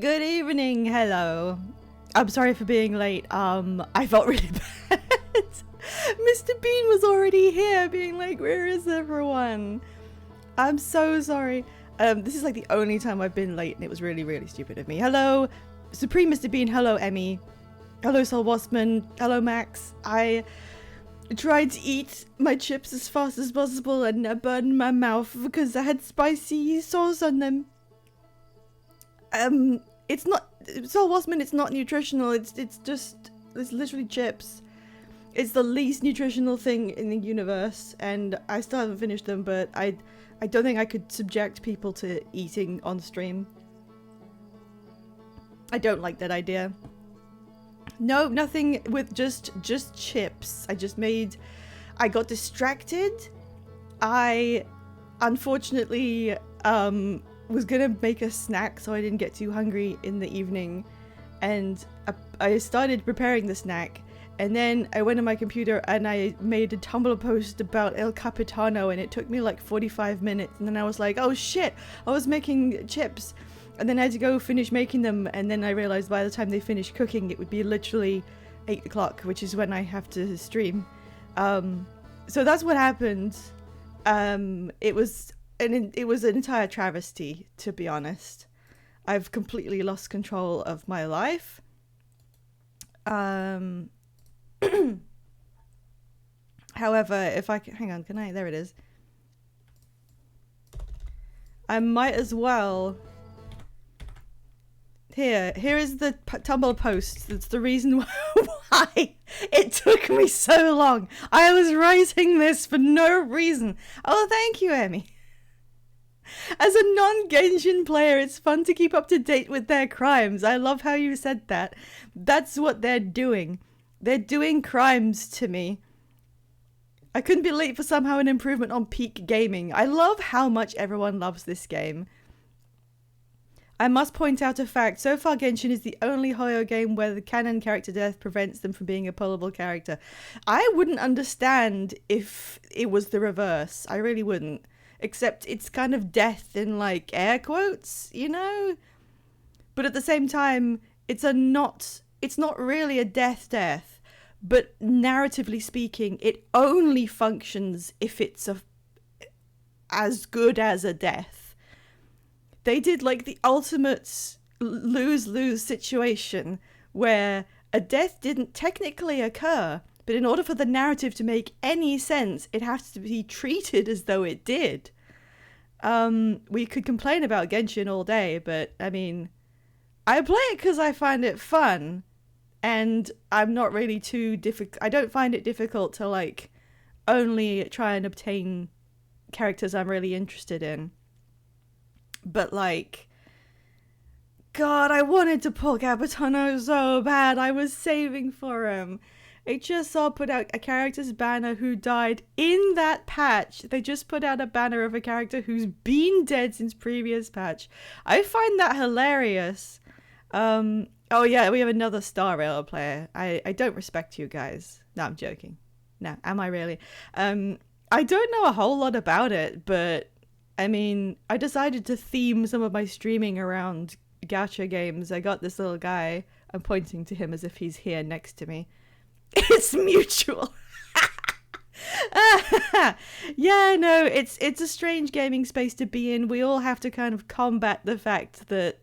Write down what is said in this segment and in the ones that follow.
Good evening, hello. I'm sorry for being late. I felt really bad. Mr. Bean was already here being like, where is everyone? I'm so sorry. This is like the only time I've been late and it was really, really stupid of me. Hello, Supreme Mr. Bean. Hello, Emmy. Hello, Sol Wasman. Hello, Max. I tried to eat my chips as fast as possible and I burned my mouth because I had spicy sauce on them. It's not, Sol Wasman, it's not nutritional. It's literally chips. It's the least nutritional thing in the universe, and I still haven't finished them, but I don't think I could subject people to eating on stream. I don't like that idea. No, nothing with just chips. I got distracted. I unfortunately was gonna make a snack so I didn't get too hungry in the evening, and I started preparing the snack, and then I went on my computer and I made a Tumblr post about El Capitano, and it took me like 45 minutes, and then I was like, oh shit, I was making chips, and then I had to go finish making them, and then I realized by the time they finished cooking it would be literally 8 o'clock, which is when I have to stream. So that's what happened. It was an entire travesty, to be honest. I've completely lost control of my life. However, if I can, hang on, can I? There it is. I might as well. Here is the Tumblr post. That's the reason why it took me so long. I was writing this for no reason. Oh, thank you, Emmy. As a non-Genshin player, it's fun to keep up to date with their crimes. I love how you said that. That's what they're doing. They're doing crimes to me. I couldn't be late for somehow an improvement on peak gaming. I love how much everyone loves this game. I must point out a fact. So far, Genshin is the only Hoyo game where the canon character death prevents them from being a pullable character. I wouldn't understand if it was the reverse. I really wouldn't. Except it's kind of death in like air quotes, you know? But at the same time, it's not really a death, but narratively speaking, it only functions if it's as good as a death. They did like the ultimate lose-lose situation where a death didn't technically occur, but in order for the narrative to make any sense, it has to be treated as though it did. We could complain about Genshin all day, but I mean, I play it because I find it fun, and I'm not really too difficult. I don't find it difficult to like only try and obtain characters I'm really interested in. But like, God, I wanted to pull Capitano so bad. I was saving for him. HSR put out a character's banner who died in that patch. They just put out a banner of a character who's been dead since previous patch. I find that hilarious. Oh yeah, we have another Star Rail player. I don't respect you guys. No, I'm joking. No, am I really? I don't know a whole lot about it, but I mean, I decided to theme some of my streaming around gacha games. I got this little guy. I'm pointing to him as if he's here next to me. It's mutual. Yeah, no, it's a strange gaming space to be in. We all have to kind of combat the fact that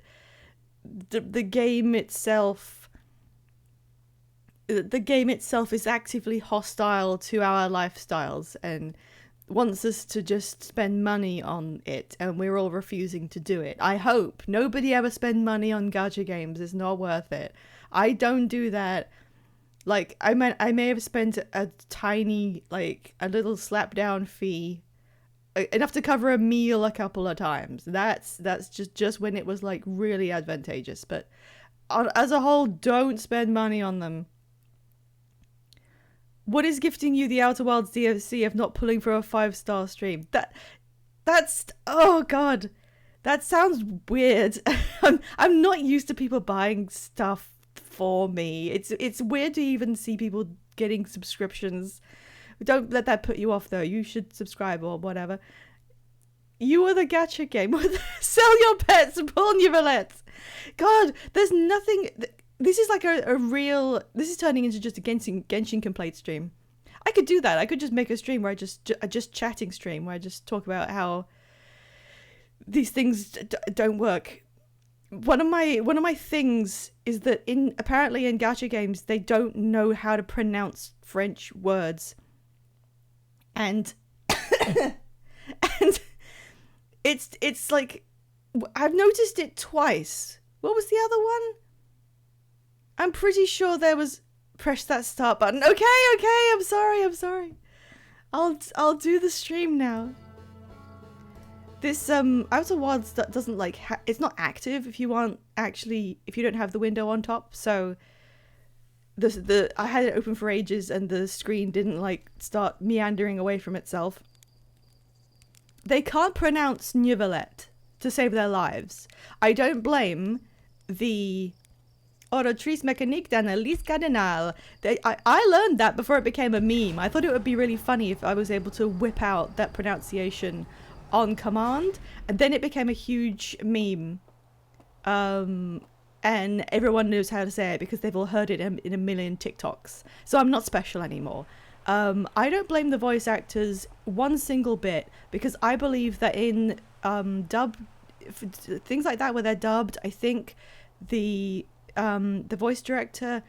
the game itself is actively hostile to our lifestyles and wants us to just spend money on it, and we're all refusing to do it. I hope nobody ever spend money on gacha games. It's not worth it. I don't do that. Like, I may have spent a tiny, like, a little slap-down fee, enough to cover a meal a couple of times. That's just when it was, like, really advantageous. But as a whole, don't spend money on them. What is gifting you the Outer Wilds DLC if not pulling for a 5-star stream? That's, oh God, that sounds weird. I'm not used to people buying stuff for me. It's weird to even see people getting subscriptions. Don't let that put you off though. You should subscribe or whatever. You are the gacha game. Sell your pets, pull your billets. God, there's nothing. This is like a real. This is turning into just a Genshin complaint stream. I could do that. I could just make a stream where I just chatting stream where I just talk about how these things don't work. One of my things is that apparently in gacha games they don't know how to pronounce French words, and and it's like I've noticed it twice. What was the other one? I'm pretty sure there was press that start button. Okay, I'm sorry. I'll do the stream now. This Outer Wilds doesn't like it's not active if you don't have the window on top. So the I had it open for ages and the screen didn't like start meandering away from itself. They can't pronounce Neuvillette to save their lives. I don't blame the Oratrice mécanique d'analyse cardinale. I learned that before it became a meme. I thought it would be really funny if I was able to whip out that pronunciation on command, and then it became a huge meme. And everyone knows how to say it because they've all heard it in a million TikToks. So I'm not special anymore. I don't blame the voice actors one single bit, because I believe that in dub things like that where they're dubbed, I think the voice director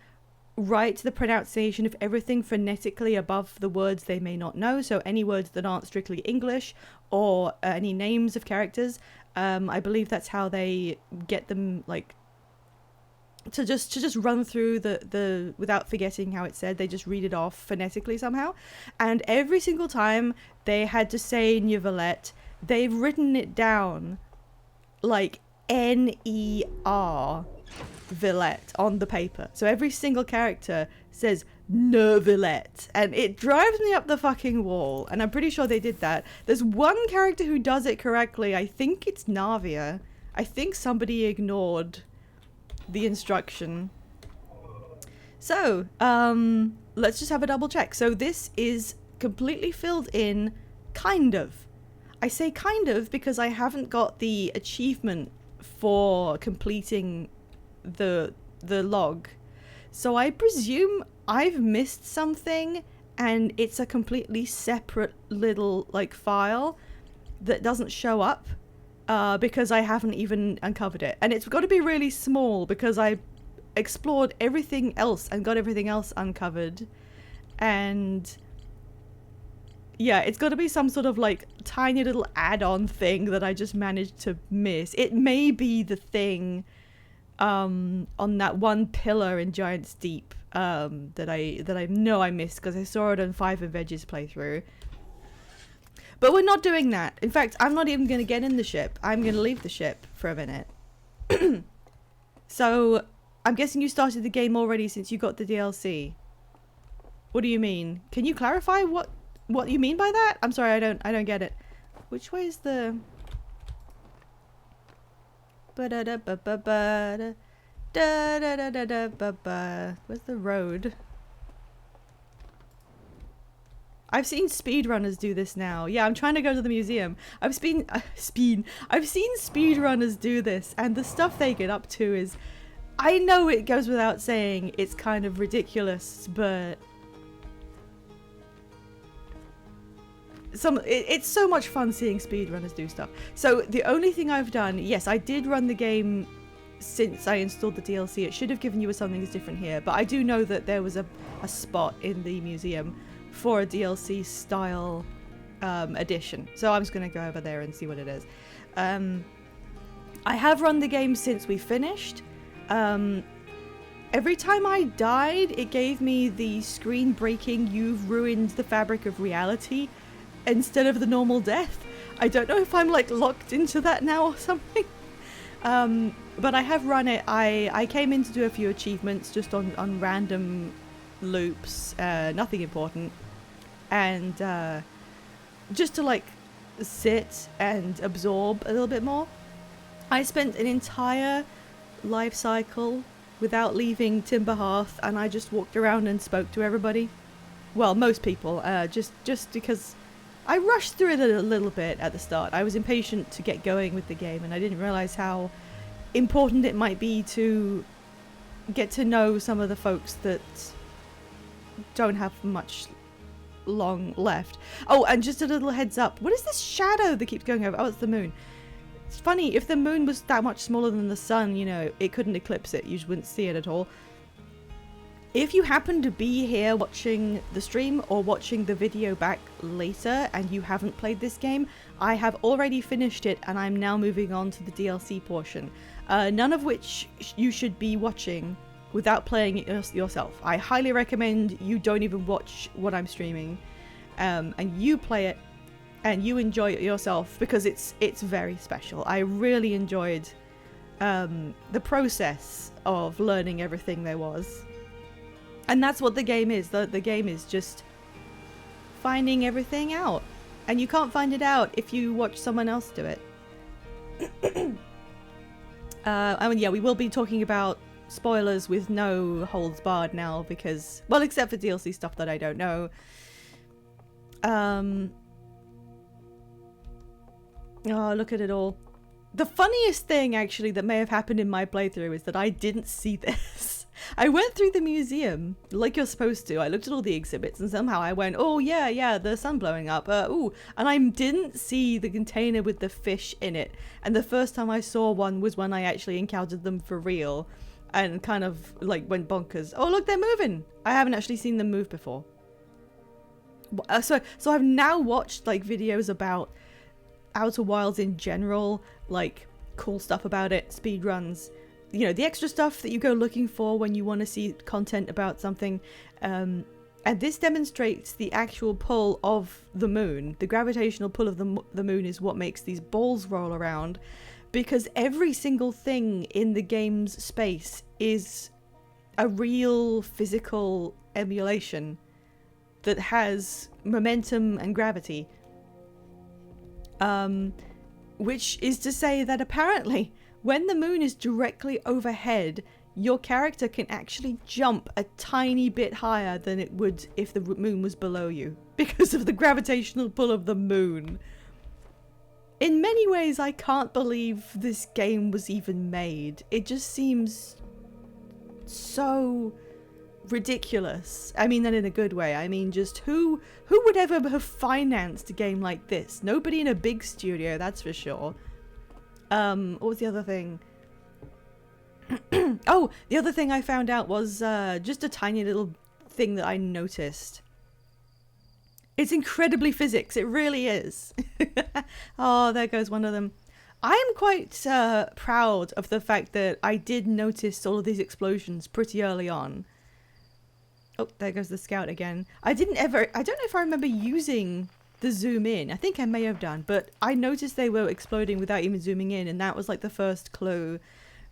writes the pronunciation of everything phonetically above the words they may not know. So any words that aren't strictly English or any names of characters, I believe that's how they get them like to just run through the without forgetting how it's said. They just read it off phonetically somehow, and every single time they had to say Neuvillette, they've written it down like N-E-R Villette on the paper. So every single character says Neuvillette, and it drives me up the fucking wall. And I'm pretty sure they did that. There's one character who does it correctly. I think it's Navia. I think somebody ignored the instruction. So let's just have a double check. So this is completely filled in, kind of. I say kind of because I haven't got the achievement for completing the log, so I presume I've missed something and it's a completely separate little like file that doesn't show up because I haven't even uncovered it, and it's got to be really small because I explored everything else and got everything else uncovered, and yeah, it's got to be some sort of like tiny little add-on thing that I just managed to miss. It may be the thing on that one pillar in Giant's Deep that I know I missed because I saw it on Five and Veg's playthrough. But we're not doing that. In fact, I'm not even going to get in the ship. I'm going to leave the ship for a minute. So I'm guessing you started the game already since you got the DLC. What do you mean? Can you clarify what you mean by that? I'm sorry, I don't get it. Which way is the... Where's the road? I've seen speedrunners do this now. Yeah, I'm trying to go to the museum. I've seen speedrunners do this, and the stuff they get up to is... I know it goes without saying, it's kind of ridiculous, but... It's so much fun seeing speedrunners do stuff. So the only thing I've done, yes, I did run the game since I installed the DLC. It should have given you something that's different here, but I do know that there was a spot in the museum for a DLC style edition. So I'm just going to go over there and see what it is. I have run the game since we finished. Every time I died, it gave me the screen breaking, "You've ruined the fabric of reality," instead of the normal death. I don't know if I'm like locked into that now or something. But I have run it. I came in to do a few achievements just on random loops, nothing important, and just to like sit and absorb a little bit more. I spent an entire life cycle without leaving Timber Hearth, and I just walked around and spoke to everybody. Well, most people, just because I rushed through it a little bit at the start. I was impatient to get going with the game, and I didn't realize how important it might be to get to know some of the folks that don't have much long left. Oh, and just a little heads up. What is this shadow that keeps going over? Oh, it's the moon. It's funny, if the moon was that much smaller than the sun, you know, it couldn't eclipse it. You wouldn't see it at all. If you happen to be here watching the stream or watching the video back later and you haven't played this game, I have already finished it and I'm now moving on to the DLC portion. None of which you should be watching without playing it yourself. I highly recommend you don't even watch what I'm streaming, and you play it and you enjoy it yourself, because it's very special. I really enjoyed the process of learning everything there was. And that's what the game is. The game is just finding everything out. And you can't find it out if you watch someone else do it. I mean, yeah, we will be talking about spoilers with no holds barred now because, well, except for DLC stuff that I don't know. Oh, look at it all. The funniest thing, actually, that may have happened in my playthrough is that I didn't see this. I went through the museum like you're supposed to. I looked at all the exhibits and somehow I went, oh yeah, the sun blowing up. Ooh, and I didn't see the container with the fish in it. And the first time I saw one was when I actually encountered them for real and kind of like went bonkers. Oh, look, they're moving. I haven't actually seen them move before. So I've now watched like videos about Outer Wilds in general, like cool stuff about it, speedruns. You know, the extra stuff that you go looking for when you want to see content about something. And this demonstrates the actual pull of the moon. The gravitational pull of the moon is what makes these balls roll around, because every single thing in the game's space is a real physical emulation that has momentum and gravity. Which is to say that apparently when the moon is directly overhead, your character can actually jump a tiny bit higher than it would if the moon was below you, because of the gravitational pull of the moon. In many ways, I can't believe this game was even made. It just seems so ridiculous. I mean that in a good way. I mean, just who would ever have financed a game like this? Nobody in a big studio, that's for sure. What was the other thing? Oh, the other thing I found out was just a tiny little thing that I noticed. It's incredibly physics. It really is. Oh, there goes one of them. I am quite proud of the fact that I did notice all of these explosions pretty early on. Oh, there goes the scout again. I don't know if I remember using the zoom in. I think I may have done, but I noticed they were exploding without even zooming in, and that was like the first clue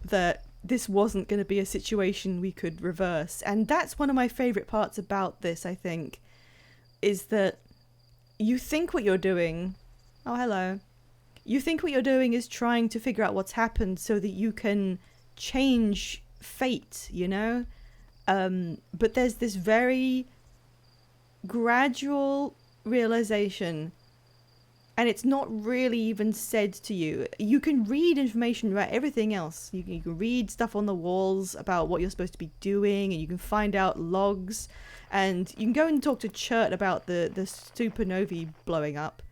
that this wasn't going to be a situation we could reverse. And that's one of my favorite parts about this, I think, is that you think what you're doing... Oh, hello. You think what you're doing is trying to figure out what's happened so that you can change fate, you know? But there's this very gradual realization, and it's not really even said to you. You can read information about everything else. You can read stuff on the walls about what you're supposed to be doing, and you can find out logs, and you can go and talk to Chert about the supernovae blowing up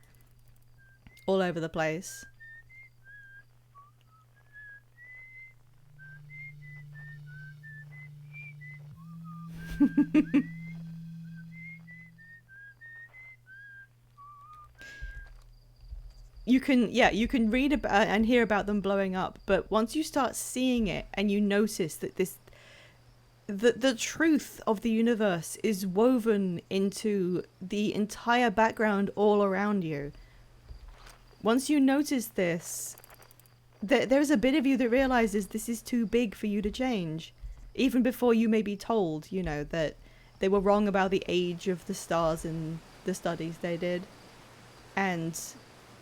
all over the place. You can read about and hear about them blowing up, but once you start seeing it and you notice that the truth of the universe is woven into the entire background all around you. Once you notice this, there's a bit of you that realizes this is too big for you to change, even before you may be told, you know, that they were wrong about the age of the stars in the studies they did. And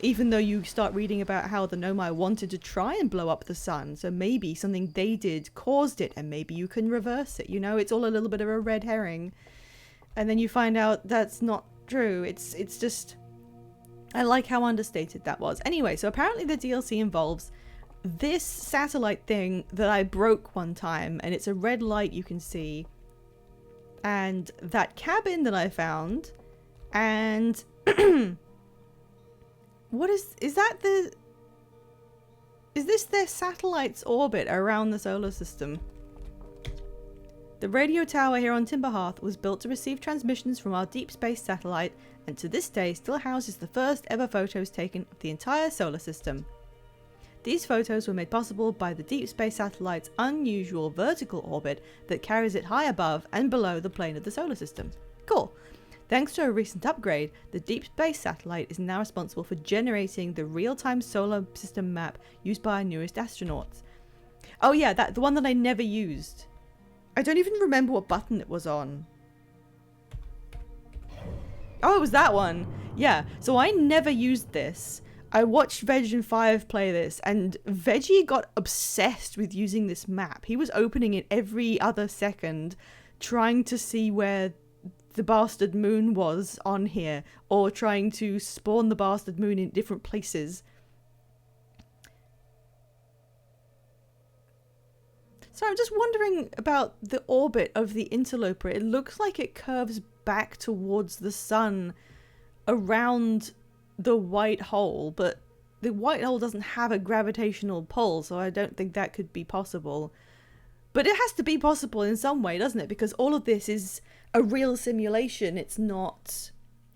even though you start reading about how the Nomai wanted to try and blow up the sun, so maybe something they did caused it, and maybe you can reverse it, you know, it's all a little bit of a red herring. And then you find out that's not true. It's just... I like how understated that was. Anyway, so apparently the DLC involves this satellite thing that I broke one time, and it's a red light you can see, and that cabin that I found, and what is this their satellite's orbit around the solar system? The radio tower here on Timberhearth was built to receive transmissions from our deep space satellite, and to this day still houses the first ever photos taken of the entire solar system. These photos were made possible by the deep space satellite's unusual vertical orbit that carries it high above and below the plane of the solar system. Cool. Thanks to a recent upgrade, the deep space satellite is now responsible for generating the real-time solar system map used by our newest astronauts. Oh yeah, the one that I never used. I don't even remember what button it was on. Oh, it was that one. Yeah, so I never used this. I watched Veg and 5 play this, and Veggie got obsessed with using this map. He was opening it every other second, trying to see where the bastard moon was on here, or trying to spawn the bastard moon in different places. So I'm just wondering about the orbit of the interloper. It looks like it curves back towards the sun around the white hole, but the white hole doesn't have a gravitational pull, so I don't think that could be possible. But it has to be possible in some way, doesn't it? Because all of this is a real simulation. It's not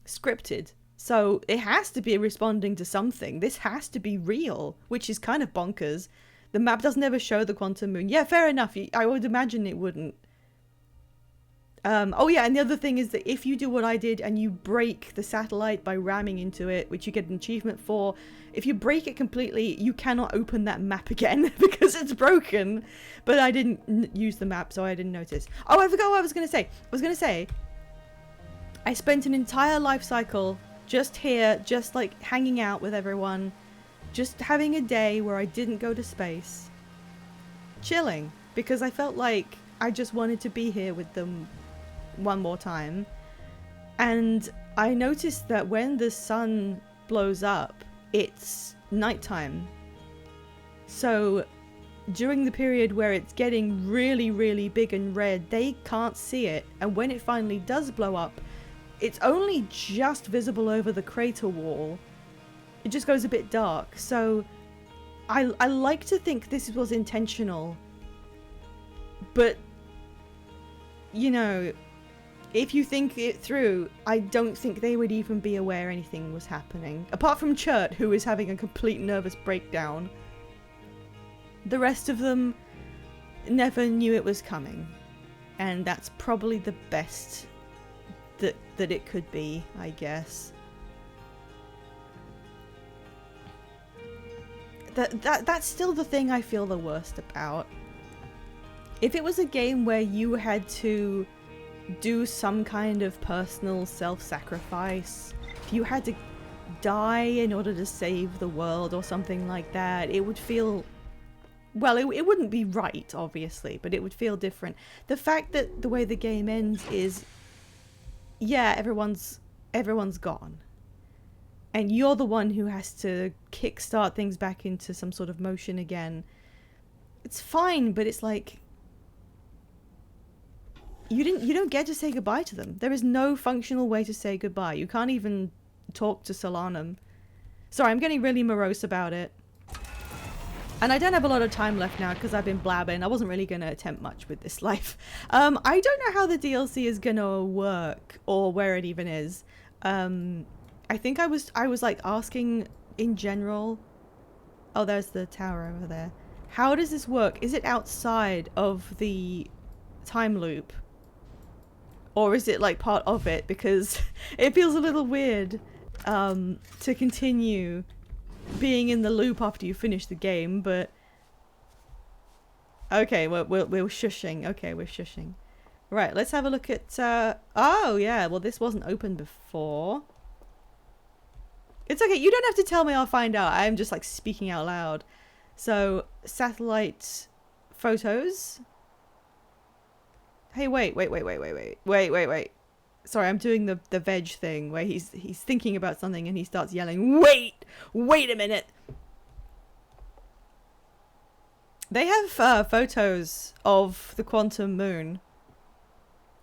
scripted. So it has to be responding to something. This has to be real, which is kind of bonkers. The map doesn't ever show the quantum moon. Yeah, fair enough. I would imagine it wouldn't. Oh yeah, and the other thing is that if you do what I did and you break the satellite by ramming into it, which you get an achievement for, if you break it completely, you cannot open that map again because it's broken. But I didn't use the map, so I didn't notice. Oh, I forgot what I was going to say. I spent an entire life cycle just here, just like hanging out with everyone, just having a day where I didn't go to space, chilling, because I felt like I just wanted to be here with them one more time. And I noticed that when the sun blows up, it's nighttime. So during the period where it's getting really, really big and red, they can't see it. And when it finally does blow up, it's only just visible over the crater wall. It just goes a bit dark. So I like to think this was intentional. But, you know, if you think it through, I don't think they would even be aware anything was happening. Apart from Chert, who is having a complete nervous breakdown. The rest of them never knew it was coming. And that's probably the best that it could be, I guess. That's still the thing I feel the worst about. If it was a game where you had to do some kind of personal self-sacrifice, if you had to die in order to save the world or something like that, it would feel... Well, it wouldn't be right, obviously, but it would feel different. The fact that the way the game ends is... Yeah, everyone's gone. And you're the one who has to kickstart things back into some sort of motion again. It's fine, but it's like... You don't get to say goodbye to them. There is no functional way to say goodbye. You can't even talk to Solanum. Sorry, I'm getting really morose about it. And I don't have a lot of time left now because I've been blabbing. I wasn't really going to attempt much with this life. I don't know how the DLC is going to work or where it even is. I think I was like asking in general. Oh, there's the tower over there. How does this work? Is it outside of the time loop? Or is it like part of it? Because it feels a little weird to continue being in the loop after you finish the game, but... Okay, we're shushing. Okay, we're shushing. Right, let's have a look at... Oh, yeah, well, this wasn't open before. It's okay, you don't have to tell me, I'll find out. I'm just, like, speaking out loud. So, satellite photos. Hey, wait. Sorry, I'm doing the veg thing where he's thinking about something and he starts yelling, Wait a minute! They have photos of the quantum moon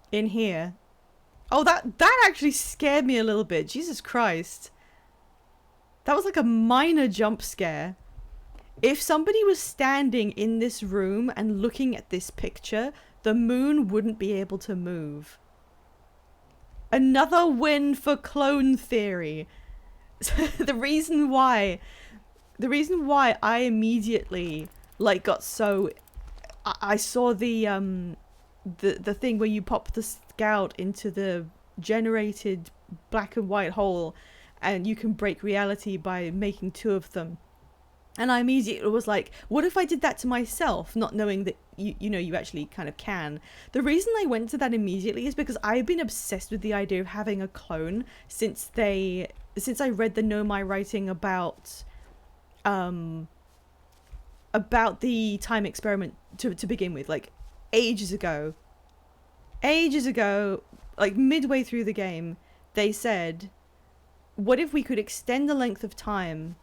in here. Oh, that actually scared me a little bit. Jesus Christ. That was like a minor jump scare. If somebody was standing in this room and looking at this picture, the moon wouldn't be able to move. Another win for clone theory. the reason why I immediately like got so I saw the thing where you pop the scout into the generated black and white hole and you can break reality by making two of them. And I immediately was like, what if I did that to myself, not knowing that you actually kind of can. The reason I went to that immediately is because I've been obsessed with the idea of having a clone since I read the Nomai writing about the time experiment to begin with, like ages ago, like midway through the game, they said, what if we could extend the length of time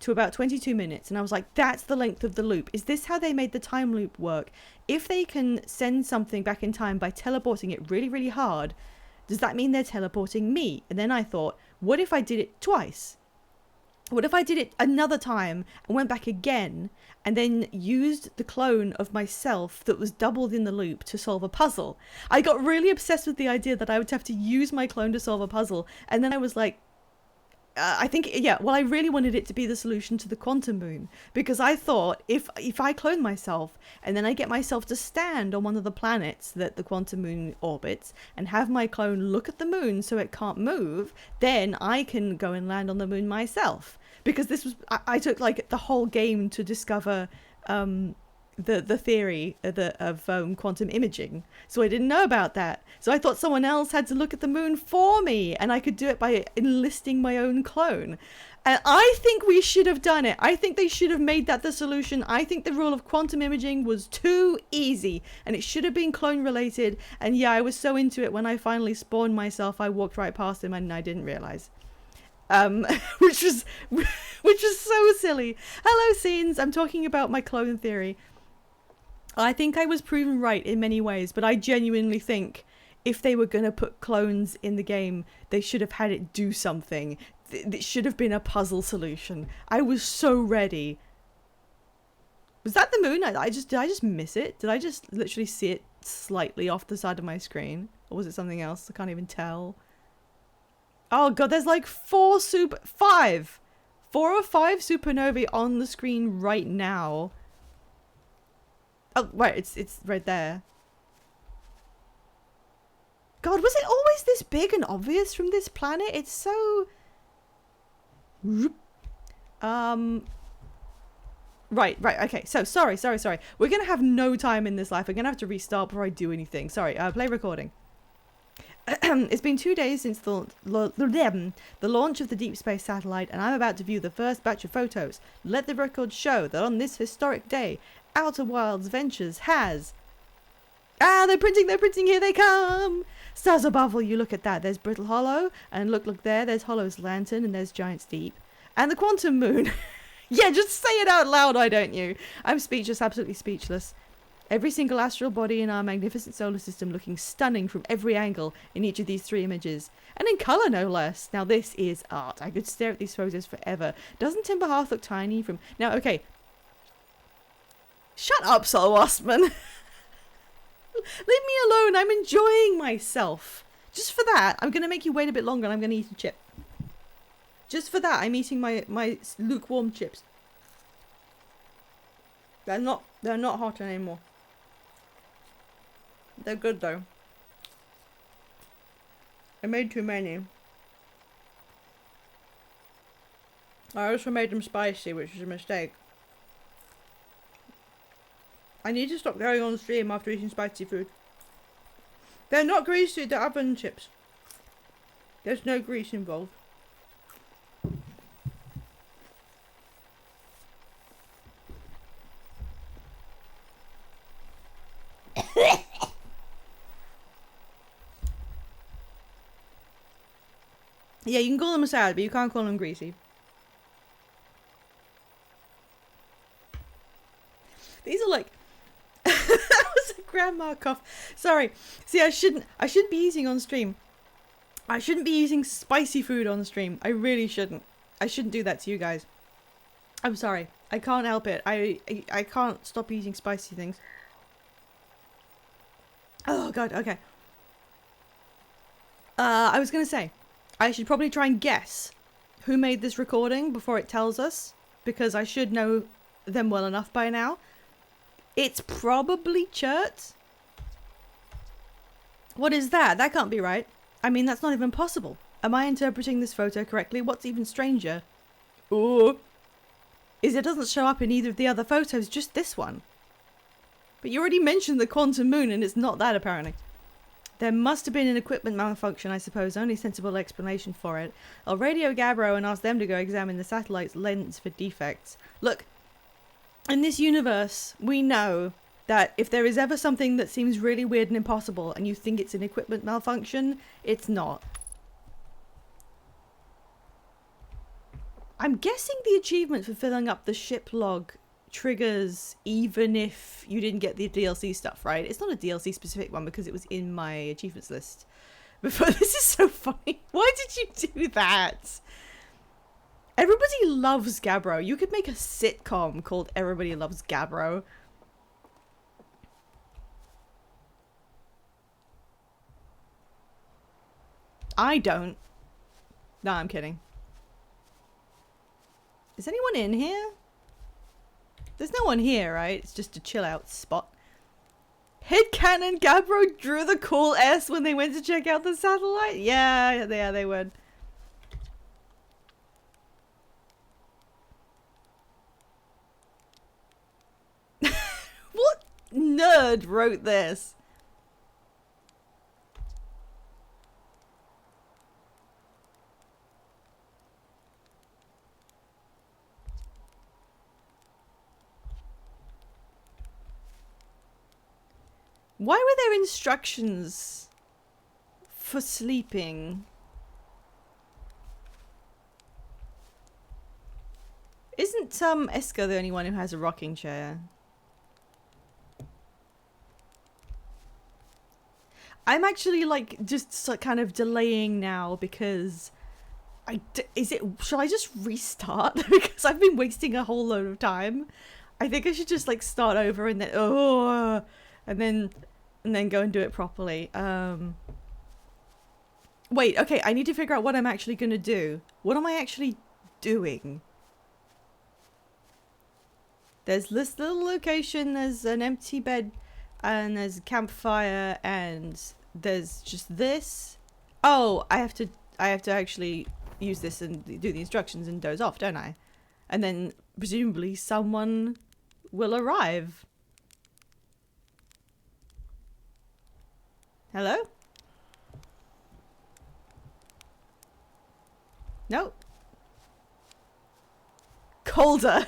to about 22 minutes? And I was like, that's the length of the loop. Is this how they made the time loop work? If they can send something back in time by teleporting it really, really hard, does that mean they're teleporting me? And then I thought, what if I did it twice? What if I did it another time and went back again and then used the clone of myself that was doubled in the loop to solve a puzzle? I got really obsessed with the idea that I would have to use my clone to solve a puzzle. And then I was like, I really wanted it to be the solution to the quantum moon, because I thought if I clone myself and then I get myself to stand on one of the planets that the quantum moon orbits and have my clone look at the moon so it can't move, then I can go and land on the moon myself. Because I took like the whole game to discover the theory of quantum imaging, so I didn't know about that. So I thought someone else had to look at the moon for me, and I could do it by enlisting my own clone. And I think we should have done it. I think they should have made that the solution. I think the rule of quantum imaging was too easy, and it should have been clone related. And yeah, I was so into it when I finally spawned myself, I walked right past him and I didn't realize. Which was so silly. Hello, Scenes. I'm talking about my clone theory. I think I was proven right in many ways, but I genuinely think if they were going to put clones in the game, they should have had it do something. It should have been a puzzle solution. I was so ready. Was that the moon? Did I just miss it? Did I just literally see it slightly off the side of my screen? Or was it something else? I can't even tell. Oh god, there's like 4 or 5 supernovae on the screen right now. Oh, right, it's right there. God, was it always this big and obvious from this planet? It's so... Right, okay. So, sorry. We're going to have no time in this life. We're going to have to restart before I do anything. Sorry, play recording. It's been 2 days since the launch of the Deep Space Satellite, and I'm about to view the first batch of photos. Let the record show that on this historic day, Outer Wilds Ventures has... Ah, they're printing, here they come! Stars above, will you look at that? There's Brittle Hollow, and look there, there's Hollow's Lantern, and there's Giant's Deep. And the Quantum Moon. Yeah, just say it out loud, why don't you? I'm speechless, absolutely speechless. Every single astral body in our magnificent solar system looking stunning from every angle in each of these 3 images. And in colour, no less. Now this is art. I could stare at these photos forever. Doesn't Timber Hearth look tiny from... Now, okay. Shut up, Soul Waspman. Leave me alone. I'm enjoying myself. Just for that, I'm going to make you wait a bit longer and I'm going to eat a chip. Just for that, I'm eating my lukewarm chips. They're not hot anymore. They're good though. I made too many. I also made them spicy, which is a mistake. I need to stop going on stream after eating spicy food. They're not greasy, they're oven chips. There's no grease involved. Yeah, you can call them a salad, but you can't call them greasy. These are like that was a grandma cough. Sorry. See, I shouldn't be eating on stream. I shouldn't be eating spicy food on stream. I really shouldn't. I shouldn't do that to you guys. I'm sorry. I can't help it. I can't stop eating spicy things. Oh god, okay. I was gonna say, I should probably try and guess who made this recording before it tells us, because I should know them well enough by now. It's probably Chert. What is that? That can't be right. I mean, that's not even possible. Am I interpreting this photo correctly? What's even stranger? Ooh. Is it doesn't show up in either of the other photos, just this one. But you already mentioned the quantum moon and it's not that apparently. There must have been an equipment malfunction, I suppose. Only sensible explanation for it. I'll radio Gabbro and ask them to go examine the satellite's lens for defects. Look, in this universe, we know that if there is ever something that seems really weird and impossible and you think it's an equipment malfunction, it's not. I'm guessing the achievement for filling up the ship log triggers even if you didn't get the DLC stuff, right? It's not a DLC specific one because it was in my achievements list before. This is so funny. Why did you do that? Everybody loves Gabbro. You could make a sitcom called Everybody Loves Gabbro. I don't. No, I'm kidding. Is anyone in here? There's no one here, right? It's just a chill out spot. Headcanon Gabbro drew the cool S when they went to check out the satellite? Yeah, they would. What nerd wrote this? Why were there instructions for sleeping? Isn't Eska the only one who has a rocking chair? I'm actually like just kind of delaying now because shall I just restart? Because I've been wasting a whole load of time. I think I should just like start over and then go and do it properly. Wait, okay, I need to figure out what I'm actually going to do. What am I actually doing? There's this little location, there's an empty bed, and there's a campfire, and there's just this. Oh, I have to actually use this and do the instructions and doze off, don't I? And then presumably someone will arrive. Hello? No. Colder.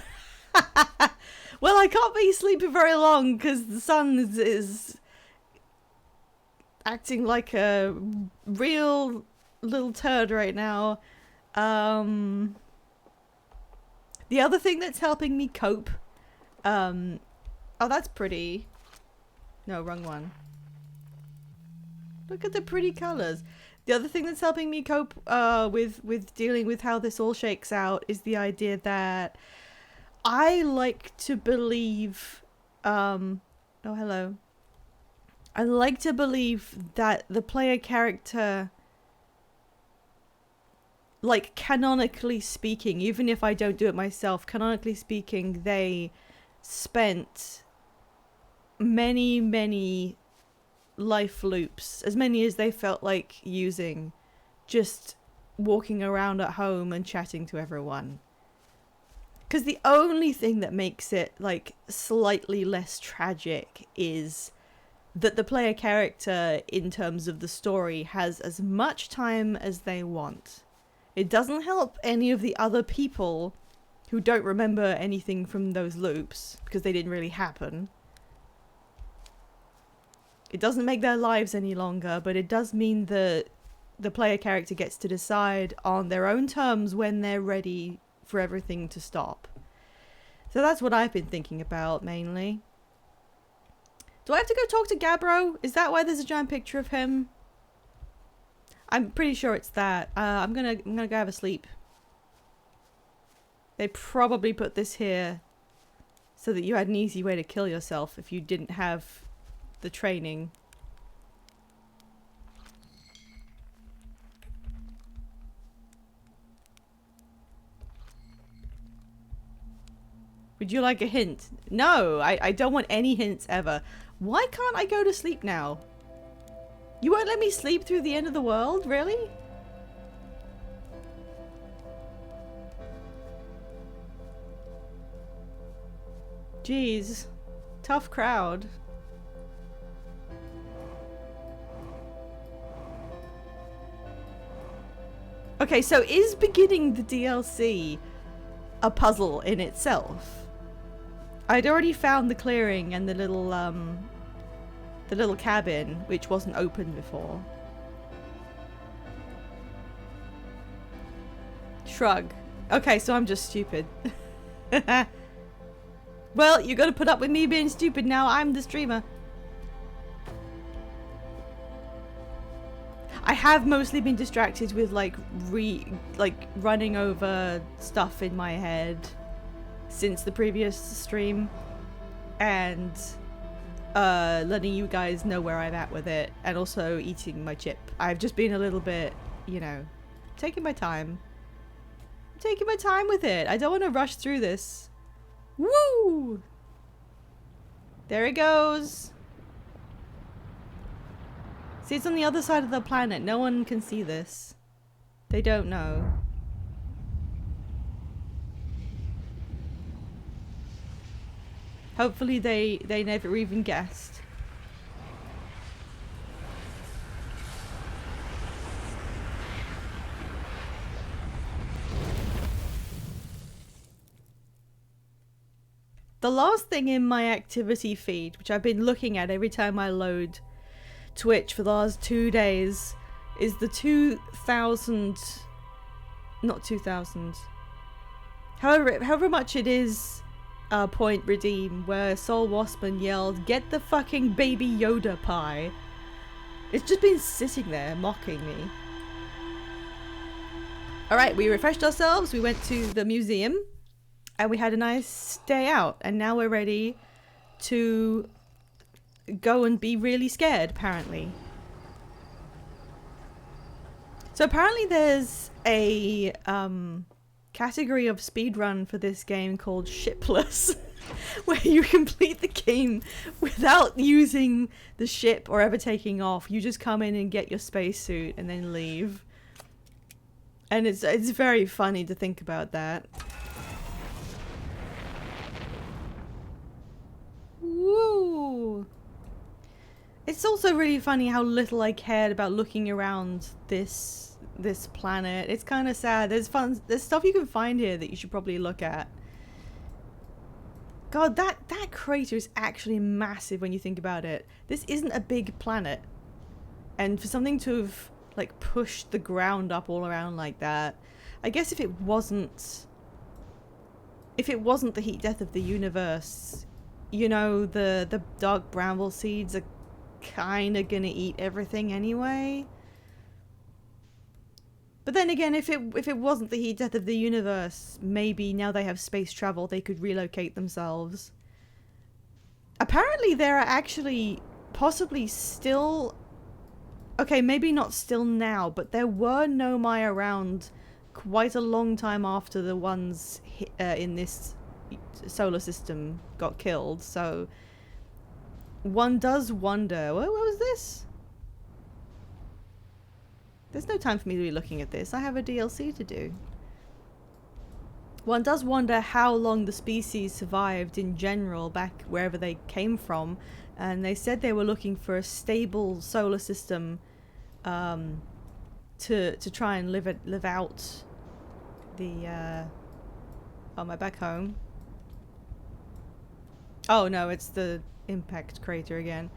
Well, I can't be sleeping very long because the sun is acting like a real little turd right now. The other thing that's helping me cope. Oh, that's pretty. No, wrong one. Look at the pretty colors. The other thing that's helping me cope with dealing with how this all shakes out is the idea that I like to believe oh, hello. I like to believe that the player character, like canonically speaking, even if I don't do it myself, canonically speaking, they spent many life loops, as many as they felt like using, just walking around at home and chatting to everyone. Because the only thing that makes it like slightly less tragic is that the player character, in terms of the story, has as much time as they want. It doesn't help any of the other people who don't remember anything from those loops because they didn't really happen. It doesn't make their lives any longer, but it does mean that the player character gets to decide on their own terms when they're ready for everything to stop. So that's what I've been thinking about mainly. Do I have to go talk to Gabbro? Is that why there's a giant picture of him? I'm pretty sure it's that. I'm gonna go have a sleep. They probably put this here so that you had an easy way to kill yourself if you didn't have the training. Would you like a hint? No, I don't want any hints ever. Why can't I go to sleep now? You won't let me sleep through the end of the world? Really? Jeez. Tough crowd. Okay, so is beginning the DLC a puzzle in itself? I'd already found the clearing and the little cabin, which wasn't open before. Shrug. Okay, so I'm just stupid. Well, you gotta put up with me being stupid now. I'm the streamer. I have mostly been distracted with like running over stuff in my head since the previous stream, and letting you guys know where I'm at with it, and also eating my chip. I've just been a little bit, you know, taking my time. I'm taking my time with it. I don't want to rush through this. Woo! There it goes. See, it's on the other side of the planet. No one can see this. They don't know. Hopefully they never even guessed. The last thing in my activity feed, which I've been looking at every time I load Twitch for the last 2 days, is the 2000, not 2000, however much it is, point redeem, where Soul Waspman yelled, "Get the fucking baby Yoda pie." It's just been sitting there mocking me. Alright, we refreshed ourselves, we went to the museum, and we had a nice day out, and now we're ready to go and be really scared, apparently. So apparently there's a category of speedrun for this game called shipless, where you complete the game without using the ship or ever taking off. You just come in and get your spacesuit and then leave. And it's very funny to think about that. Woo! It's also really funny how little I cared about looking around this planet. It's kind of sad. There's stuff you can find here that you should probably look at. God, that crater is actually massive when you think about it. This isn't a big planet, and for something to have like pushed the ground up all around like that, I guess if it wasn't the heat death of the universe, you know, the dark bramble seeds are kind of gonna eat everything anyway. But then again, if it wasn't the heat death of the universe, maybe now they have space travel, they could relocate themselves. Apparently there are actually possibly still... Okay, maybe not still now, but there were Nomai around quite a long time after the ones in this solar system got killed, so one does wonder... What was this? There's no time for me to be looking at this. I have a DLC to do. One does wonder how long the species survived in general back wherever they came from, and they said they were looking for a stable solar system to try and live out the oh, am I back home? Oh no, it's the impact crater again.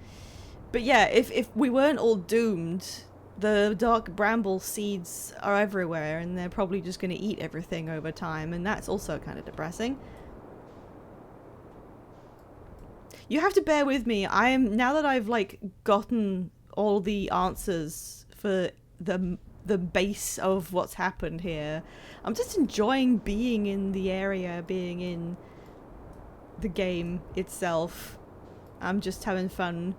But yeah, if we weren't all doomed, the dark bramble seeds are everywhere, and they're probably just going to eat everything over time, and that's also kind of depressing. You have to bear with me. Now that I've like gotten all the answers for the base of what's happened here, I'm just enjoying being in the area, being in the game itself. I'm just having fun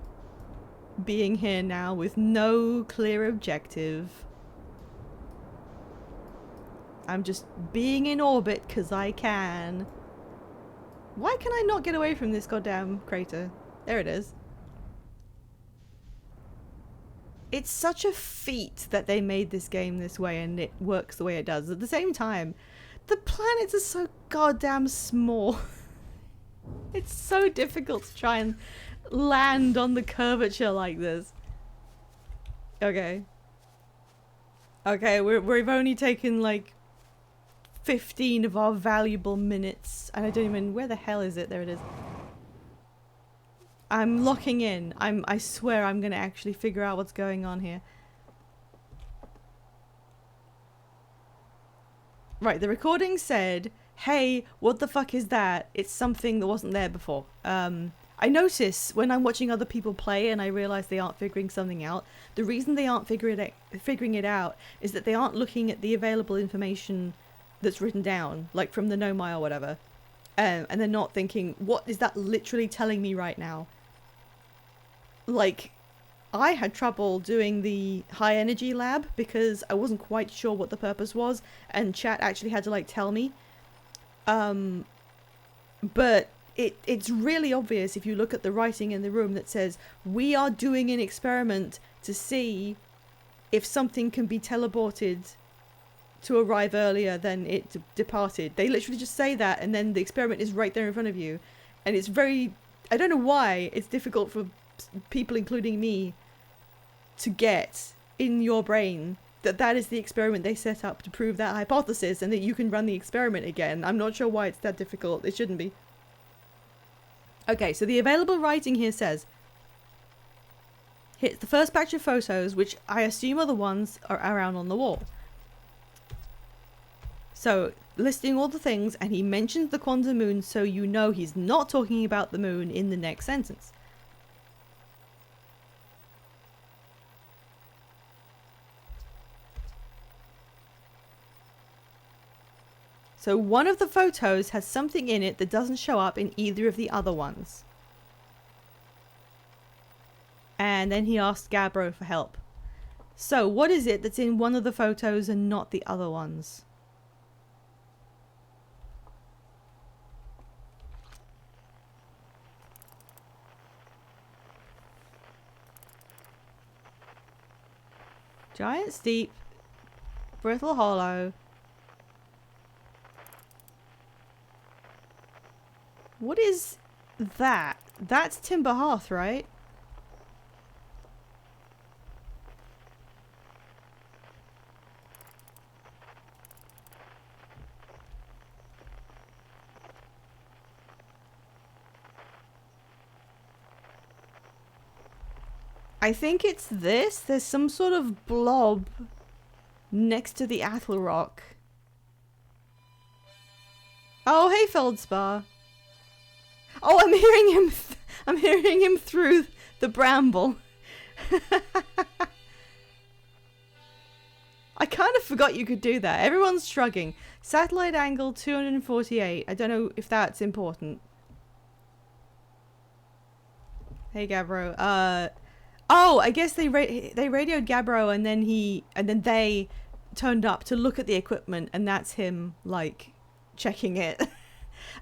being here now with no clear objective. I'm just being in orbit because I can. Why can I not get away from this goddamn crater? There it is. It's such a feat that they made this game this way and it works the way it does. At the same time, the planets are so goddamn small. It's so difficult to try and land on the curvature like this. Okay. Okay, we've only taken like 15 of our valuable minutes. And I don't even... Where the hell is it? There it is. I'm locking in. I swear I'm gonna actually figure out what's going on here. Right, the recording said, hey, what the fuck is that? It's something that wasn't there before. I notice when I'm watching other people play and I realize they aren't figuring something out, the reason they aren't figuring it out is that they aren't looking at the available information that's written down, like from the Nomai or whatever. And they're not thinking, what is that literally telling me right now? Like, I had trouble doing the high energy lab because I wasn't quite sure what the purpose was, and chat actually had to like tell me. But it's really obvious if you look at the writing in the room that says, we are doing an experiment to see if something can be teleported to arrive earlier than it departed. They literally just say that, and then the experiment is right there in front of you. And it's very... I don't know why it's difficult for people, including me, to get in your brain that that is the experiment they set up to prove that hypothesis and that you can run the experiment again. I'm not sure why it's that difficult. It shouldn't be. Okay, so the available writing here says, here's the first batch of photos, which I assume are the ones are around on the wall. So, listing all the things, and he mentions the quantum moon, so you know he's not talking about the moon in the next sentence. So one of the photos has something in it that doesn't show up in either of the other ones. And then he asked Gabbro for help. So what is it that's in one of the photos and not the other ones? Giant steep, brittle hollow. What is that? That's Timber Hearth, right? I think it's this. There's some sort of blob next to the Athel Rock. Oh, hey, Feldspar. Oh, I'm hearing him. I'm hearing him through the bramble. I kind of forgot you could do that. Everyone's shrugging. Satellite angle 248. I don't know if that's important. Hey, Gabbro. Oh, I guess they radioed Gabbro, and then they turned up to look at the equipment, and that's him like checking it.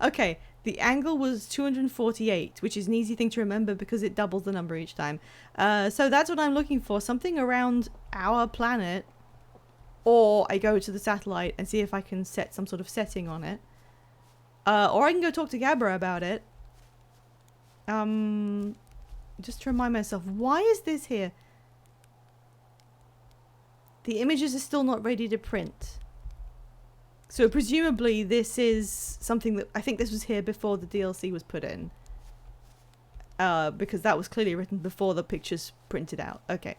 Okay. The angle was 248, which is an easy thing to remember because it doubles the number each time. So that's what I'm looking for. Something around our planet. Or I go to the satellite and see if I can set some sort of setting on it. Or I can go talk to Gabbro about it. Just to remind myself, why is this here? The images are still not ready to print. So presumably this is something that... I think this was here before the DLC was put in. Because that was clearly written before the pictures printed out. Okay.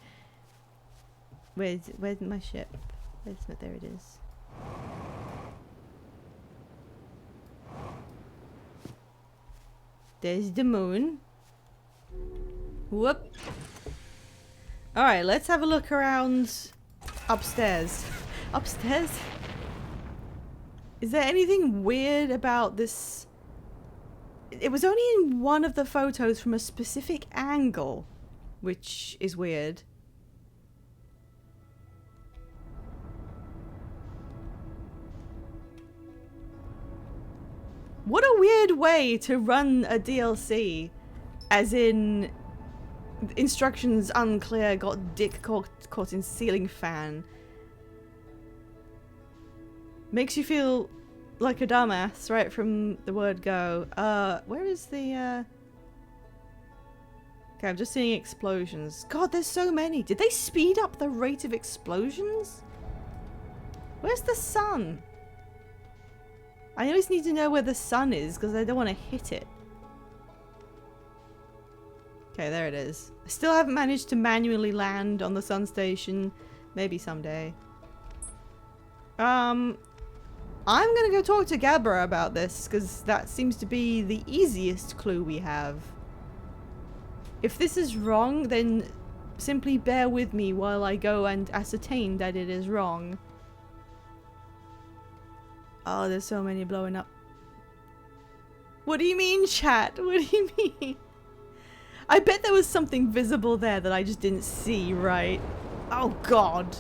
Where's my ship? There it is. There's the moon. Whoop. Alright, let's have a look around upstairs. Upstairs? Is there anything weird about this? It was only in one of the photos from a specific angle, which is weird. What a weird way to run a DLC, as in instructions unclear, got dick caught in ceiling fan. Makes you feel like a dumbass right from the word go. Where is the Okay, I'm just seeing explosions. God, there's so many. Did they speed up the rate of explosions? Where's the sun? I always need to know where the sun is because I don't want to hit it. Okay, there it is. I still haven't managed to manually land on the sun station. Maybe someday. I'm gonna go talk to Gabra about this because that seems to be the easiest clue we have. If this is wrong, then simply bear with me while I go and ascertain that it is wrong. Oh, there's so many blowing up. What do you mean, chat? What do you mean? I bet there was something visible there that I just didn't see, right? Oh, God.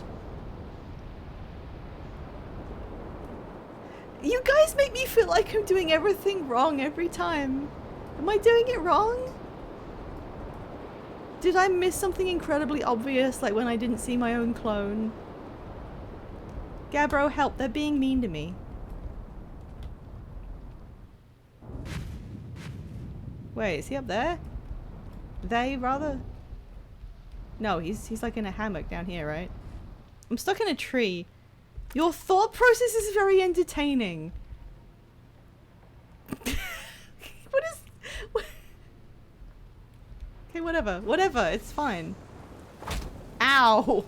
You guys make me feel like I'm doing everything wrong every time. Am I doing it wrong? Did I miss something incredibly obvious, like when I didn't see my own clone? Gabbro, help, they're being mean to me. Wait, is he up there? They, rather? No, he's like in a hammock down here, right? I'm stuck in a tree. Your thought process is very entertaining. What is... What? Okay, whatever. Whatever, it's fine. Ow!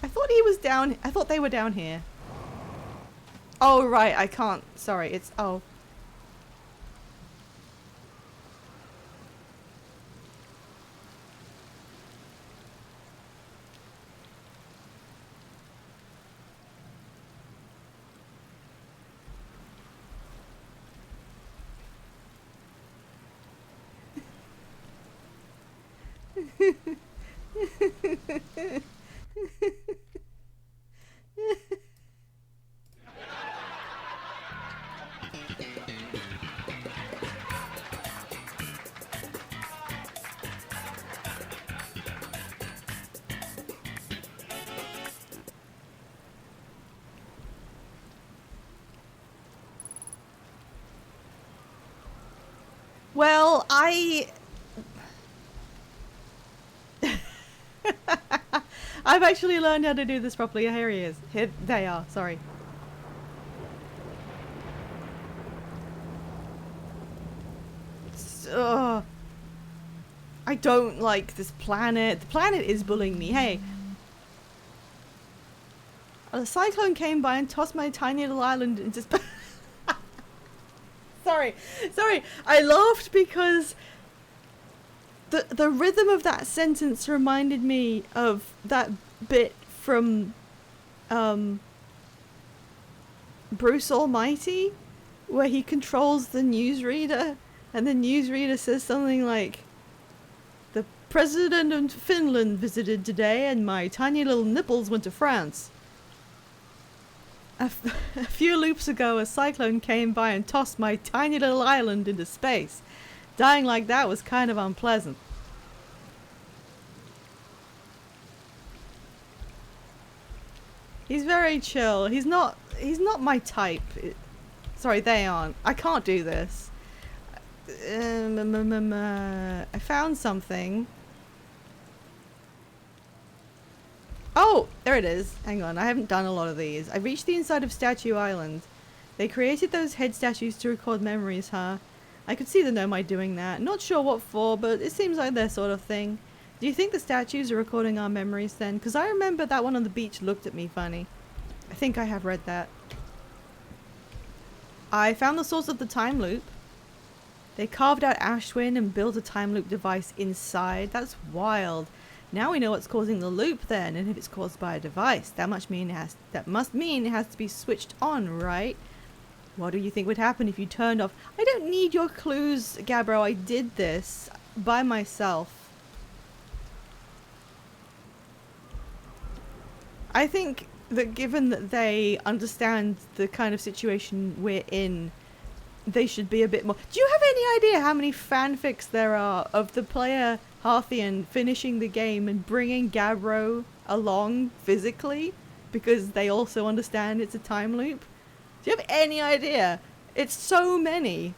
I thought he was down... I thought they were down here. Oh, right, I can't. Sorry, it's... Oh. Well, I've actually learned how to do this properly. Here he is. Here they are. Sorry. I don't like this planet. The planet is bullying me. Hey. A cyclone came by and tossed my tiny little island into space. Sorry. I laughed because the rhythm of that sentence reminded me of that bit from Bruce Almighty where he controls the newsreader and the newsreader says something like, "The president of Finland visited today and my tiny little nipples went to France. A few loops ago, a cyclone came by and tossed my tiny little island into space. Dying like that was kind of unpleasant." He's very chill. He's not my type. Sorry, they aren't. I can't do this. I found something. Oh, there it is. Hang on, I haven't done a lot of these. I reached the inside of Statue Island. They created those head statues to record memories, huh? I could see the Nomai doing that. Not sure what for, but it seems like their sort of thing. Do you think the statues are recording our memories then? Because I remember that one on the beach looked at me funny. I think I have read that. I found the source of the time loop. They carved out Ashwin and built a time loop device inside. That's wild. Now we know what's causing the loop then, and if it's caused by a device, that must mean it has to be switched on, right? What do you think would happen if you turned off? I don't need your clues, Gabbro. I did this by myself. I think that given that they understand the kind of situation we're in, they should be a bit more... Do you have any idea how many fanfics there are of the player Harthian finishing the game and bringing Gabbro along physically because they also understand it's a time loop? Do you have any idea? It's so many.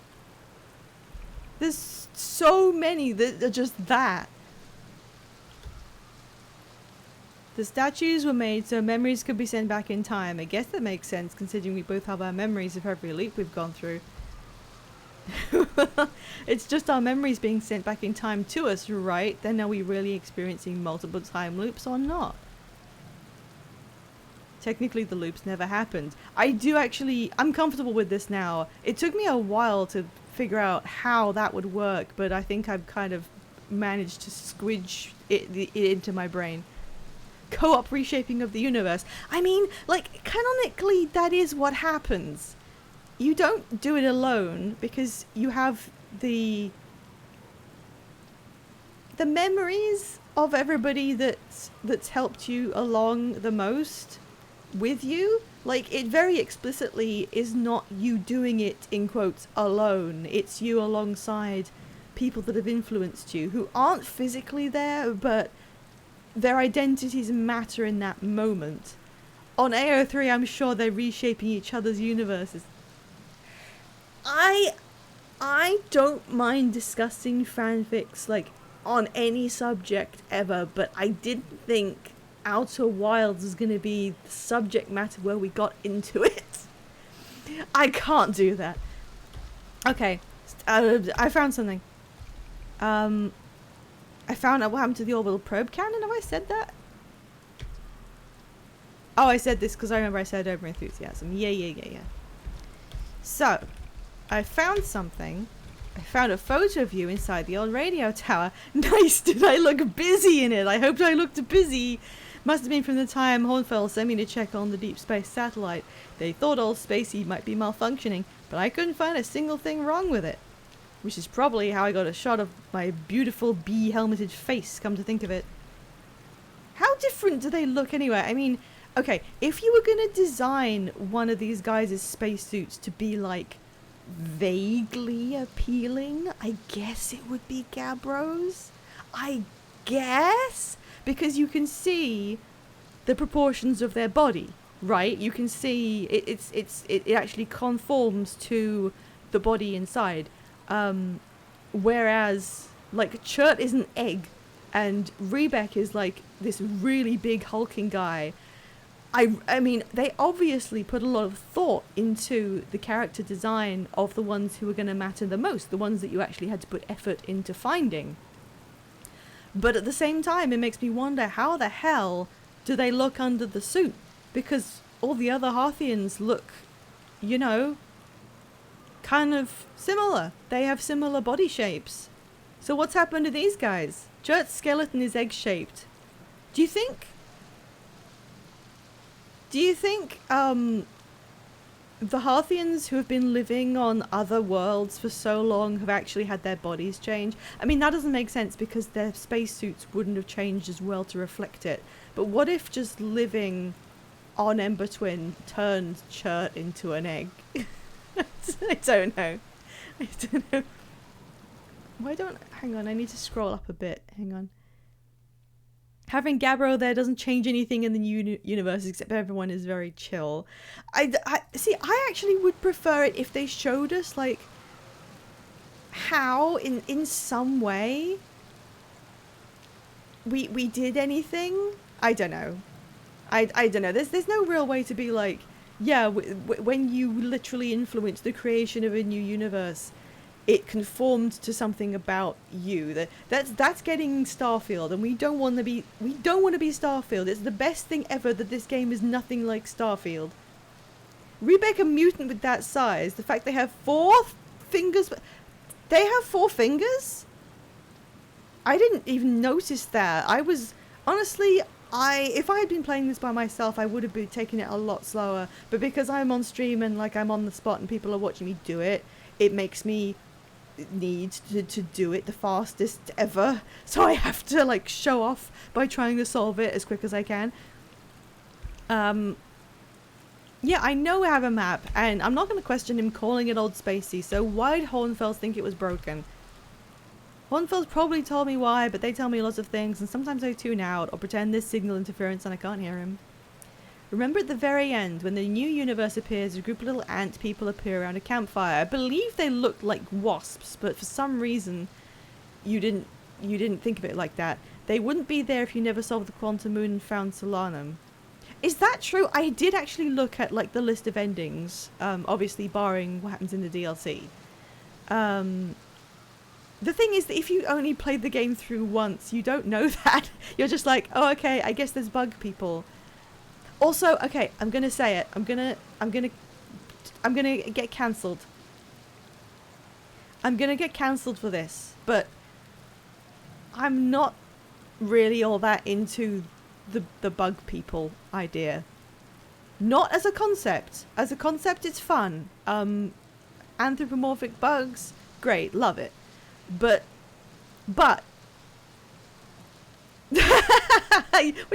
There's so many that are just that. The statues were made so memories could be sent back in time. I guess that makes sense considering we both have our memories of every loop we've gone through. It's just our memories being sent back in time to us, right? Then are we really experiencing multiple time loops or not? Technically the loops never happened. I'm comfortable with this now. It took me a while to figure out how that would work, but I think I've kind of managed to squidge it into my brain. Co-op reshaping of the universe. I mean, like, canonically that is what happens. You don't do it alone because you have the memories of everybody that's helped you along the most with you. Like, it very explicitly is not you doing it in quotes alone. It's you alongside people that have influenced you who aren't physically there, but their identities matter in that moment. On AO3, I'm sure they're reshaping each other's universes. I don't mind discussing fanfics, like, on any subject ever, but I didn't think Outer Wilds is going to be the subject matter where we got into it. I can't do that. Okay, I found something. I found out what happened to the orbital probe cannon. Have I said that? Oh, I said this because I remember I said over enthusiasm. Yeah. So, I found something. I found a photo of you inside the old radio tower. Nice. Did I look busy in it? I hoped I looked busy. Must have been from the time Hornfell sent me to check on the deep space satellite. They thought old Spacey might be malfunctioning, but I couldn't find a single thing wrong with it. Which is probably how I got a shot of my beautiful bee-helmeted face, come to think of it. How different do they look anyway? I mean, okay, if you were going to design one of these guys' spacesuits to be, like, vaguely appealing, I guess it would be Gabbro's. I guess? Because you can see the proportions of their body, right? You can see it actually conforms to the body inside. Whereas, like, Chert is an egg, and Rebek is, like, this really big hulking guy. I mean, they obviously put a lot of thought into the character design of the ones who were going to matter the most, the ones that you actually had to put effort into finding. But at the same time, it makes me wonder, how the hell do they look under the suit? Because all the other Harthians look, you know, kind of similar. They have similar body shapes. So what's happened to these guys? Chert's skeleton is egg-shaped. Do you think the Harthians who have been living on other worlds for so long have actually had their bodies change? I mean, that doesn't make sense because their spacesuits wouldn't have changed as well to reflect it. But what if just living on Ember Twin turned Chert into an egg? I don't know. Hang on, I need to scroll up a bit. Hang on. Having Gabbro there doesn't change anything in the new universe, except everyone is very chill. I actually would prefer it if they showed us, like, how in some way we did anything. I don't know. I don't know. There's no real way to be like, yeah, when you literally influence the creation of a new universe, it conformed to something about you. That's getting Starfield, and we don't want to be Starfield. It's the best thing ever that this game is nothing like Starfield. Rebek, a mutant with that size, the fact they have 4 fingers, They have 4 fingers? I didn't even notice that. I was... Honestly, if I had been playing this by myself, I would have been taking it a lot slower. But because I'm on stream and like I'm on the spot and people are watching me do it, it makes me need to do it the fastest ever. So I have to like show off by trying to solve it as quick as I can. Yeah, I know we have a map, and I'm not going to question him calling it Old Spacey, so why did Hornfels think it was broken? Hornfels probably told me why, but they tell me lots of things, and sometimes I tune out or pretend there's signal interference and I can't hear him. Remember at the very end, when the new universe appears, a group of little ant people appear around a campfire. I believe they looked like wasps, but for some reason you didn't think of it like that. They wouldn't be there if you never solved the Quantum Moon and found Solanum. Is that true? I did actually look at like the list of endings, obviously barring what happens in the DLC. The thing is that if you only played the game through once, you don't know that. You're just like, oh, okay, I guess there's bug people. Also, okay, I'm gonna say it. I'm gonna get cancelled. I'm gonna get cancelled for this, but I'm not really all that into the bug people idea. Not as a concept. As a concept, it's fun. Anthropomorphic bugs, great, love it. But what do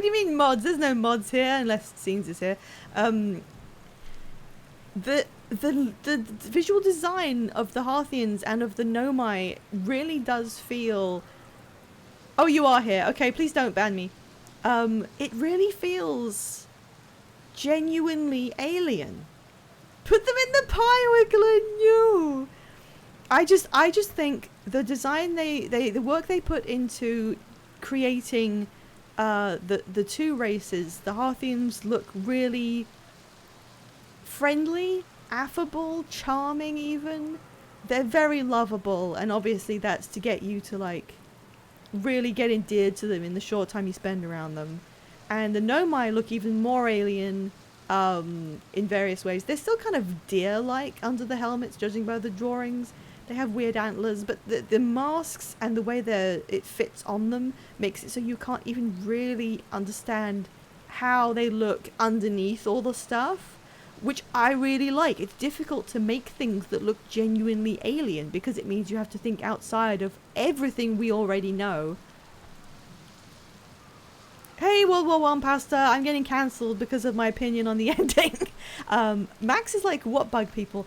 you mean mods? There's no mods here unless Scenes is here. The visual design of the Harthians and of the Nomai really does feel... Oh, you are here. Okay, please don't ban me. It really feels genuinely alien. Put them in the pie, Wiggler, no! I just think the design the work they put into creating the 2 races, the Harthians look really friendly, affable, charming even. They're very lovable, and obviously that's to get you to like really get endeared to them in the short time you spend around them. And the Nomai look even more alien in various ways. They're still kind of deer-like under the helmets, judging by the drawings. They have weird antlers, but the masks and the way it fits on them makes it so you can't even really understand how they look underneath all the stuff, which I really like. It's difficult to make things that look genuinely alien because it means you have to think outside of everything we already know. Hey, World War I Pasta, I'm getting cancelled because of my opinion on the ending. Max is like, what bug people?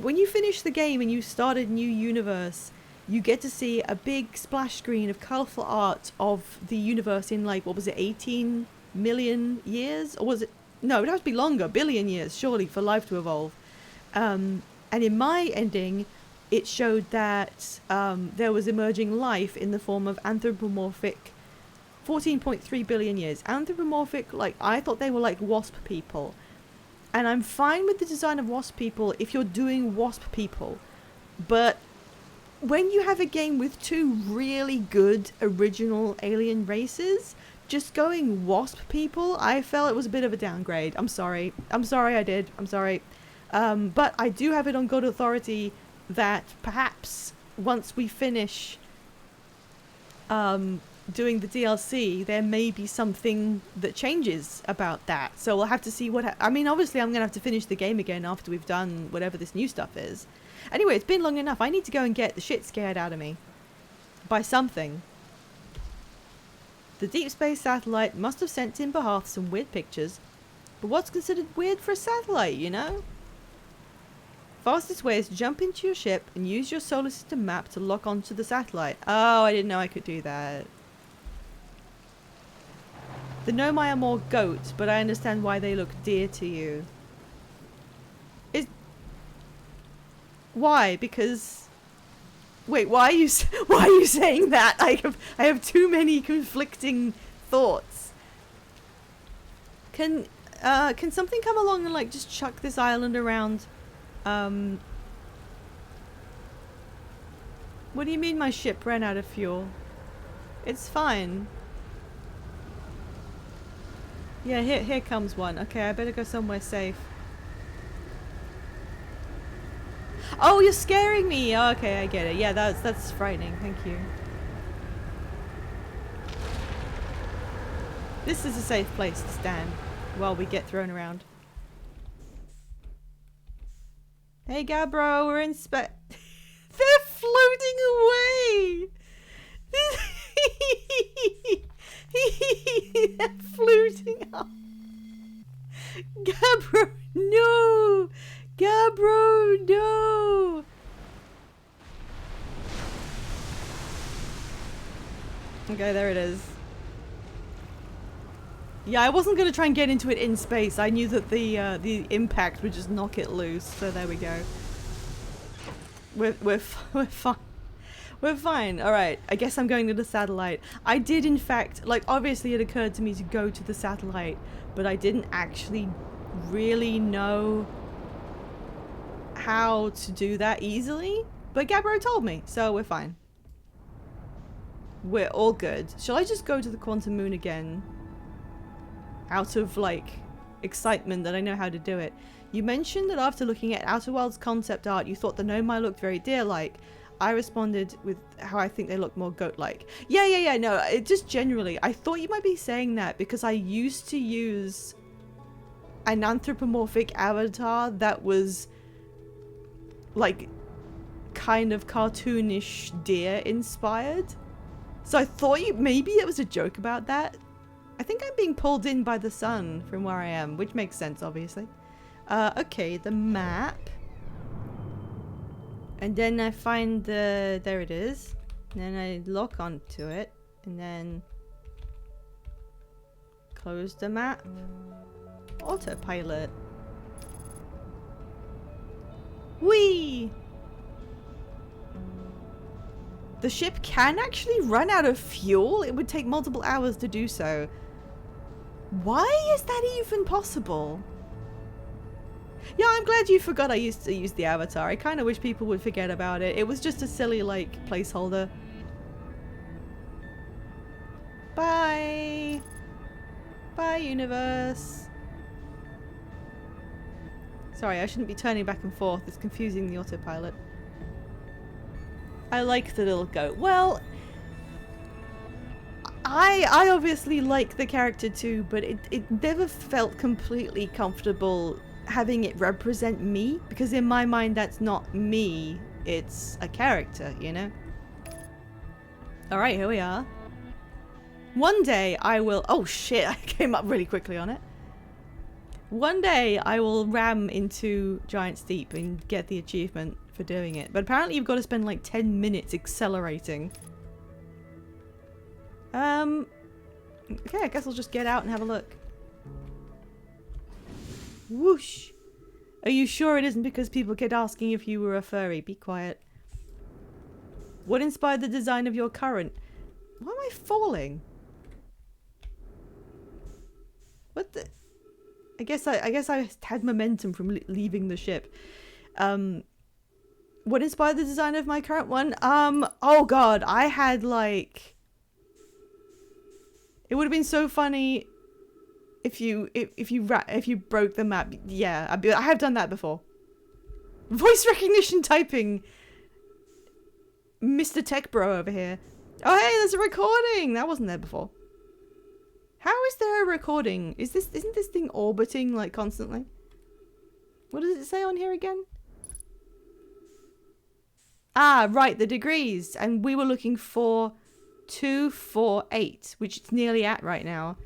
When you finish the game and you start a new universe, you get to see a big splash screen of colourful art of the universe in like, what was it, 18 million years? Or was it? No, it would have to be longer, billion years, surely, for life to evolve. And in my ending, it showed that there was emerging life in the form of anthropomorphic 14.3 billion years. Anthropomorphic, like, I thought they were like wasp people. And I'm fine with the design of wasp people if you're doing wasp people. But when you have a game with 2 really good original alien races, just going wasp people, I felt it was a bit of a downgrade. I'm sorry. I'm sorry I did. I'm sorry. But I do have it on good authority that perhaps once we finish doing the DLC, there may be something that changes about that. So we'll have to see what... I mean, obviously I'm going to have to finish the game again after we've done whatever this new stuff is. Anyway, it's been long enough. I need to go and get the shit scared out of me. By something. The Deep Space Satellite must have sent Tim Beharth some weird pictures. But what's considered weird for a satellite, you know? Fastest way is to jump into your ship and use your solar system map to lock onto the satellite. Oh, I didn't know I could do that. The Nomai are more goat, but I understand why they look dear to you. Why? Because... Wait, why are you saying that? I have too many conflicting thoughts. Can something come along and like just chuck this island around? What do you mean my ship ran out of fuel? It's fine. Yeah, here comes one. Okay, I better go somewhere safe. Oh, you're scaring me. Oh, okay, I get it. Yeah, that's frightening. Thank you. This is a safe place to stand while we get thrown around. Hey, Gabbro, we're in spa- They're floating away! They're floating up. Gabbro, no! Gabbro, no! Okay, there it is. Yeah, I wasn't gonna try and get into it in space. I knew that the impact would just knock it loose. So there we go. We're fine. We're fine. All right. I guess I'm going to the satellite. I did, in fact, like, obviously it occurred to me to go to the satellite, but I didn't actually really know how to do that easily. But Gabbro told me, so we're fine. We're all good. Shall I just go to the quantum moon again? Out of, like, excitement that I know how to do it. You mentioned that after looking at Outer Worlds concept art, you thought the Nomai looked very deer-like. I responded with how I think they look more goat-like. Yeah, no, it just generally. I thought you might be saying that because I used to use an anthropomorphic avatar that was, like, kind of cartoonish deer-inspired. So I thought maybe it was a joke about that. I think I'm being pulled in by the sun from where I am, which makes sense, obviously. Okay, the map. And then I find the... there it is. And then I lock onto it. And then... close the map. Autopilot. Whee! The ship can actually run out of fuel? It would take multiple hours to do so. Why is that even possible? Yeah, I'm glad you forgot I used to use the avatar. I kind of wish people would forget about it. It was just a silly, like, placeholder. Bye! Bye, universe. Sorry, I shouldn't be turning back and forth. It's confusing the autopilot. I like the little goat. Well, I obviously like the character too, but it never felt completely comfortable having it represent me, because in my mind that's not me, it's a character, you know? Alright, here we are. One day I will... oh shit, I came up really quickly on it. One day I will ram into Giant's Deep and get the achievement for doing it, but apparently you've got to spend like 10 minutes accelerating. Okay, I guess I'll just get out and have a look. Whoosh! Are you sure it isn't because people kept asking if you were a furry? Be quiet. What inspired the design of your current? Why am I falling? What the... I guess I had momentum from leaving the ship. What inspired the design of my current one? Oh god, I had like... It would have been so funny if you broke the map. Yeah, I have done that before. Voice recognition typing. Mr. Tech Bro over here. Oh hey, there's a recording. That wasn't there before. How is there a recording? Isn't this thing orbiting like constantly? What does it say on here again? Ah, right, the degrees. And we were looking for 248, which it's nearly at right now.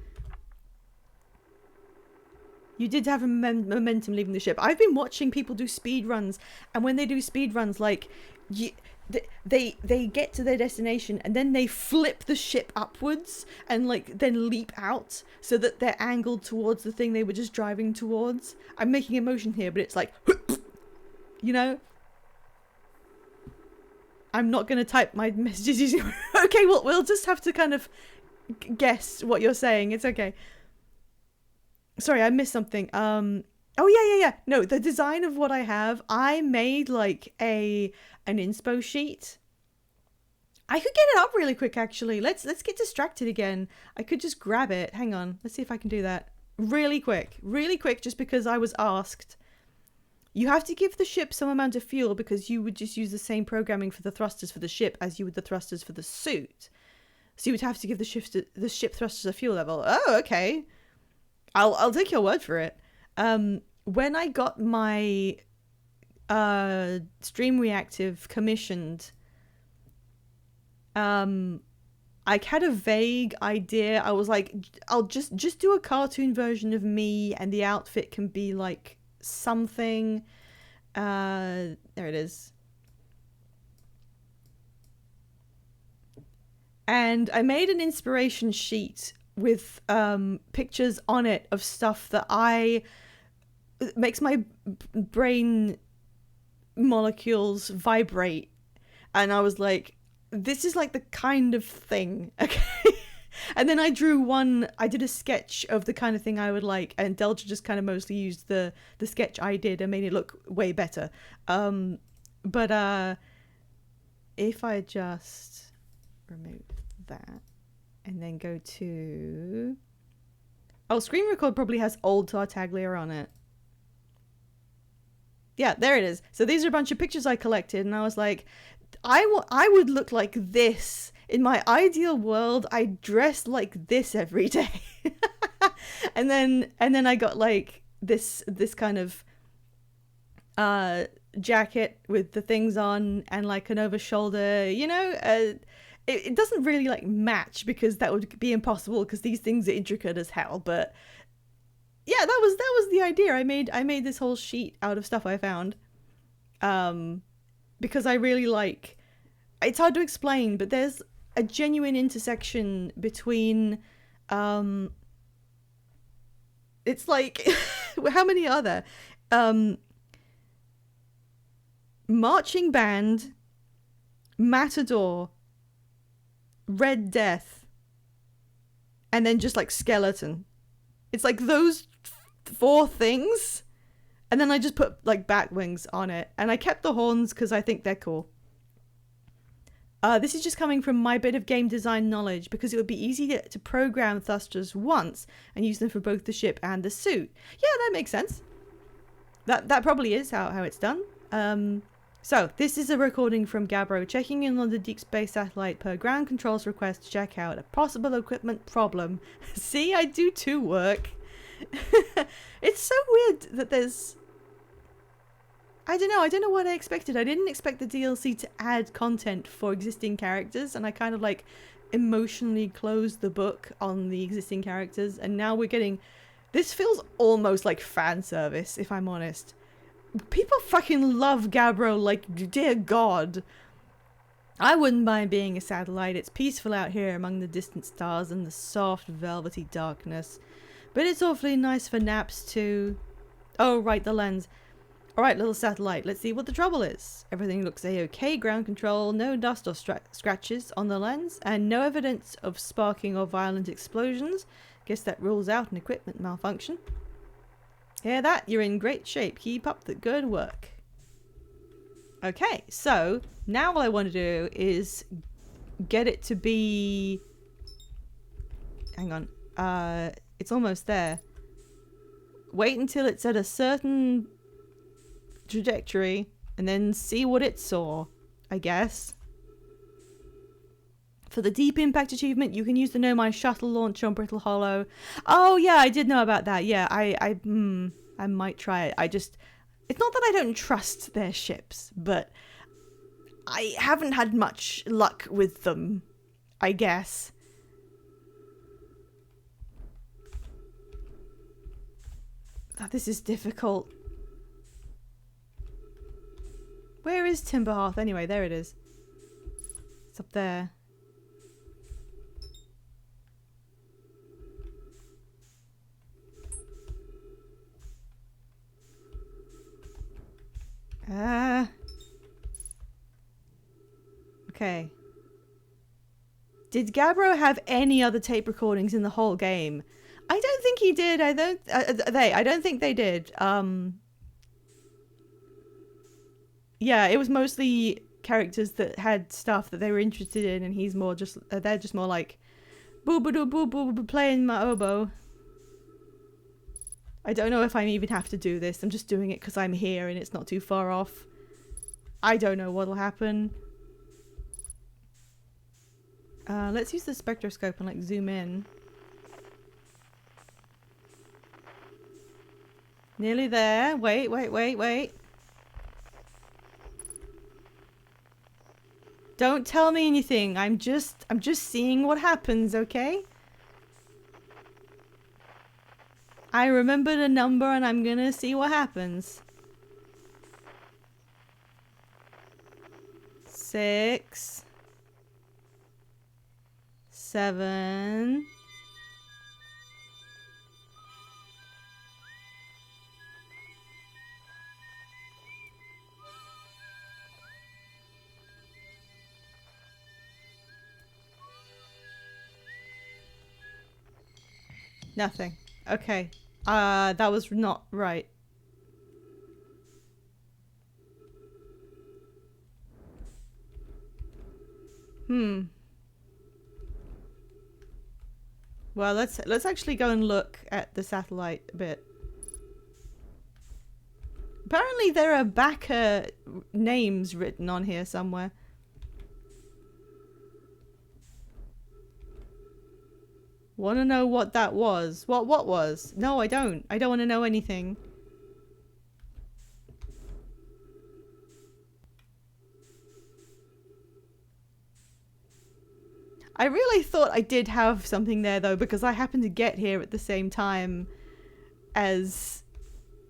You did have a momentum leaving the ship. I've been watching people do speed runs, and when they do speed runs, like, they get to their destination and then they flip the ship upwards and like then leap out so that they're angled towards the thing they were just driving towards. I'm making a motion here, but it's like, you know. I'm not going to type my messages using... Okay, well, we'll just have to kind of guess what you're saying. It's okay. Sorry, I missed something. Oh, yeah. No, the design of what I have, I made, like, an inspo sheet. I could get it up really quick, actually. Let's get distracted again. I could just grab it. Hang on. Let's see if I can do that. Really quick, just because I was asked. You have to give the ship some amount of fuel because you would just use the same programming for the thrusters for the ship as you would the thrusters for the suit. So you would have to give the ship thrusters a fuel level. Oh, okay. I'll take your word for it. When I got my Stream Reactive commissioned, I had a vague idea. I was like, I'll just do a cartoon version of me, and the outfit can be like something. There it is. And I made an inspiration sheet with pictures on it of stuff that it makes my brain molecules vibrate. And I was like, this is like the kind of thing, okay? And then I did a sketch of the kind of thing I would like, and Delta just kind of mostly used the sketch I did and made it look way better. But if I just remove that and then go to... Oh, Screen Record probably has old Tartaglia on it. Yeah, there it is. So these are a bunch of pictures I collected, and I was like, I would look like this. In my ideal world, I dress like this every day. and then I got like this kind of jacket with the things on and like an over shoulder, you know. It doesn't really like match because that would be impossible because these things are intricate as hell. But yeah, that was the idea. I made this whole sheet out of stuff I found, because I really like. It's hard to explain, but there's a genuine intersection between. It's like, how many are there? Marching Band, Matador, Red Death, and then just like Skeleton. It's like those 4 things, and then I just put like bat wings on it, and I kept the horns because I think they're cool. This is just coming from my bit of game design knowledge, because it would be easy to program thrusters once and use them for both the ship and the suit. Yeah, that makes sense. That probably is how it's done. So this is a recording from Gabbro checking in on the Deep Space Satellite per ground control's request to check out a possible equipment problem. See, I do 2 work. It's so weird that there's... I don't know what I expected. I didn't expect the DLC to add content for existing characters, and I kind of like emotionally closed the book on the existing characters, and now we're getting... This feels almost like fan service, if I'm honest. People fucking love Gabbro like dear God. I wouldn't mind being a satellite. It's peaceful out here among the distant stars and the soft velvety darkness. But it's awfully nice for naps too. Oh, right, the lens. Alright, little satellite, let's see what the trouble is. Everything looks a-okay, ground control, no dust or scratches on the lens, and no evidence of sparking or violent explosions. Guess that rules out an equipment malfunction. Hear that? You're in great shape. Keep up the good work. Okay, so now all I want to do is get it to be... Hang on. It's almost there. Wait until it's at a certain trajectory and then see what it saw, I guess. For the Deep Impact achievement, you can use the Nomai shuttle launch on Brittle Hollow. Oh yeah, I did know about that. Yeah, I might try it. It's not that I don't trust their ships, but I haven't had much luck with them, I guess. Oh, this is difficult. Where is Timberhearth anyway? There it is. It's up there. Okay. Did Gabbro have any other tape recordings in the whole game? I don't think he did. I don't think they did. Yeah, it was mostly characters that had stuff that they were interested in, and he's more just they're just more like boo boo doo boo boo boo playing my oboe. I don't know if I even have to do this. I'm just doing it because I'm here and it's not too far off. I don't know what'll happen. Let's use the spectroscope and like zoom in. Nearly there. Wait, wait, wait, wait. Don't tell me anything. I'm just seeing what happens, okay? I remembered a number and I'm gonna see what happens. 6, 7. Nothing. Okay. That was not right. Well, let's actually go and look at the satellite a bit. Apparently there are backer names written on here somewhere. Want to know what that was? What was? No, I don't. I don't want to know anything. I really thought I did have something there though, because I happened to get here at the same time as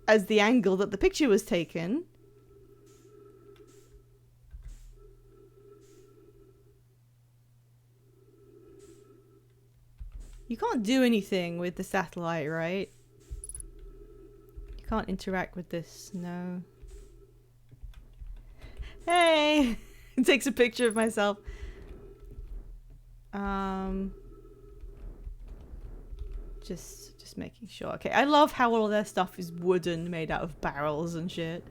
the angle that the picture was taken. You can't do anything with the satellite, right? You can't interact with this, no. Hey! It takes a picture of myself. Just making sure. Okay, I love how all their stuff is wooden, made out of barrels and shit.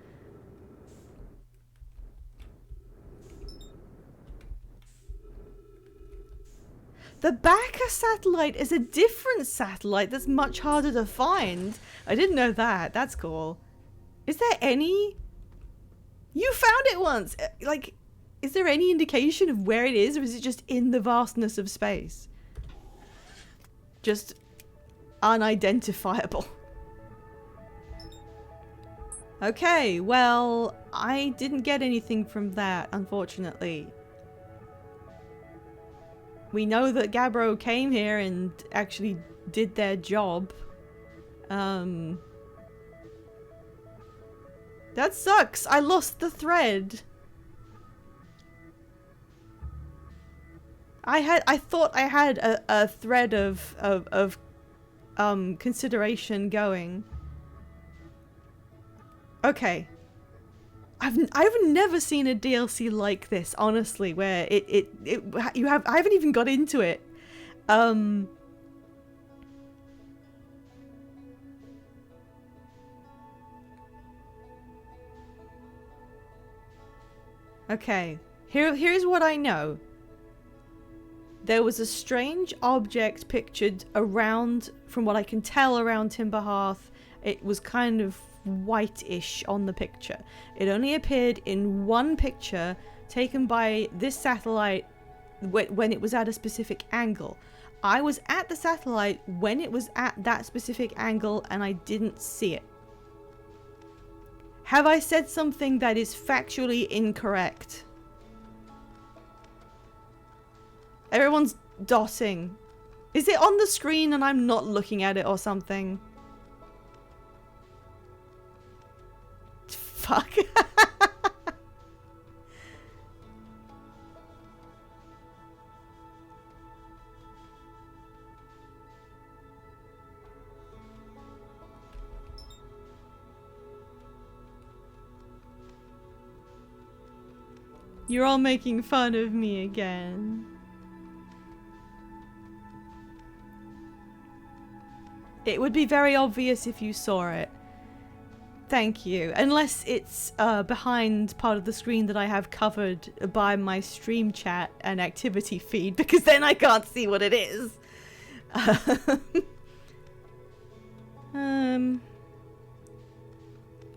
The Backer satellite is a different satellite that's much harder to find. I didn't know that. That's cool. Is there any? You found it once! Like, is there any indication of where it is, or is it just in the vastness of space? Just unidentifiable. Okay, well, I didn't get anything from that, unfortunately. We know that Gabbro came here and actually did their job. That sucks! I lost the thread! I thought I had a thread of consideration going. Okay. I've never seen a DLC like this, honestly, where I haven't even got into it. Okay. Here's what I know. There was a strange object pictured around, from what I can tell, around Timber Hearth. It was kind of whitish on the picture. It only appeared in one picture taken by this satellite when it was at a specific angle. I was at the satellite when it was at that specific angle and I didn't see it. Have I said something that is factually incorrect? Everyone's dotting. Is it on the screen and I'm not looking at it or something? Fuck. You're all making fun of me again. It would be very obvious if you saw it. Thank you. Unless it's behind part of the screen that I have covered by my stream chat and activity feed, because then I can't see what it is.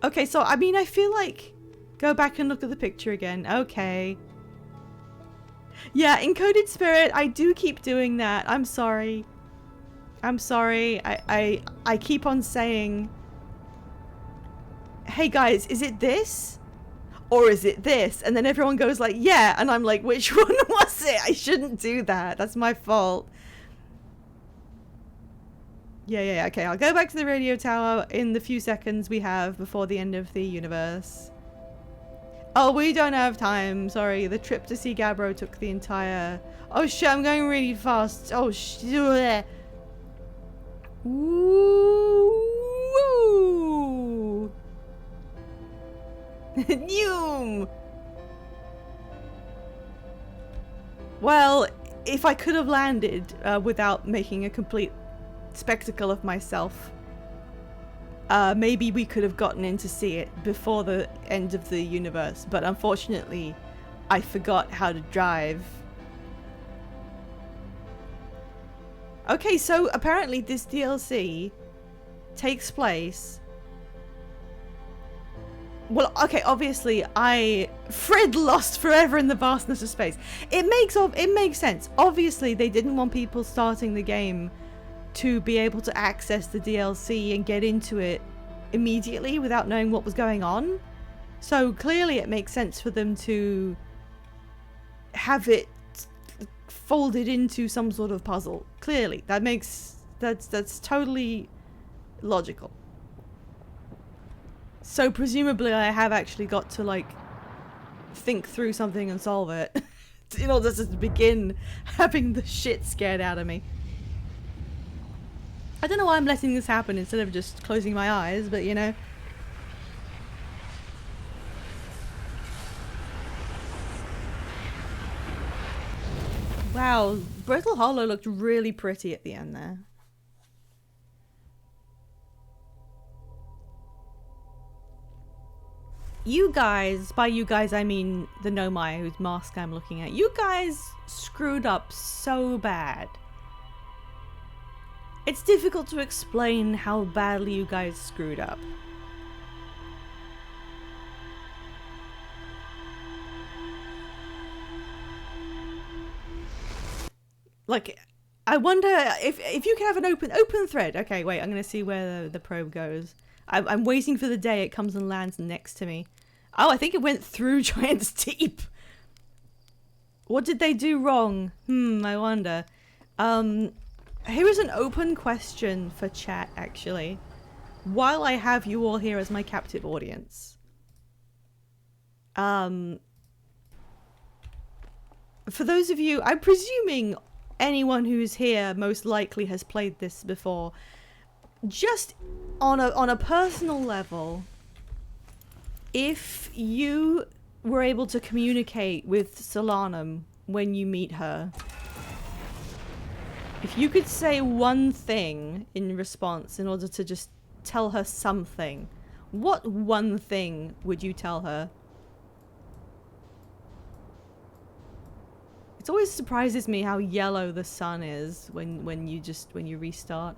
Okay, so I mean, I feel like... Go back and look at the picture again. Okay. Yeah, encoded spirit, I do keep doing that. I'm sorry. I'm sorry. I keep on saying, hey guys, is it this? Or is it this? And then everyone goes like, yeah. And I'm like, which one was it? I shouldn't do that. That's my fault. Yeah. Okay, I'll go back to the radio tower in the few seconds we have before the end of the universe. Oh, we don't have time. Sorry, the trip to see Gabbro took the entire... Oh shit, I'm going really fast. Oh shit. Woo! Noom! Well, if I could have landed without making a complete spectacle of myself, maybe we could have gotten in to see it before the end of the universe, but unfortunately, I forgot how to drive. Okay, so apparently this DLC takes place... Well, okay, obviously, Fred lost forever in the vastness of space. It makes sense. Obviously, they didn't want people starting the game to be able to access the DLC and get into it immediately without knowing what was going on. So clearly it makes sense for them to have it folded into some sort of puzzle. Clearly, that's totally logical. So presumably I have actually got to like think through something and solve it in order to begin having the shit scared out of me. I don't know why I'm letting this happen instead of just closing my eyes, but you know. Wow, Brittle Hollow looked really pretty at the end there. You guys, by you guys I mean the Nomai whose mask I'm looking at, you guys screwed up so bad. It's difficult to explain how badly you guys screwed up. Like, I wonder if you can have an open thread. Okay, wait, I'm gonna see where the probe goes. I'm waiting for the day it comes and lands next to me. Oh, I think it went through Giant's Deep. What did they do wrong? I wonder. Here is an open question for chat, actually. While I have you all here as my captive audience. For those of you, I'm presuming anyone who's here most likely has played this before. Just on a personal level, if you were able to communicate with Solanum when you meet her, if you could say one thing in response in order to just tell her something, what one thing would you tell her? It always surprises me how yellow the sun is when you restart.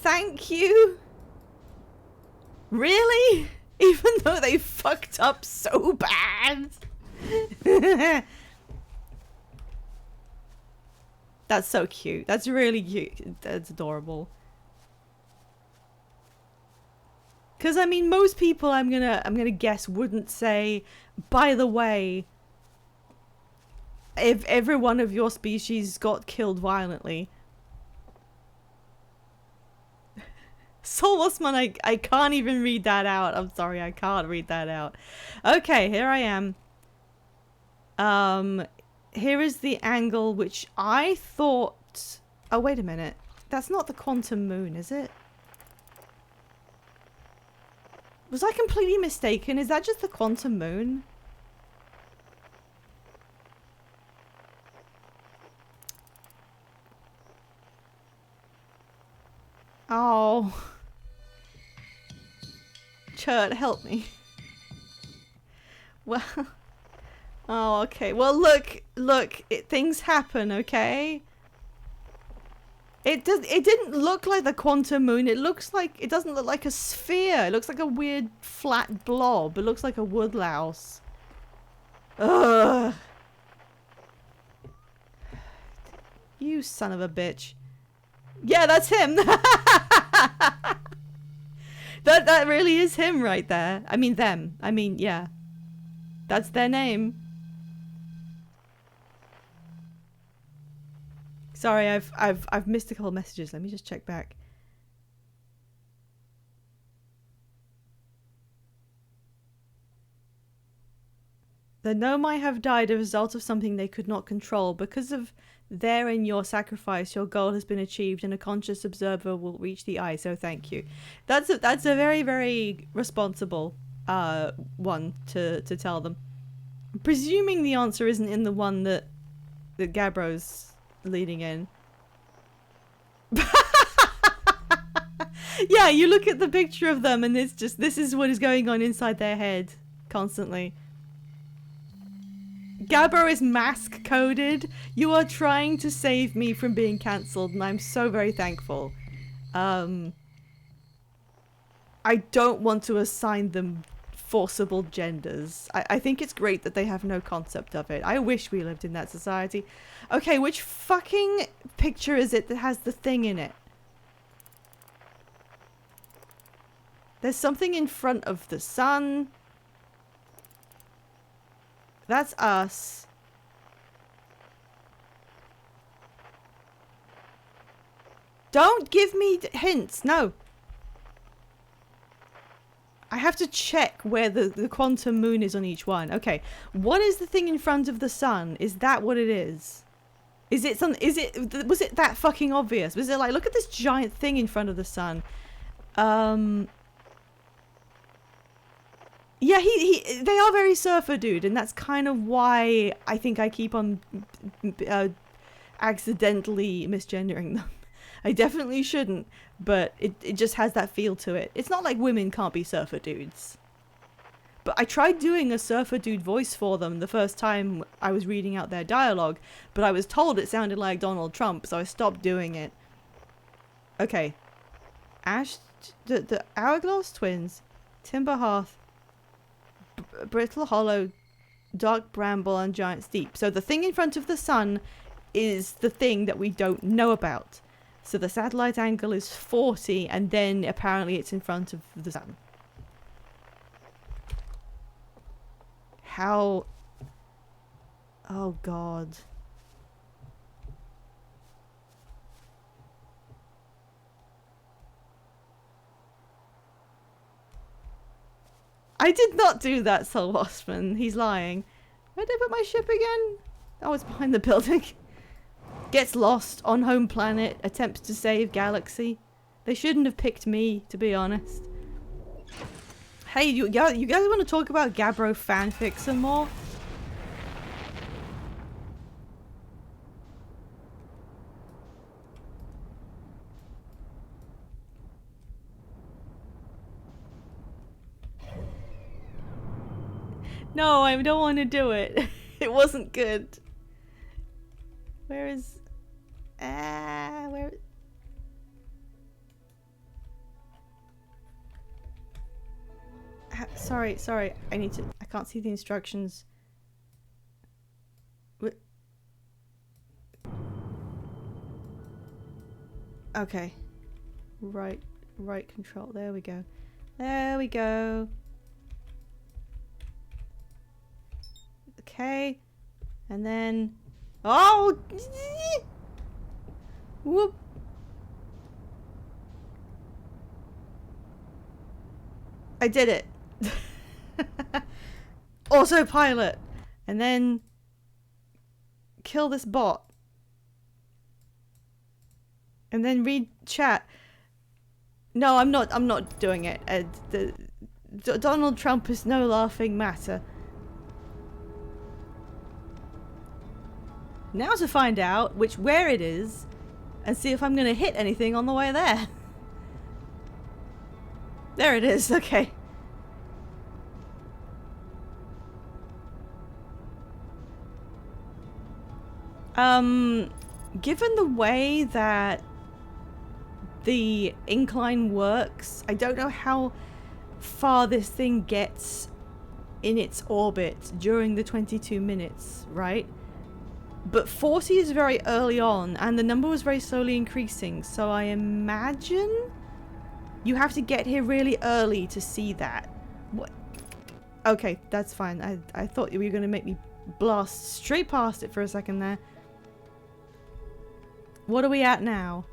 Thank you? Really? Even though they fucked up so bad? That's so cute. That's really cute. That's adorable. Cause I mean most people I'm gonna guess wouldn't say, by the way, if every one of your species got killed violently. Solosman, I can't even read that out. I'm sorry, I can't read that out. Okay, here I am. Here is the angle which I thought... Oh, wait a minute. That's not the quantum moon, is it? Was I completely mistaken? Is that just the quantum moon? Oh. Chert, help me. Well... Oh, okay. Well, look, things happen, okay? It didn't look like the quantum moon. It looks like, it doesn't look like a sphere. It looks like a weird flat blob. It looks like a woodlouse. Ugh. You son of a bitch. Yeah, that's him. That really is him right there. I mean them. I mean, yeah. That's their name. Sorry, I've missed a couple of messages. Let me just check back. The Nomai have died as a result of something they could not control. Because of their and your sacrifice, your goal has been achieved and a conscious observer will reach the eye, so thank you. That's a very, very responsible one to tell them. Presuming the answer isn't in the one that Gabbro's leading in. Yeah, you look at the picture of them and it's just, this is what is going on inside their head constantly. Gabbro is mask coded. You are trying to save me from being cancelled and I'm so very thankful. I don't want to assign them forcible genders. I think it's great that they have no concept of it. I wish we lived in that society. Okay, which fucking picture is it that has the thing in it? There's something in front of the sun. That's us. Don't give me hints. No. I have to check where the quantum moon is on each one. Okay. What is the thing in front of the sun? Is that what it is? Was it that fucking obvious? Was it like, look at this giant thing in front of the sun? Yeah, they are very surfer dude, and that's kind of why I think I keep on accidentally misgendering them. I definitely shouldn't, but it just has that feel to it. It's not like women can't be surfer dudes. But I tried doing a surfer dude voice for them the first time I was reading out their dialogue, but I was told it sounded like Donald Trump, so I stopped doing it. Okay. Ash, the Hourglass Twins, Timber Hearth, Brittle Hollow, Dark Bramble, and Giant Steep. So the thing in front of the sun is the thing that we don't know about. So the satellite angle is 40, and then apparently it's in front of the sun. How... Oh god. I did not do that, Sol Waspman. He's lying. Where did I put my ship again? Oh, it's behind the building. Gets lost on home planet. Attempts to save galaxy. They shouldn't have picked me, to be honest. Hey, you guys want to talk about Gabbro fanfic some more? No, I don't want to do it. It wasn't good. Where is... where... Sorry. I can't see the instructions. What? Okay. Right control. There we go. There we go. Okay. And then... Oh! Whoop. I did it. Autopilot. And then... kill this bot. And then read chat. No, I'm not doing it. Donald Trump is no laughing matter. Now to find out where it is and see if I'm gonna hit anything on the way there. There it is, okay. Given the way that the incline works. I don't know how far this thing gets in its orbit during the 22 minutes, right? But 40 is very early on, and the number was very slowly increasing, so I imagine you have to get here really early to see that. What? Okay, that's fine. I thought you were going to make me blast straight past it for a second there. What are we at now?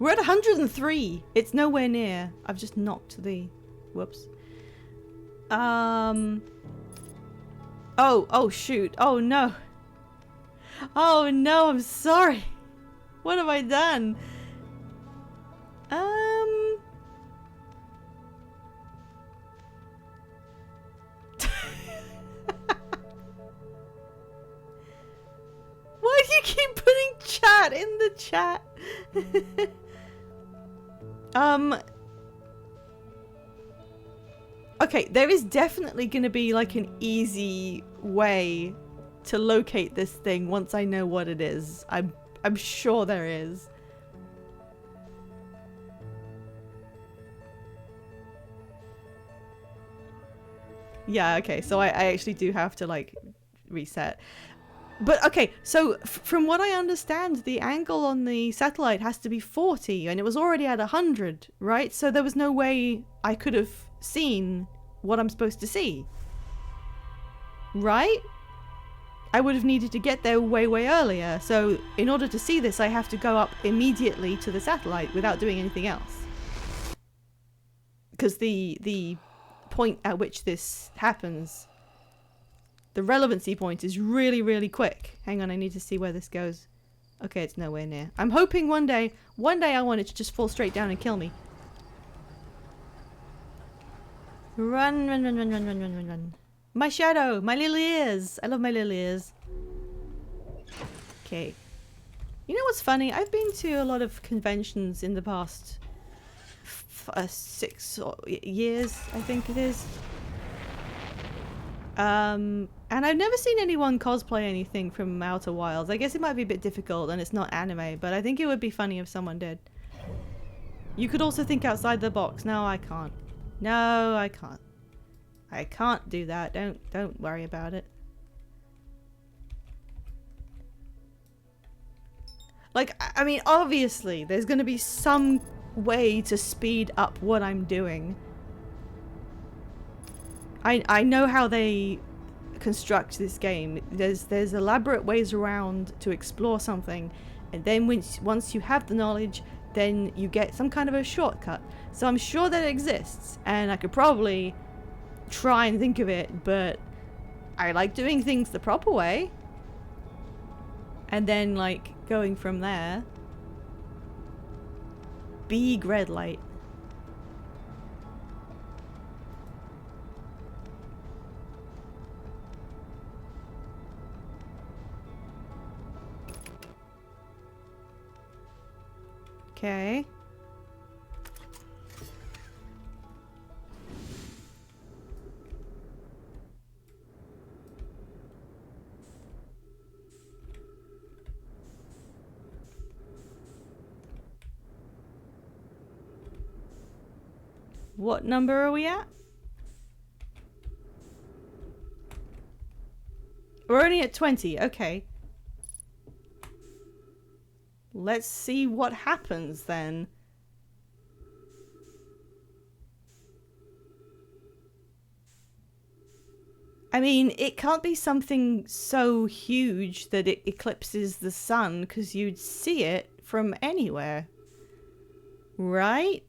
We're at 103. It's nowhere near. I've just knocked the... Whoops. Oh, shoot. Oh, no. Oh, no, I'm sorry. What have I done? Why do you keep putting chat in the chat? Okay, there is definitely going to be like an easy way to locate this thing once I know what it is. I'm sure there is. Yeah, okay, so I actually do have to like reset. But okay, so from what I understand, the angle on the satellite has to be 40 and it was already at 100, right? So there was no way I could have seen what I'm supposed to see. Right? I would have needed to get there way earlier. So in order to see this, I have to go up immediately to the satellite without doing anything else. Because the point at which this happens, the relevancy point is really quick. Hang on, I need to see where this goes. Okay, it's nowhere near. I'm hoping one day I want it to just fall straight down and kill me. Run. My shadow, my little ears. I love my little ears. Okay. You know what's funny? I've been to a lot of conventions in the past 6 years, I think it is. And I've never seen anyone cosplay anything from Outer Wilds. I guess it might be a bit difficult and it's not anime, but I think it would be funny if someone did. You could also think outside the box. No, I can't. No, I can't. I can't do that. Don't worry about it. Like, I mean, obviously, there's gonna be some way to speed up what I'm doing. I know how they construct this game. There's elaborate ways around to explore something, and then once you have the knowledge, then you get some kind of a shortcut. So I'm sure that it exists, and I could probably try and think of it, but I like doing things the proper way. And then, like, going from there. Big red light. Okay. What number are we at? We're only at 20. Okay. Let's see what happens then. I mean, it can't be something so huge that it eclipses the sun, because you'd see it from anywhere. Right?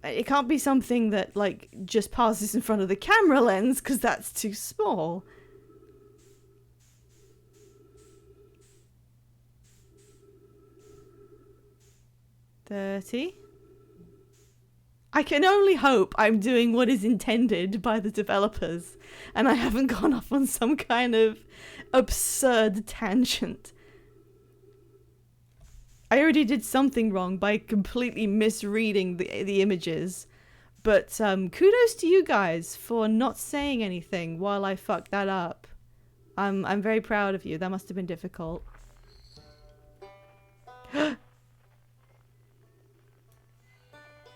It can't be something that, like, just passes in front of the camera lens, because that's too small. $30. I can only hope I'm doing what is intended by the developers, and I haven't gone off on some kind of absurd tangent. I already did something wrong by completely misreading the images, But kudos to you guys for not saying anything while I fucked that up. I'm very proud of you. That must have been difficult. There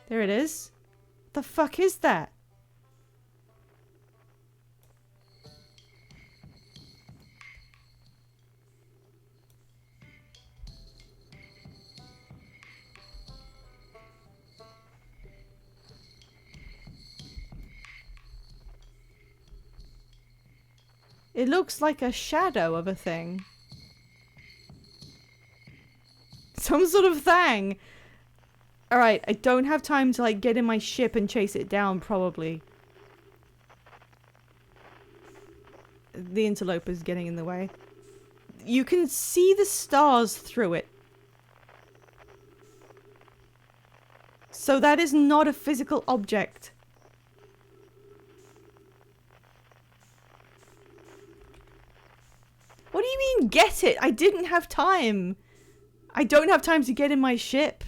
it is. The fuck is that? It looks like a shadow of a thing. Some sort of thing. Alright, I don't have time to like get in my ship and chase it down, probably. The interloper's getting in the way. You can see the stars through it. So that is not a physical object. What do you mean, get it? I didn't have time. I don't have time to get in my ship.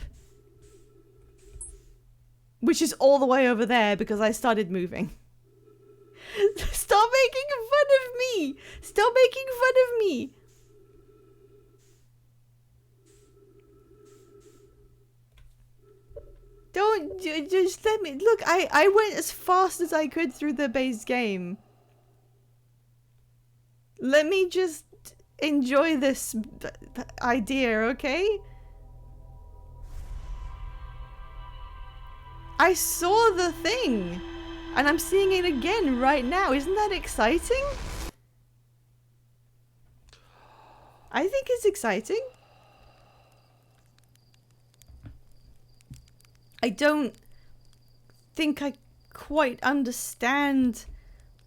Which is all the way over there because I started moving. Stop making fun of me! Stop making fun of me! Don't, just let me, look, I went as fast as I could through the base game. Let me just enjoy this idea, okay? I saw the thing, and I'm seeing it again right now. Isn't that exciting? I think it's exciting. I don't think I quite understand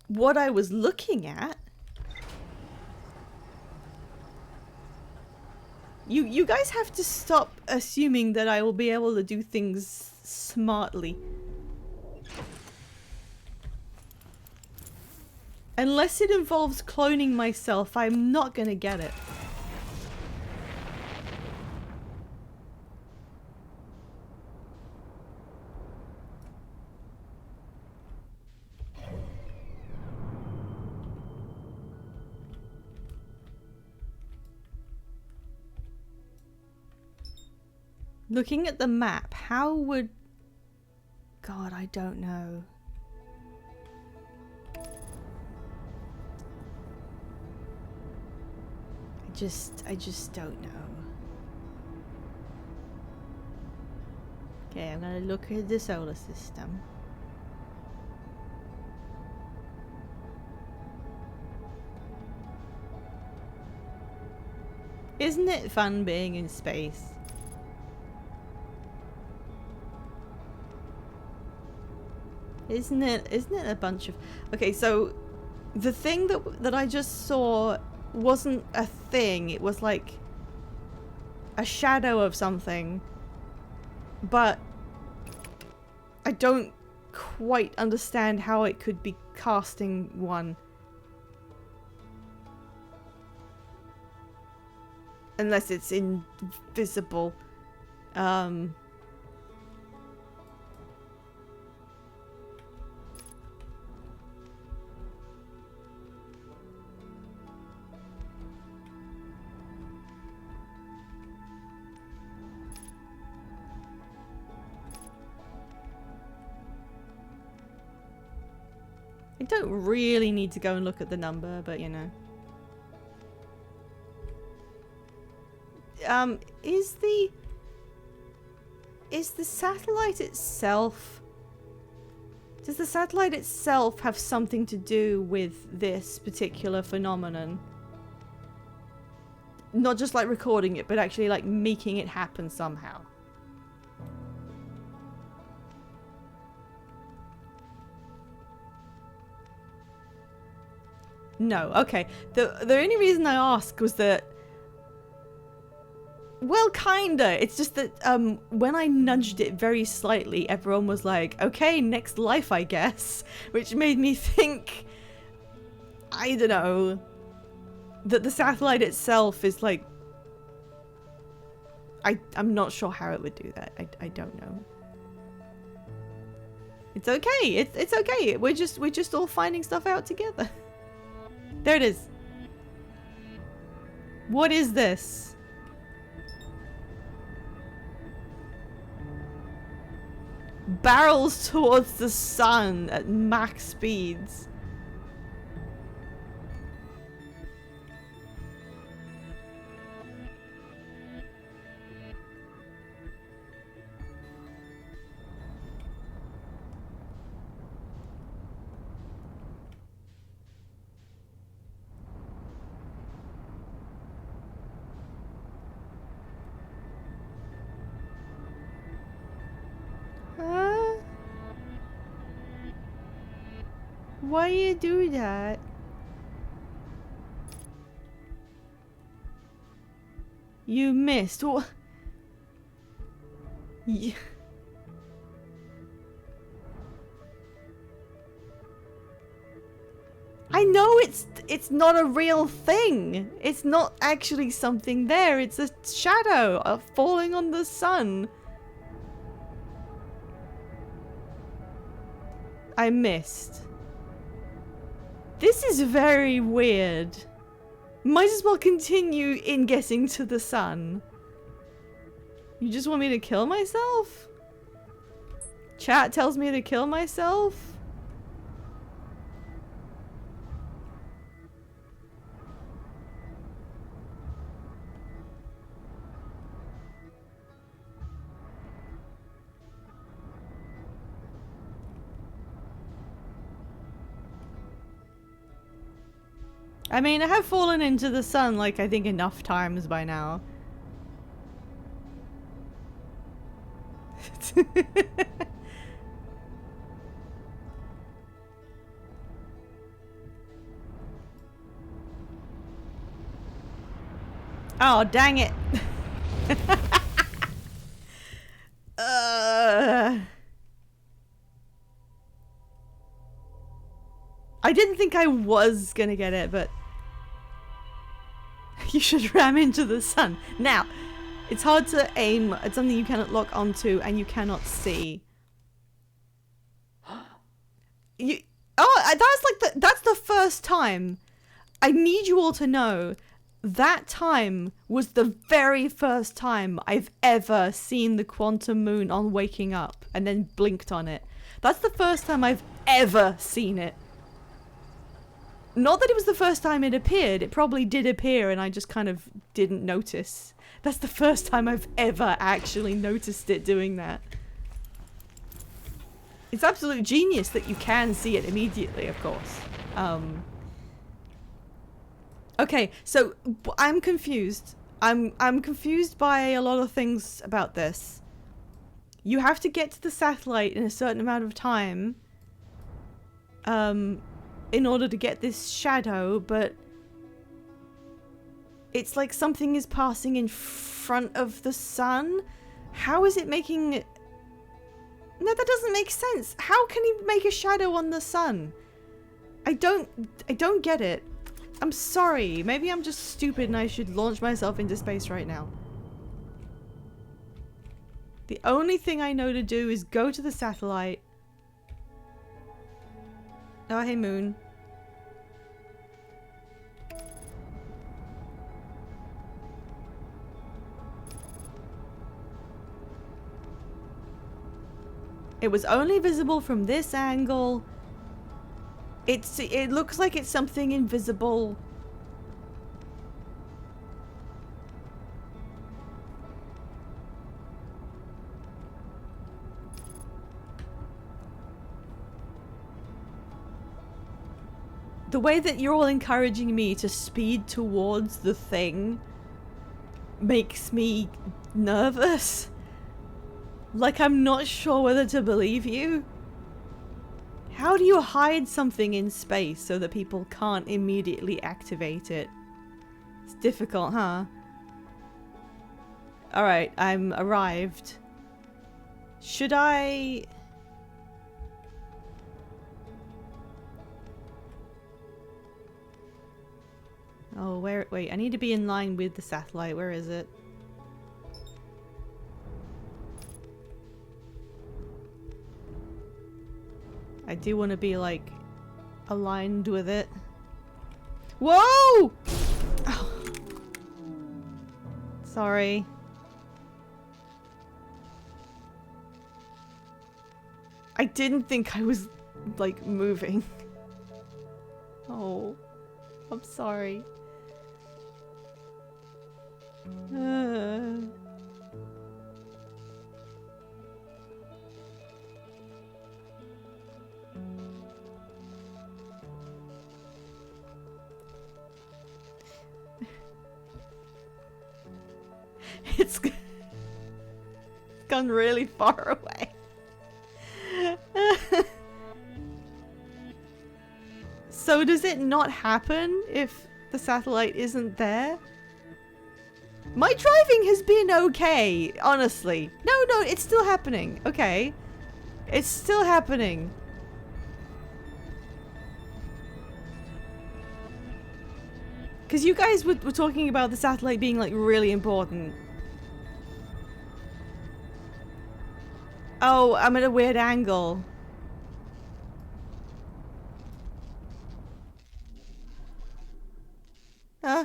what I was looking at. You guys have to stop assuming that I will be able to do things smartly. Unless it involves cloning myself, I'm not gonna get it. Looking at the map, how would... God, I don't know. I just don't know. Okay, I'm gonna look at the solar system. Isn't it fun being in space? Isn't it a bunch of... Okay, so the thing that I just saw wasn't a thing. It was like a shadow of something. But I don't quite understand how it could be casting one. Unless it's invisible. I don't really need to go and look at the number, but you know. Is the satellite itself... Does the satellite itself have something to do with this particular phenomenon? Not just like recording it, but actually like making it happen somehow. No, okay. The only reason I asked was that... Well, kinda. It's just that when I nudged it very slightly, everyone was like, okay, next life, I guess. Which made me think... I don't know. That the satellite itself is like... I'm not sure how it would do that. I don't know. It's okay. It's okay. We're just all finding stuff out together. There it is. What is this? Barrels towards the sun at max speeds. Why you do that? You missed. What? Yeah. I know it's not a real thing. It's not actually something there. It's a shadow falling on the sun. I missed. This is very weird. Might as well continue in getting to the sun. You just want me to kill myself? Chat tells me to kill myself? I mean, I have fallen into the sun, like, I think enough times by now. Oh, dang it. I didn't think I was gonna get it, but you should ram into the sun. Now, it's hard to aim at something you cannot lock onto and you cannot see. That's the first time. I need you all to know that time was the very first time I've ever seen the quantum moon on waking up and then blinked on it. That's the first time I've ever seen it. Not that it was the first time it appeared. It probably did appear and I just kind of didn't notice. That's the first time I've ever actually noticed it doing that. It's absolute genius that you can see it immediately, of course. Okay, so I'm confused. I'm confused by a lot of things about this. You have to get to the satellite in a certain amount of time. In order to get this shadow, but it's like something is passing in front of the sun. How is it making it? No, that doesn't make sense. How can he make a shadow on the sun? I don't get it. I'm sorry. Maybe I'm just stupid and I should launch myself into space right now. The only thing I know to do is go to the satellite. Oh, hey, Moon. It was only visible from this angle. It looks like it's something invisible. The way that you're all encouraging me to speed towards the thing makes me nervous. Like I'm not sure whether to believe you. How do you hide something in space so that people can't immediately activate it? It's difficult, huh? Alright, I'm arrived. Should I... Oh, wait, I need to be in line with the satellite. Where is it? I do want to be, like, aligned with it. Whoa! Oh. Sorry. I didn't think I was, like, moving. Oh. I'm sorry. It's gone really far away. So does it not happen if the satellite isn't there? My driving has been okay, honestly. No, it's still happening. Okay. It's still happening. Because you guys were talking about the satellite being, like, really important. Oh, I'm at a weird angle. Huh?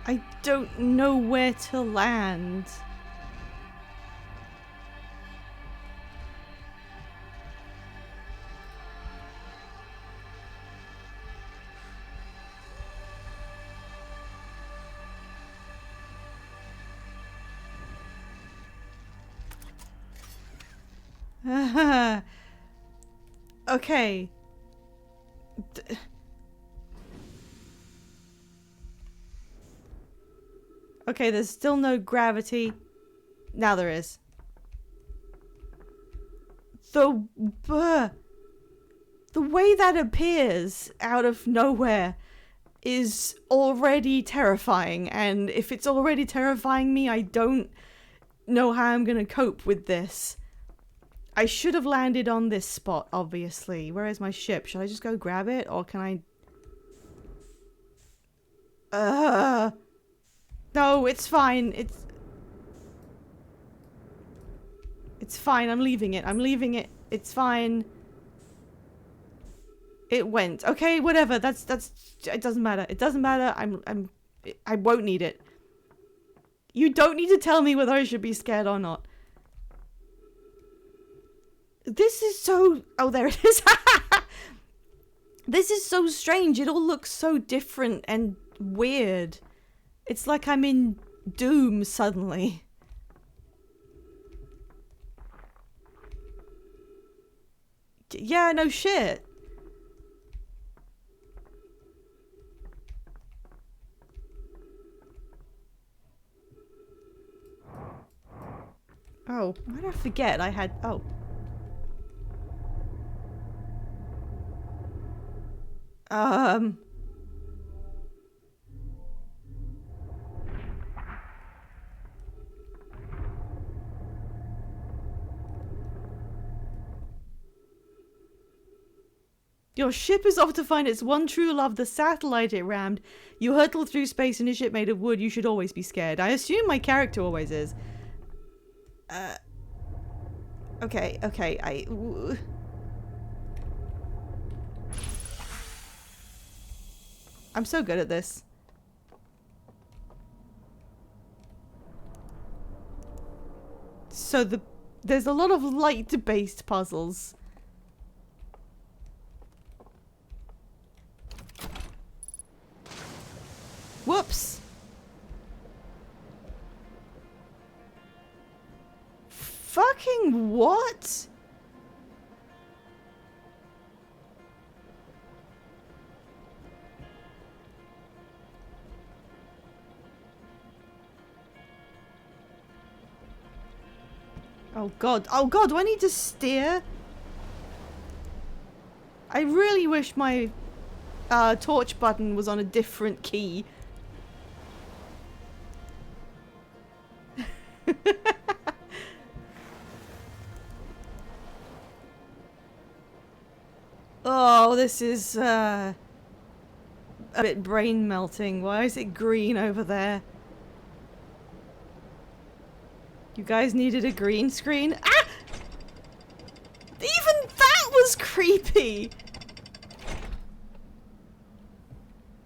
I don't know where to land. Okay. Okay, there's still no gravity. Now there is. The way that appears out of nowhere is already terrifying, and if it's already terrifying me, I don't know how I'm gonna cope with this. I should have landed on this spot, obviously. Where is my ship? Should I just go grab it, or can I... No, it's fine. It's fine. I'm leaving it. I'm leaving it. It's fine. It went. Okay, whatever. That's it doesn't matter. It doesn't matter. I won't need it. You don't need to tell me whether I should be scared or not. This is so... Oh, there it is. This is so strange. It all looks so different and weird. It's like I'm in Doom suddenly. Yeah, no shit. Oh, why did I forget I had... Oh. Your ship is off to find its one true love, the satellite it rammed. You hurtle through space in a ship made of wood. You should always be scared. I assume my character always is. Okay, I'm so good at this. So there's a lot of light-based puzzles. Whoops! Fucking what? Oh god, do I need to steer? I really wish my torch button was on a different key. Oh, this is a bit brain melting. Why is it green over there? You guys needed a green screen? Ah! Even that was creepy!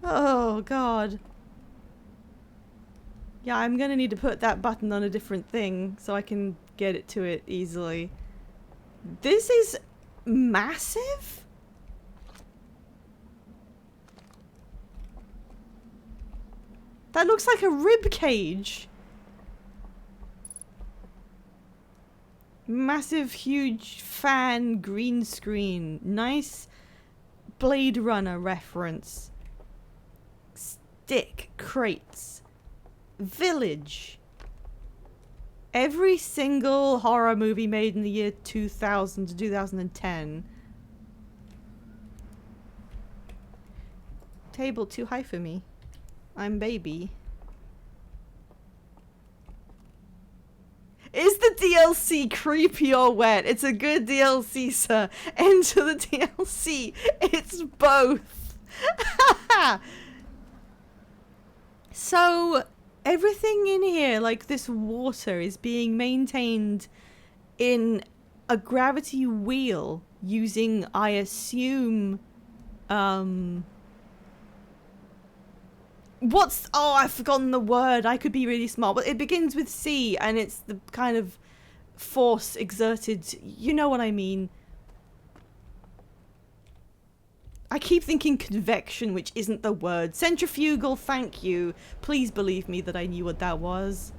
Oh, God. Yeah, I'm gonna need to put that button on a different thing so I can get it to it easily. This is massive? That looks like a rib cage. Massive, huge fan green screen. Nice Blade Runner reference. Stick crates. Village. Every single horror movie made in the year 2000 to 2010. Table too high for me. I'm baby. Is the DLC creepy or wet? It's a good DLC, sir. Enter the DLC. It's both. So, everything in here, like this water, is being maintained in a gravity wheel using, I assume, what's... Oh, I've forgotten the word. I could be really smart. But it begins with C, and it's the kind of force exerted... You know what I mean. I keep thinking convection, which isn't the word. Centrifugal, thank you. Please believe me that I knew what that was.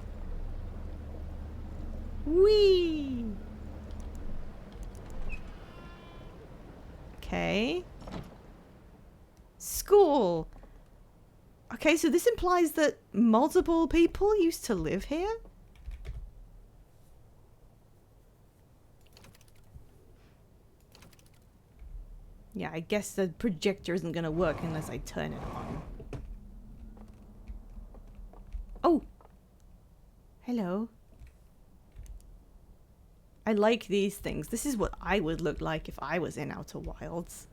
Whee! Okay. School. Okay, so this implies that multiple people used to live here? Yeah, I guess the projector isn't gonna work unless I turn it on. Oh! Hello. I like these things. This is what I would look like if I was in Outer Wilds.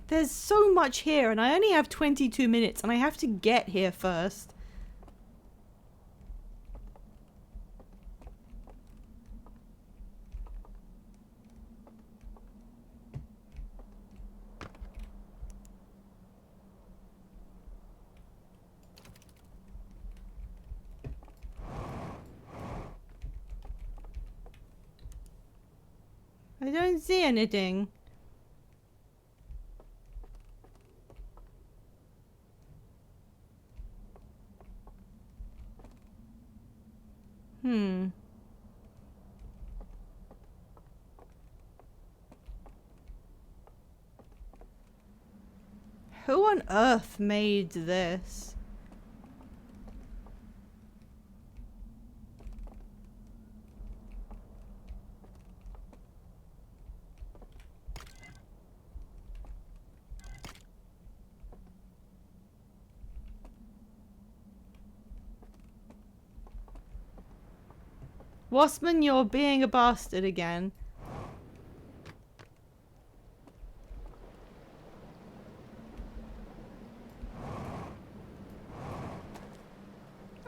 There's so much here, and I only have 22 minutes, and I have to get here first. I don't see anything. Who on earth made this? Waspman, you're being a bastard again.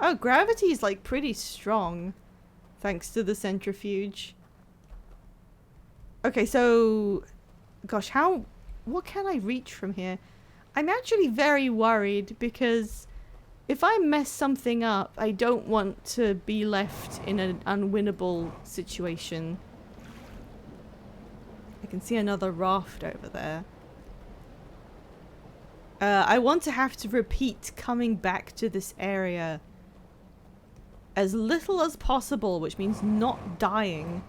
Oh, gravity is like pretty strong, thanks to the centrifuge. Okay, so... Gosh, what can I reach from here? I'm actually very worried because if I mess something up, I don't want to be left in an unwinnable situation. I can see another raft over there. I want to have to repeat coming back to this area as little as possible, which means not dying.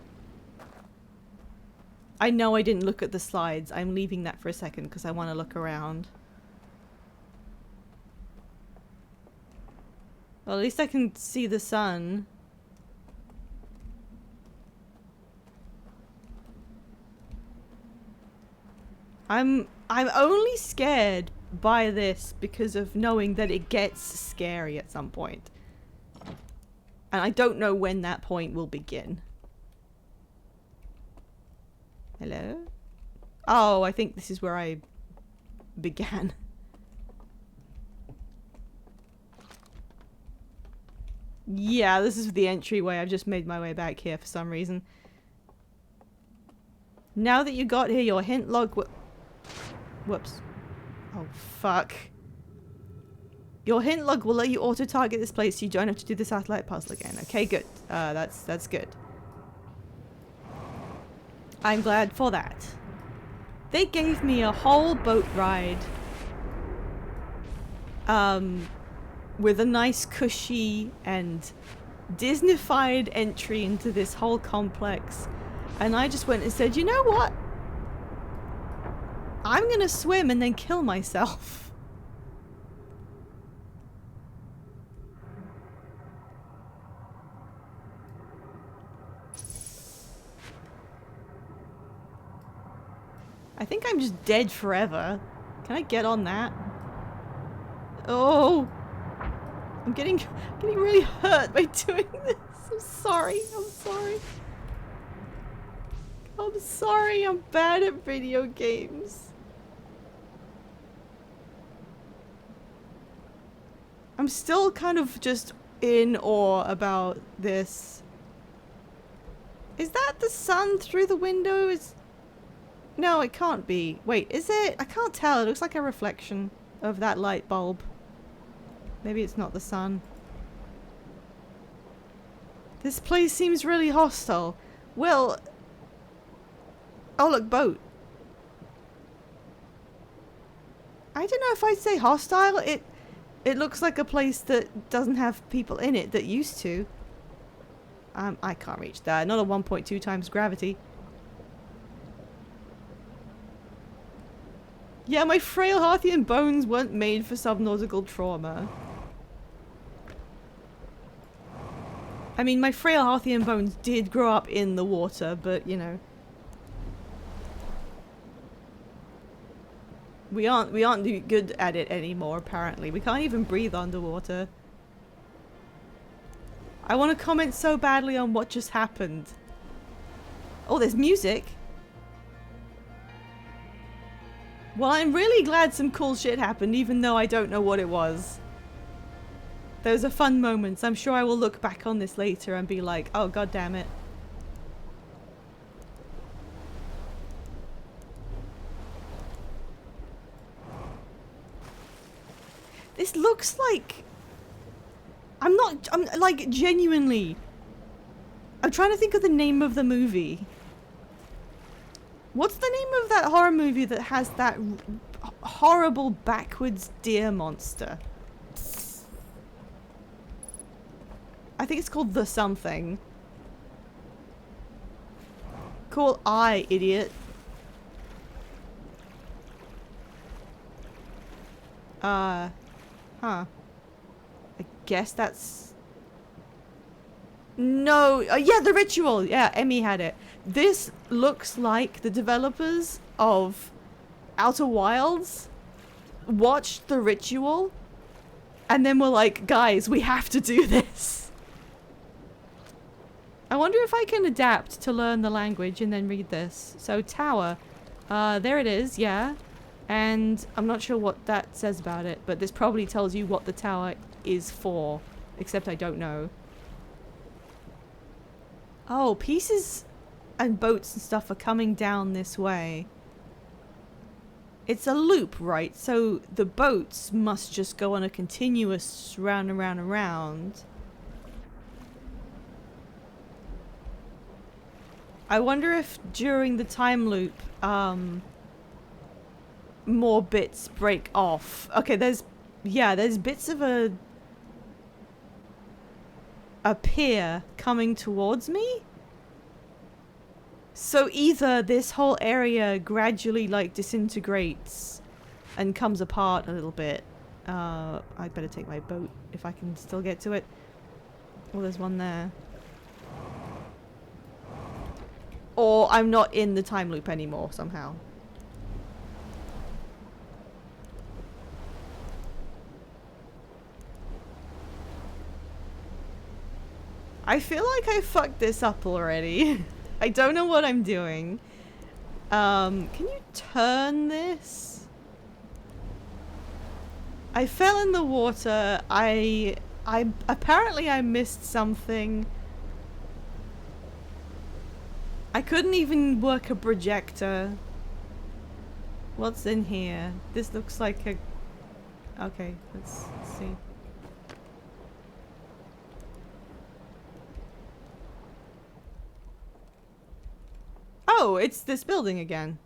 I know I didn't look at the slides. I'm leaving that for a second because I want to look around. Well, at least I can see the sun. I'm only scared by this because of knowing that it gets scary at some point. And I don't know when that point will begin. Hello? Oh, I think this is where I began. Yeah, this is the entryway. I've just made my way back here for some reason. Now that you got here, your hint log... Whoops. Oh, fuck. Your hint log will let you auto-target this place so you don't have to do the satellite puzzle again. Okay, good. That's good. I'm glad for that. They gave me a whole boat ride. With a nice cushy and Disney-fied entry into this whole complex. And I just went and said, you know what? I'm gonna swim and then kill myself. I think I'm just dead forever. Can I get on that? Oh! I'm getting really hurt by doing this. I'm sorry. I'm sorry. I'm sorry. I'm bad at video games. I'm still kind of just in awe about this. Is that the sun through the window? No, it can't be. Wait, is it? I can't tell. It looks like a reflection of that light bulb. Maybe it's not the sun. This place seems really hostile. Well... Oh, look, boat. I don't know if I'd say hostile. It looks like a place that doesn't have people in it that used to. I can't reach that. Not a 1.2 times gravity. Yeah, my frail Harthian bones weren't made for subnautical trauma. I mean, my frail Harthian bones did grow up in the water, but, you know. We aren't good at it anymore, apparently. We can't even breathe underwater. I want to comment so badly on what just happened. Oh, there's music. Well, I'm really glad some cool shit happened, even though I don't know what it was. Those are fun moments. I'm sure I will look back on this later and be like, oh, god damn it. This looks like... I'm like, genuinely... I'm trying to think of the name of the movie. What's the name of that horror movie that has that horrible backwards deer monster? I think it's called The Something. Cool eye, idiot. Huh. I guess that's... No, yeah, The Ritual. Yeah, Emmy had it. This looks like the developers of Outer Wilds watched The Ritual and then were like, guys, we have to do this. I wonder if I can adapt to learn the language and then read this. So, tower. There it is, yeah. And I'm not sure what that says about it, but this probably tells you what the tower is for. Except I don't know. Oh, pieces and boats and stuff are coming down this way. It's a loop, right? So the boats must just go on a continuous round and round and round. I wonder if during the time loop, more bits break off. Okay, there's bits of a pier coming towards me. So either this whole area gradually like disintegrates and comes apart a little bit. I'd better take my boat if I can still get to it. Oh, there's one there. Or I'm not in the time loop anymore somehow. I feel like I fucked this up already. I don't know what I'm doing. Can you turn this? I fell in the water. I apparently I missed something. I couldn't even work a projector. What's in here? This looks like a... Okay, let's see. Oh, it's this building again.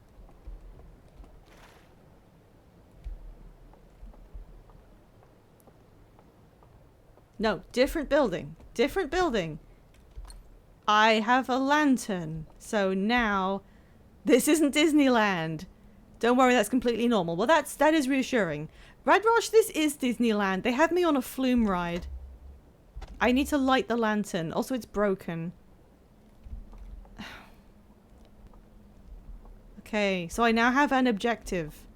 No, different building. Different building. I have a lantern. So now, this isn't Disneyland. Don't worry, that's completely normal. Well, that is reassuring. Radrosh, this is Disneyland. They have me on a flume ride. I need to light the lantern. Also, it's broken. Okay, so I now have an objective.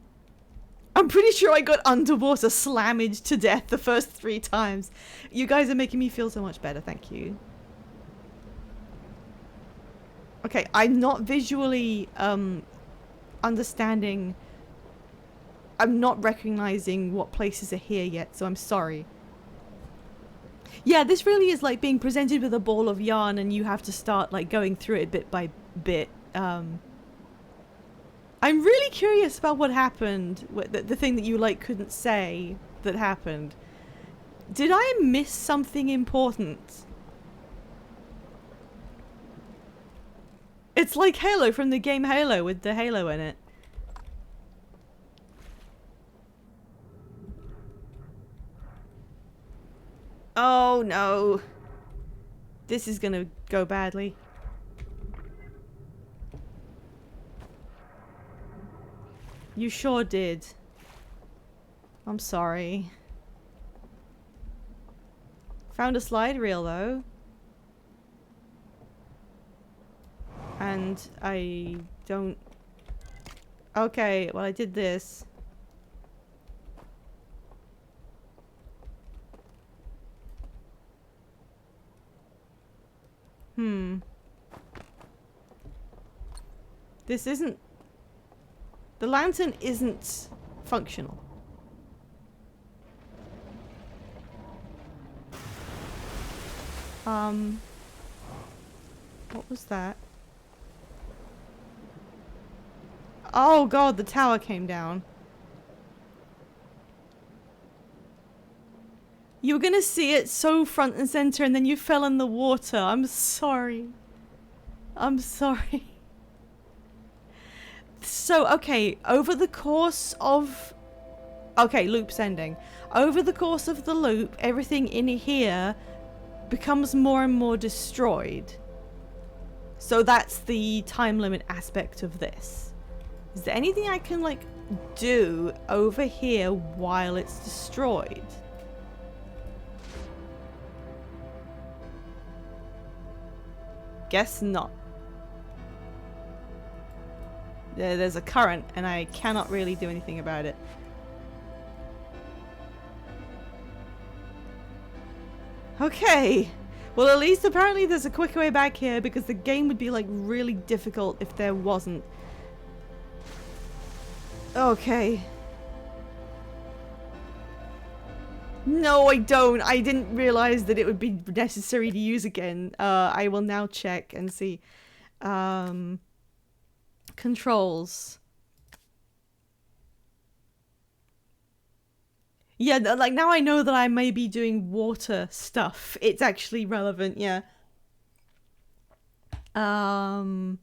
I'm pretty sure I got underwater slammaged to death the first 3 times. You guys are making me feel so much better, thank you. Okay, I'm not visually understanding. I'm not recognizing what places are here yet, so I'm sorry. Yeah, this really is like being presented with a ball of yarn and you have to start like going through it bit by bit. I'm really curious about what happened, the thing that you like couldn't say that happened. Did I miss something important? It's like Halo from the game Halo with the Halo in it. Oh no. This is gonna go badly. You sure did. I'm sorry. Found a slide reel though. And I don't... Okay, well I did this. This isn't... The lantern isn't functional. What was that? Oh god, the tower came down. You were gonna see it so front and center and then you fell in the water. I'm sorry. I'm sorry. So, okay, over the course of... Okay, loop's ending. Over the course of the loop, everything in here becomes more and more destroyed. So that's the time limit aspect of this. Is there anything I can, like, do over here while it's destroyed? Guess not. There's a current, and I cannot really do anything about it. Okay. Well, at least apparently there's a quicker way back here, because the game would be, like, really difficult if there wasn't. Okay. No, I don't. I didn't realize that it would be necessary to use again. I will now check and see. Controls. Yeah, like now I know that I may be doing water stuff. It's actually relevant, yeah. Down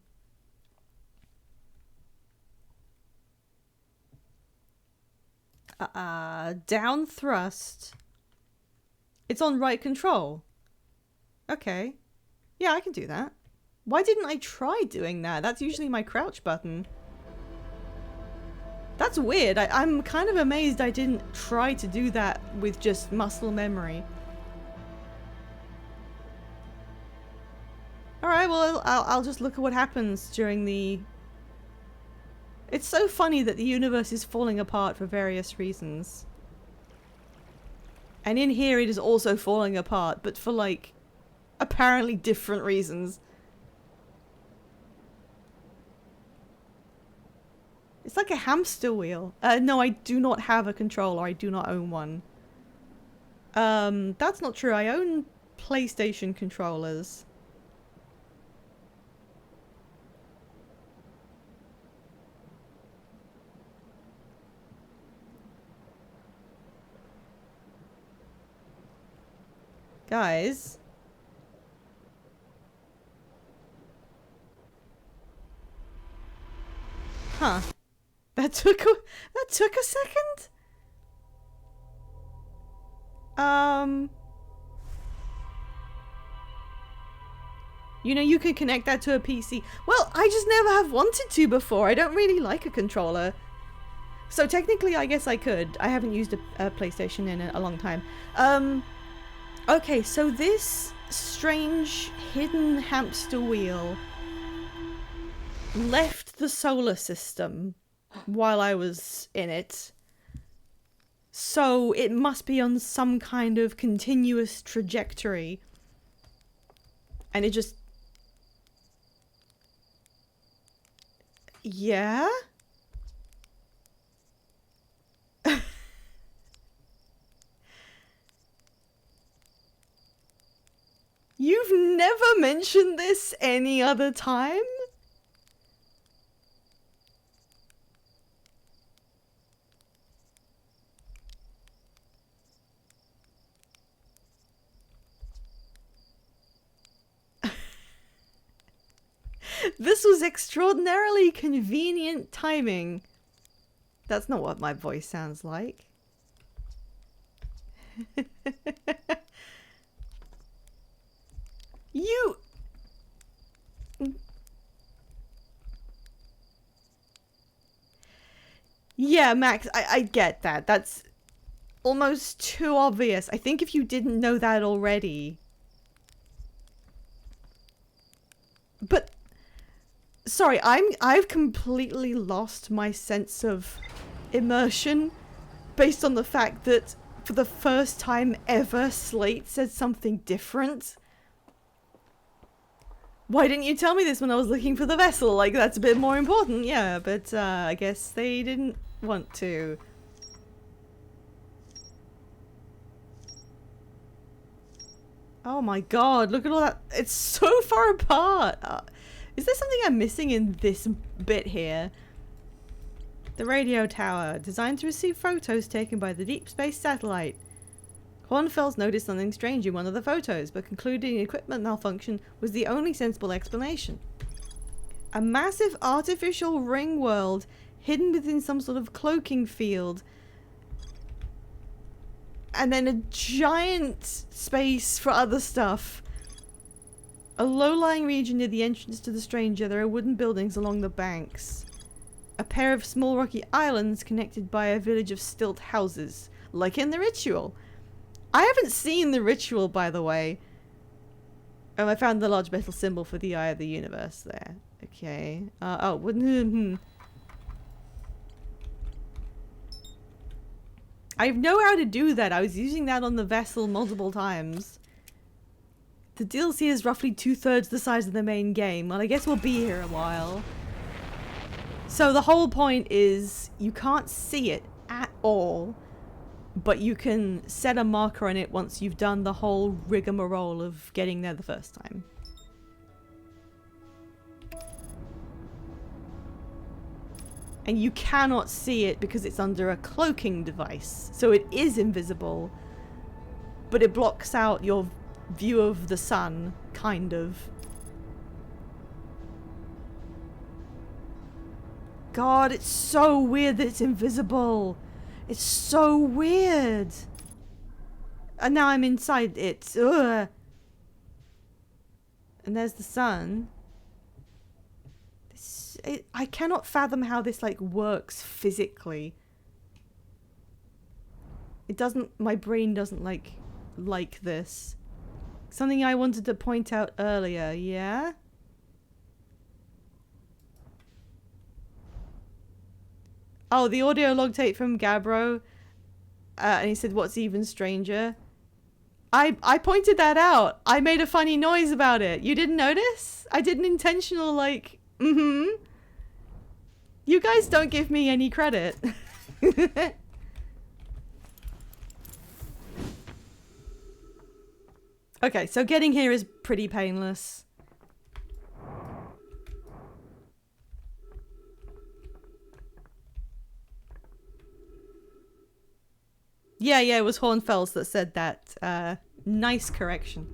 thrust. It's on right control. Okay. Yeah, I can do that. Why didn't I try doing that? That's usually my crouch button. That's weird. I'm kind of amazed I didn't try to do that with just muscle memory. Alright, well, I'll just look at what happens during the... It's so funny that the universe is falling apart for various reasons. And in here it is also falling apart, but for like, apparently different reasons. It's like a hamster wheel. No, I do not have a controller. I do not own one. That's not true. I own PlayStation controllers. Guys. Huh. That took a second? You know, you can connect that to a PC. Well, I just never have wanted to before. I don't really like a controller. So technically, I guess I could. I haven't used a PlayStation in a long time. Okay, so this strange hidden hamster wheel left the solar system while I was in it. So it must be on some kind of continuous trajectory. And it just... Yeah? You've never mentioned this any other time? This was extraordinarily convenient timing. That's not what my voice sounds like. You... Yeah, Max, I get that. That's almost too obvious. I think if you didn't know that already... But... Sorry, I've completely lost my sense of immersion based on the fact that for the first time ever, Slate said something different. Why didn't you tell me this when I was looking for the vessel? Like, that's a bit more important, yeah, but I guess they didn't want to. Oh my god, look at all that. It's so far apart. Is there something I'm missing in this bit here? The radio tower, designed to receive photos taken by the Deep Space Satellite. Kornfels noticed something strange in one of the photos, but concluding equipment malfunction was the only sensible explanation. A massive artificial ring world hidden within some sort of cloaking field. And then a giant space for other stuff. A low-lying region near the entrance to the Stranger. There are wooden buildings along the banks. A pair of small rocky islands connected by a village of stilt houses, like in the Ritual. I haven't seen the Ritual, by the way. Oh, I found the large metal symbol for the Eye of the Universe there. Okay. Oh, wouldn't... I know how to do that. I was using that on the vessel multiple times. The DLC is roughly 2/3 the size of the main game. Well, I guess we'll be here a while. So the whole point is you can't see it at all, but you can set a marker on it once you've done the whole rigmarole of getting there the first time. And you cannot see it because it's under a cloaking device. So it is invisible, but it blocks out your view of the sun, kind of. God, it's so weird that it's invisible. It's so weird. And now I'm inside it. Ugh. And there's the sun. I cannot fathom how this like works physically. It doesn't, my brain doesn't like this. Something I wanted to point out earlier, yeah? Oh, the audio log tape from Gabbro. And he said, what's even stranger? I pointed that out. I made a funny noise about it. You didn't notice? I did an intentional like, You guys don't give me any credit. Okay, so getting here is pretty painless. Yeah, it was Hornfels that said that. Nice correction.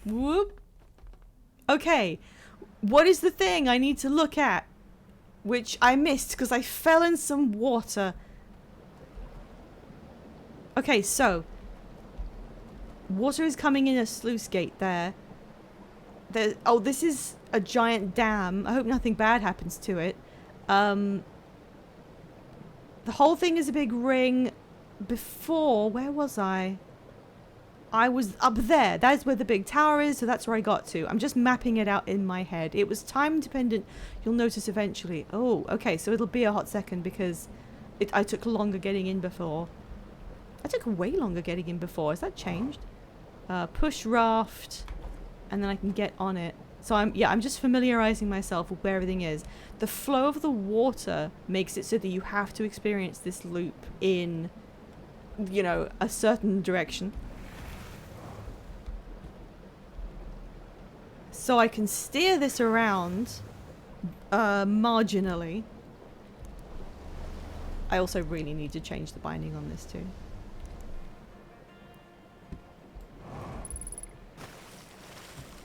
Whoop. Okay, what is the thing I need to look at? Which I missed because I fell in some water. Okay, so water is coming in a sluice gate there. Oh, this is a giant dam. I hope nothing bad happens to it. The whole thing is a big ring. Before, where was I? I was up there. That is where the big tower is, so that's where I got to. I'm just mapping it out in my head. It was time dependent. You'll notice eventually. Oh, okay, so it'll be a hot second because I took longer getting in before. I took way longer getting in before. Has that changed? Push raft, and then I can get on it. So I'm just familiarizing myself with where everything is. The flow of the water makes it so that you have to experience this loop in, you know, a certain direction. So I can steer this around marginally. I also really need to change the binding on this too.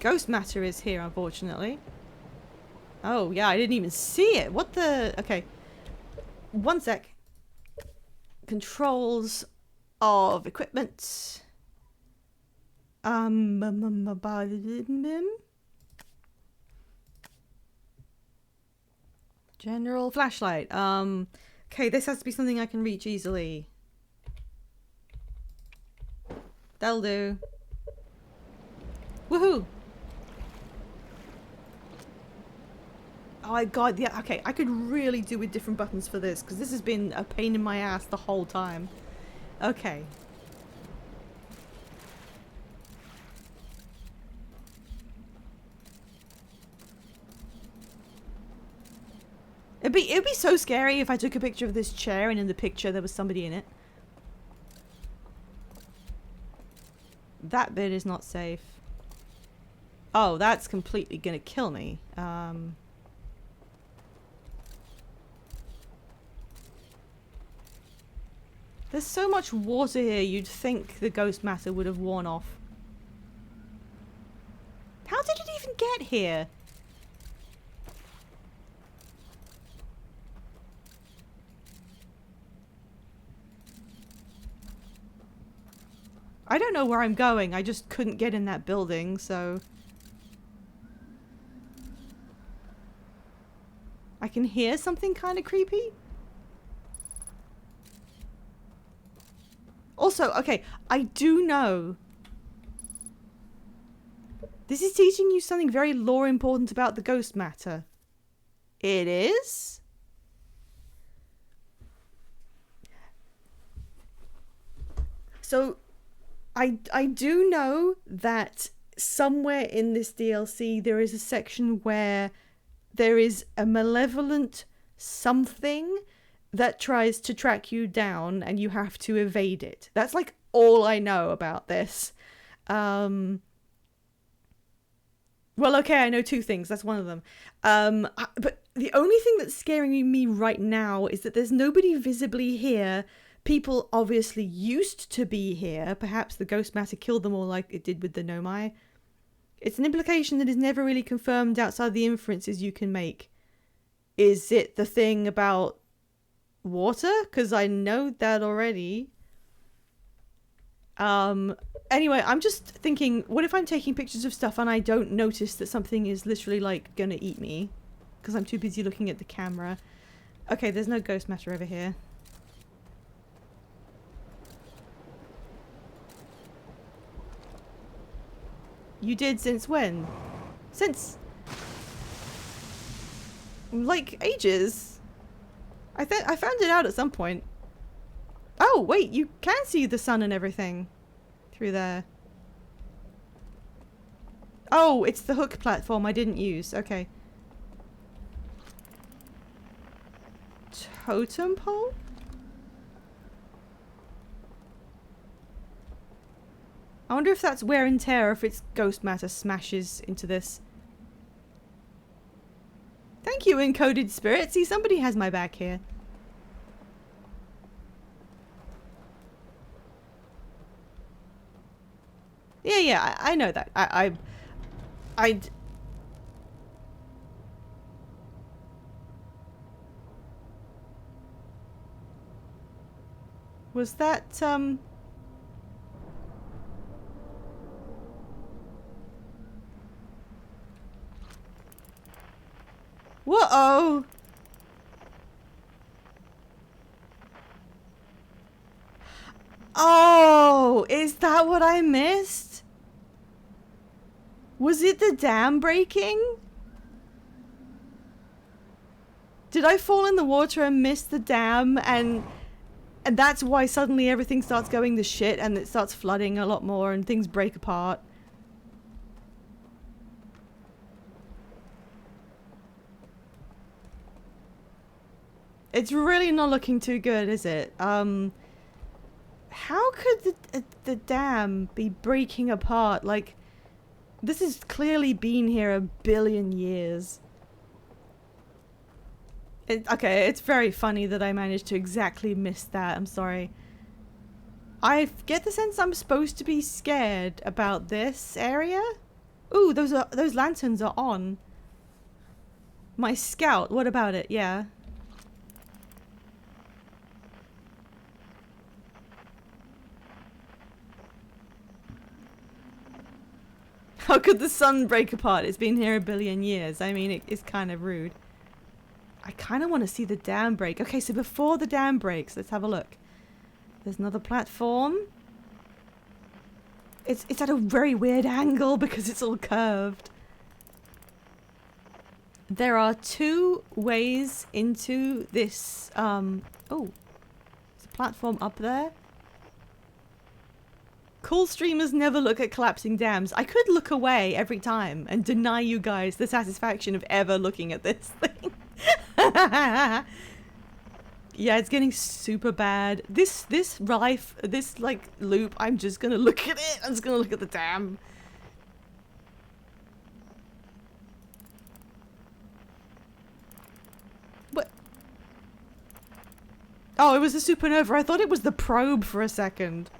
Ghost matter is here, unfortunately. Oh, yeah, I didn't even see it. What the... Okay. One sec. Controls of equipment. General flashlight. Okay, this has to be something I can reach easily. That'll do. Woohoo! Oh, God, yeah, okay. I could really do with different buttons for this, because this has been a pain in my ass the whole time. Okay. It'd be so scary if I took a picture of this chair and in the picture there was somebody in it. That bit is not safe. Oh, that's completely gonna kill me. There's so much water here, you'd think the ghost matter would have worn off. How did it even get here? I don't know where I'm going, I just couldn't get in that building, so... I can hear something kind of creepy. Also, okay, I do know... This is teaching you something very lore important about the ghost matter. It is? So... I do know that somewhere in this DLC there is a section where there is a malevolent something that tries to track you down and you have to evade it. That's like all I know about this. Well, okay, I know two things. That's one of them. But the only thing that's scaring me right now is that there's nobody visibly here. People obviously used to be here. Perhaps the ghost matter killed them all like it did with the Nomai. It's an implication that is never really confirmed outside the inferences you can make. Is it the thing about water? Because I know that already. Anyway, I'm just thinking, what if I'm taking pictures of stuff and I don't notice that something is literally, like, gonna eat me? Because I'm too busy looking at the camera. Okay, there's no ghost matter over here. You did since when? Since... like, ages. I found it out at some point. Oh, wait, you can see the sun and everything through there. Oh, it's the hook platform I didn't use. Okay. Totem pole? I wonder if that's wear and tear or if it's ghost matter smashes into this. Thank you, Encoded Spirit. See, somebody has my back here. Yeah, I know that. I'd... Was that, Whoa! Oh, is that what I missed? Was it the dam breaking? Did I fall in the water and miss the dam and that's why suddenly everything starts going to shit and it starts flooding a lot more and things break apart? It's really not looking too good, is it? How could the dam be breaking apart? Like, this has clearly been here a billion years. Okay, it's very funny that I managed to exactly miss that. I'm sorry. I get the sense I'm supposed to be scared about this area. Ooh, those lanterns are on. My scout, what about it? Yeah. How could the sun break apart? It's been here a billion years. I mean, it's kind of rude. I kind of want to see the dam break. Okay, so before the dam breaks, let's have a look. There's another platform. It's at a very weird angle because it's all curved. There are two ways into this, oh, there's a platform up there. Cool streamers never look at collapsing dams. I could look away every time and deny you guys the satisfaction of ever looking at this thing. Yeah, it's getting super bad. This like loop, I'm just gonna look at it. I'm just gonna look at the dam. What? Oh, it was a supernova. I thought it was the probe for a second.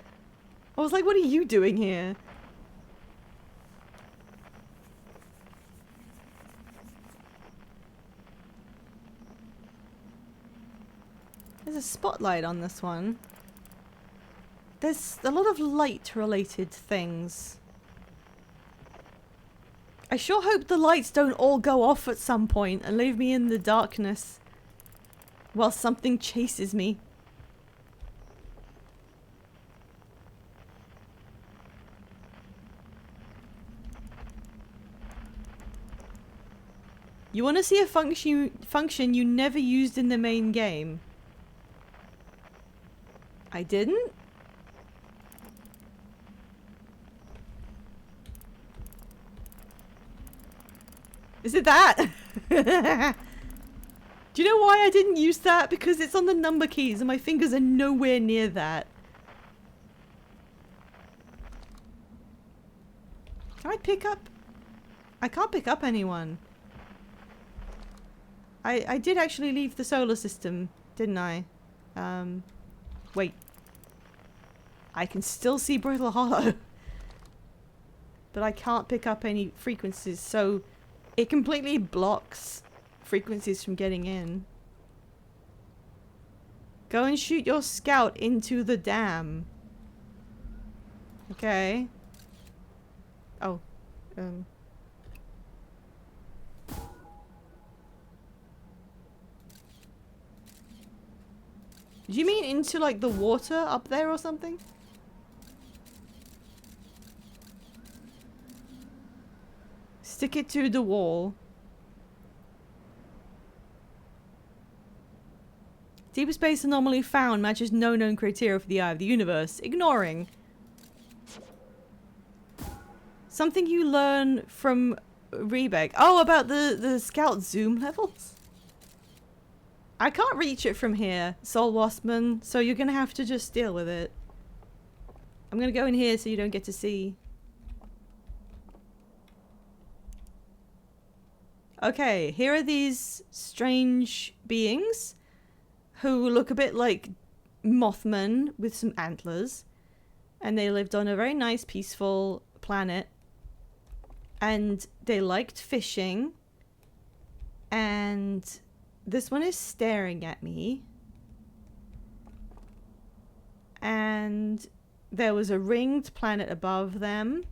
I was like, what are you doing here? There's a spotlight on this one. There's a lot of light-related things. I sure hope the lights don't all go off at some point and leave me in the darkness while something chases me. You want to see a function you never used in the main game? I didn't? Is it that? Do you know why I didn't use that? Because it's on the number keys and my fingers are nowhere near that. Can I pick up? I can't pick up anyone. I did actually leave the solar system, didn't I? Wait. I can still see Brittle Hollow. but I can't pick up any frequencies, so it completely blocks frequencies from getting in. Go and shoot your scout into the dam. Okay. Oh. Do you mean into, like, the water up there or something? Stick it to the wall. Deep space anomaly found matches no known criteria for the eye of the universe. Ignoring. Something you learn from Rebek. Oh, about the scout zoom levels? I can't reach it from here, Soul Waspman, so you're gonna have to just deal with it. I'm gonna go in here so you don't get to see. Okay, here are these strange beings who look a bit like Mothman with some antlers. And they lived on a very nice, peaceful planet. And they liked fishing. And this one is staring at me. And there was a ringed planet above them.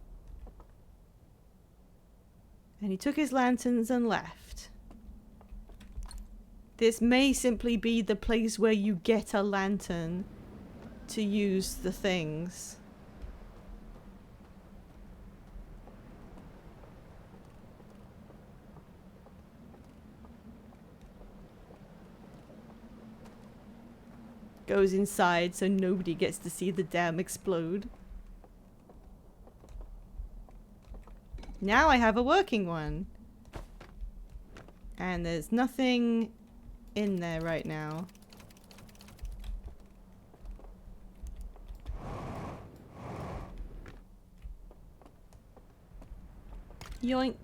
And he took his lanterns and left. This may simply be the place where you get a lantern to use the things. Goes inside so nobody gets to see the dam explode. Now I have a working one. And there's nothing in there right now. Yoink.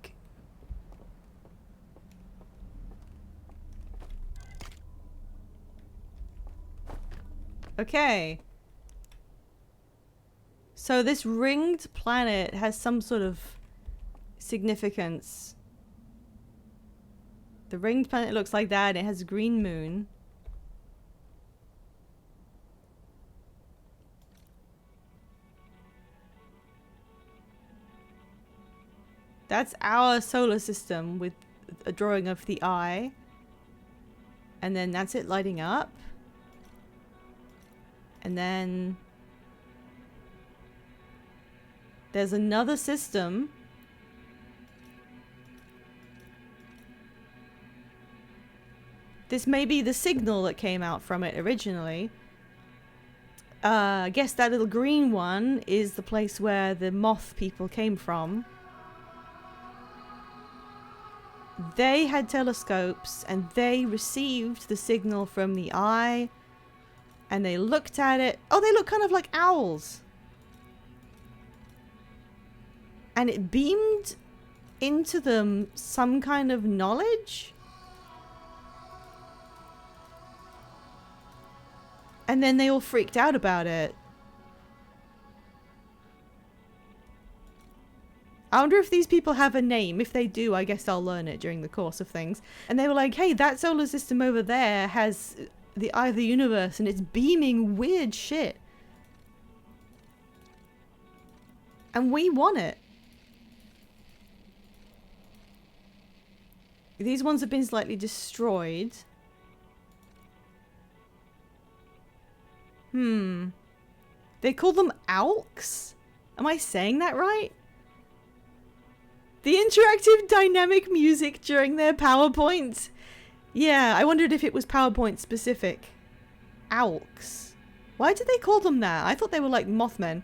Okay. So this ringed planet has some sort of significance. The ringed planet looks like that. It has a green moon. That's our solar system with a drawing of the eye. And then that's it lighting up. And then there's another system. This may be the signal that came out from it originally. I guess that little green one is the place where the moth people came from. They had telescopes and they received the signal from the eye. And they looked at it. Oh, they look kind of like owls. And it beamed into them some kind of knowledge. And then they all freaked out about it. I wonder if these people have a name. If they do, I guess I'll learn it during the course of things. And they were like, hey, that solar system over there has the eye of the universe and it's beaming weird shit. And we want it. These ones have been slightly destroyed. They call them AUX? Am I saying that right? The interactive dynamic music during their PowerPoint. Yeah, I wondered if it was PowerPoint specific. AUX. Why did they call them that? I thought they were like Mothmen.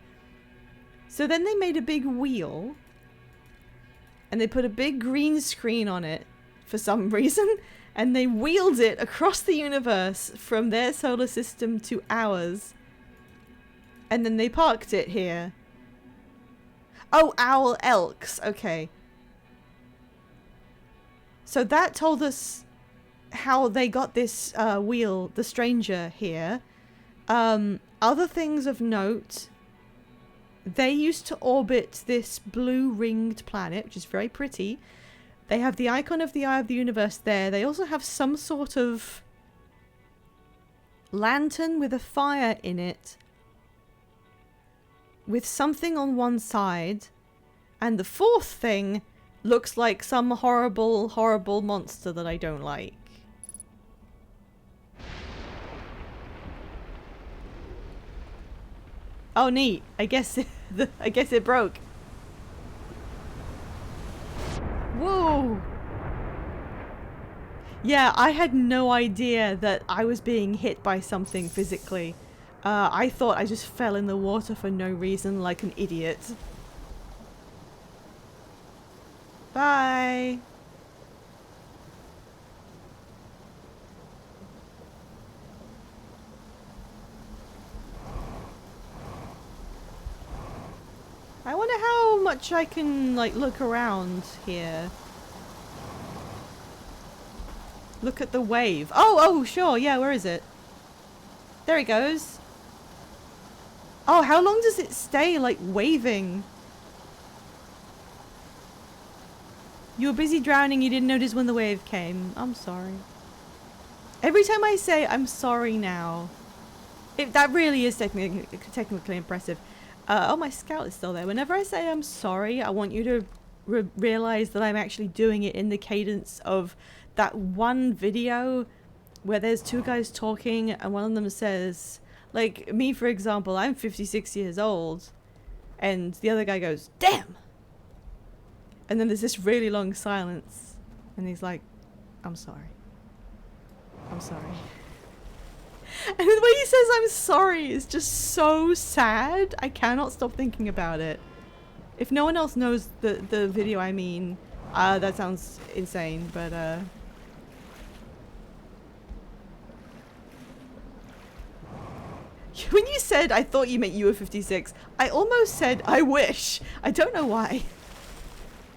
So then they made a big wheel. And they put a big green screen on it for some reason. And they wheeled it across the universe from their solar system to ours. And then they parked it here. Oh, Owl Elks. Okay. So that told us how they got this wheel, the stranger, here. Other things of note. They used to orbit this blue ringed planet, which is very pretty. They have the icon of the Eye of the Universe there. They also have some sort of lantern with a fire in it, with something on one side. And the fourth thing looks like some horrible, horrible monster that I don't like. Oh, neat. I guess it broke. Whoa. Yeah, I had no idea that I was being hit by something physically. I thought I just fell in the water for no reason like an idiot. Bye. I wonder how much I can, like, look around here. Look at the wave. Oh, sure. Yeah, where is it? There it goes. Oh, how long does it stay, like, waving? You were busy drowning. You didn't notice when the wave came. I'm sorry. Every time I say I'm sorry now, that really is technically impressive. Oh, my scout is still there. Whenever I say I'm sorry, I want you to realize that I'm actually doing it in the cadence of that one video where there's two guys talking and one of them says, like, me for example, I'm 56 years old, and the other guy goes, damn! And then there's this really long silence, and he's like, I'm sorry. I'm sorry. And the way he says I'm sorry is just so sad. I cannot stop thinking about it. If no one else knows the video I mean, that sounds insane, but when you said I thought you meant you were 56, I almost said I wish. I don't know why.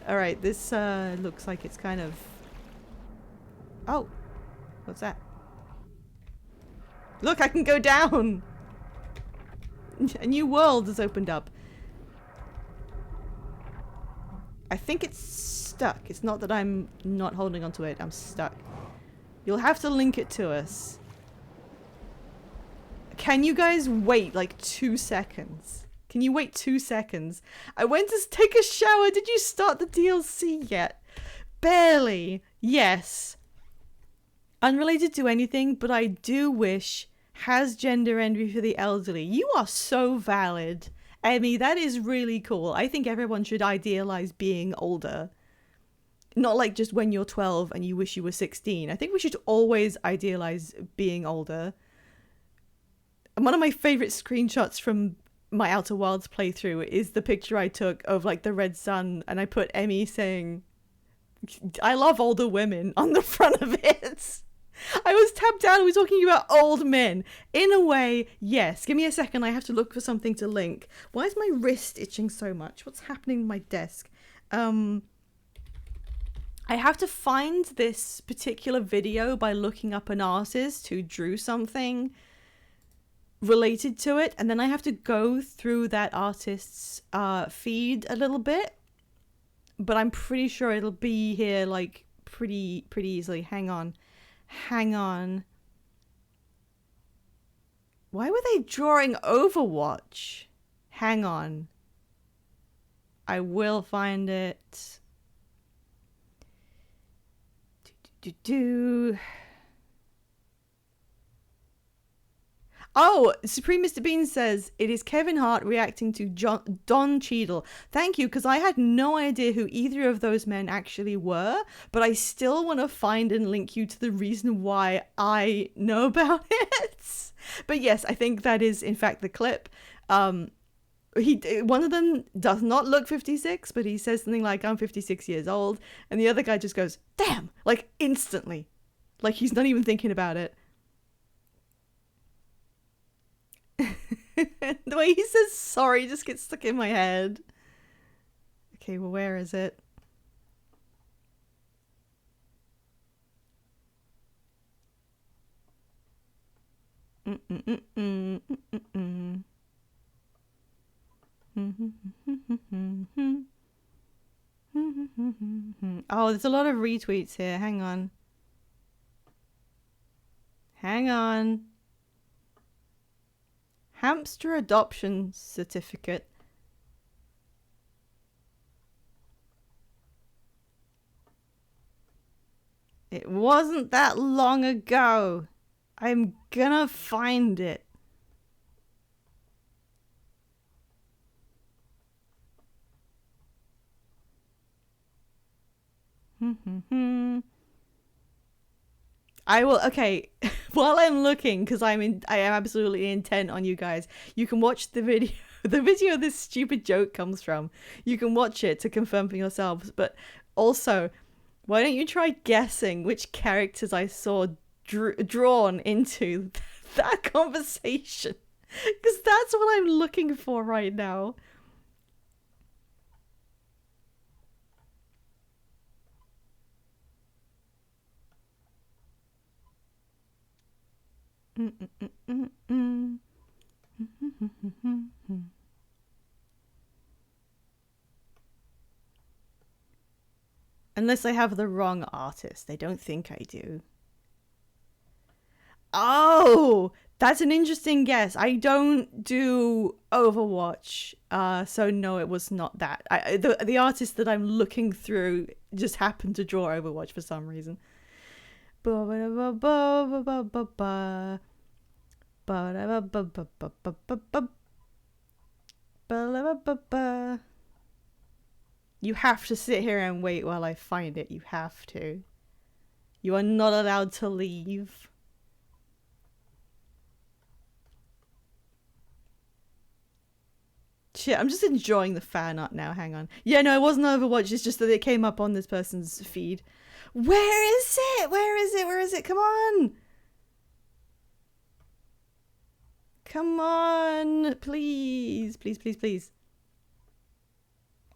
Alright, this looks like it's kind of... Oh, what's that? Look, I can go down! A new world has opened up. I think it's stuck. It's not that I'm not holding onto it. I'm stuck. You'll have to link it to us. Can you guys wait like 2 seconds? Can you wait 2 seconds? I went to take a shower. Did you start the DLC yet? Barely. Yes. Unrelated to anything, but I do wish has gender envy for the elderly. You are so valid. Emmy, that is really cool. I think everyone should idealize being older. Not like just when you're 12 and you wish you were 16. I think we should always idealize being older. And one of my favorite screenshots from my Outer Wilds playthrough is the picture I took of like the red sun, and I put Emmy saying, I love older women on the front of it. I was tapped out. We're talking about old men. In a way, yes. Give me a second. I have to look for something to link. Why is my wrist itching so much? What's happening to my desk? I have to find this particular video by looking up an artist who drew something related to it, and then I have to go through that artist's feed a little bit. But I'm pretty sure it'll be here like pretty easily. Hang on. Why were they drawing Overwatch? Hang on. I will find it. Oh, Supreme Mr. Bean says it is Kevin Hart reacting to Don Cheadle. Thank you, because I had no idea who either of those men actually were, but I still want to find and link you to the reason why I know about it. But yes, I think that is in fact the clip. One of them does not look 56, but he says something like, I'm 56 years old, and the other guy just goes, damn, like instantly. Like he's not even thinking about it. The way he says sorry just gets stuck in my head. Okay, well, where is it? Oh, there's a lot of retweets here. Hang on. Hang on. Hamster adoption certificate. It wasn't that long ago. I'm gonna find it. I will. Okay, while I'm looking, because I am absolutely intent on you guys. You can watch the video. The video this stupid joke comes from. You can watch it to confirm for yourselves. But also, why don't you try guessing which characters I saw drawn into that conversation? Because that's what I'm looking for right now. Unless I have the wrong artist. I don't think I do. Oh, that's an interesting guess. I don't do Overwatch, so no, it was not that. The artist that I'm looking through just happened to draw Overwatch for some reason. You have to sit here and wait while I find it. You have to. You are not allowed to leave. Shit, I'm just enjoying the fan art now. Hang on. Yeah, no, it wasn't Overwatch. It's just that it came up on this person's feed. Where is it? Where is it? Where is it? Come on. Come on. Please. Please, please, please.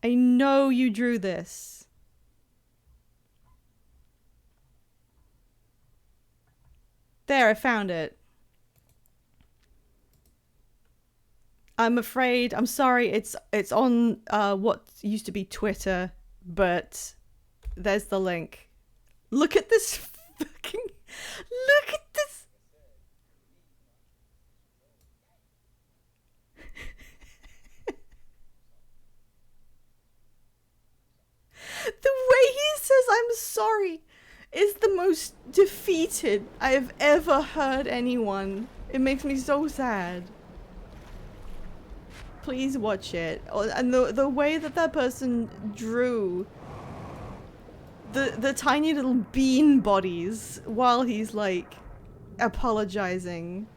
I know you drew this. There, I found it. I'm afraid, I'm sorry, it's on what used to be Twitter, but there's the link. Look at this fucking... Look at this! The way he says I'm sorry is the most defeated I've ever heard anyone. It makes me so sad. Please watch it. And the way that that person drew the tiny little bean bodies while he's like apologizing.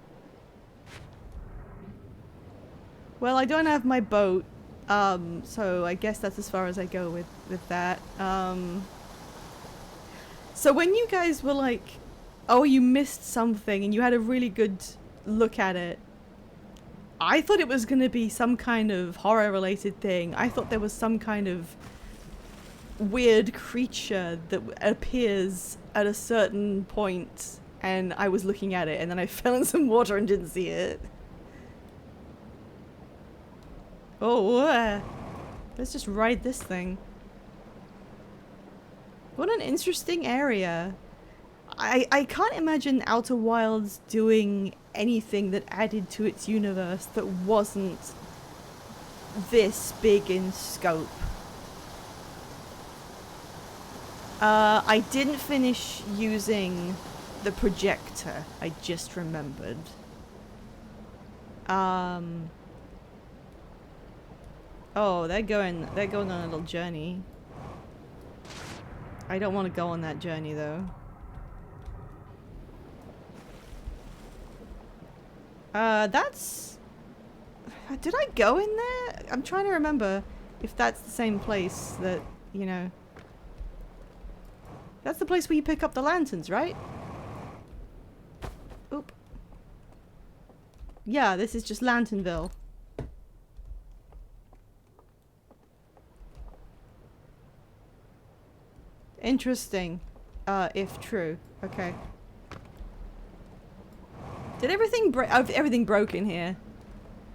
Well, I don't have my boat, so I guess that's as far as I go with that. So when you guys were like, oh, you missed something and you had a really good look at it, I thought it was going to be some kind of horror-related thing. I thought there was some kind of weird creature that appears at a certain point, and I was looking at it, and then I fell in some water and didn't see it. Oh, let's just ride this thing. What an interesting area. I can't imagine Outer Wilds doing anything that added to its universe that wasn't this big in scope. I didn't finish using the projector, I just remembered. Oh, they're going on a little journey. I don't want to go on that journey though. That's... Did I go in there? I'm trying to remember if that's the same place that, you know... That's the place where you pick up the lanterns, right? Oop. Yeah, this is just Lanternville. Interesting. If true. Okay. Did everything everything broke in here?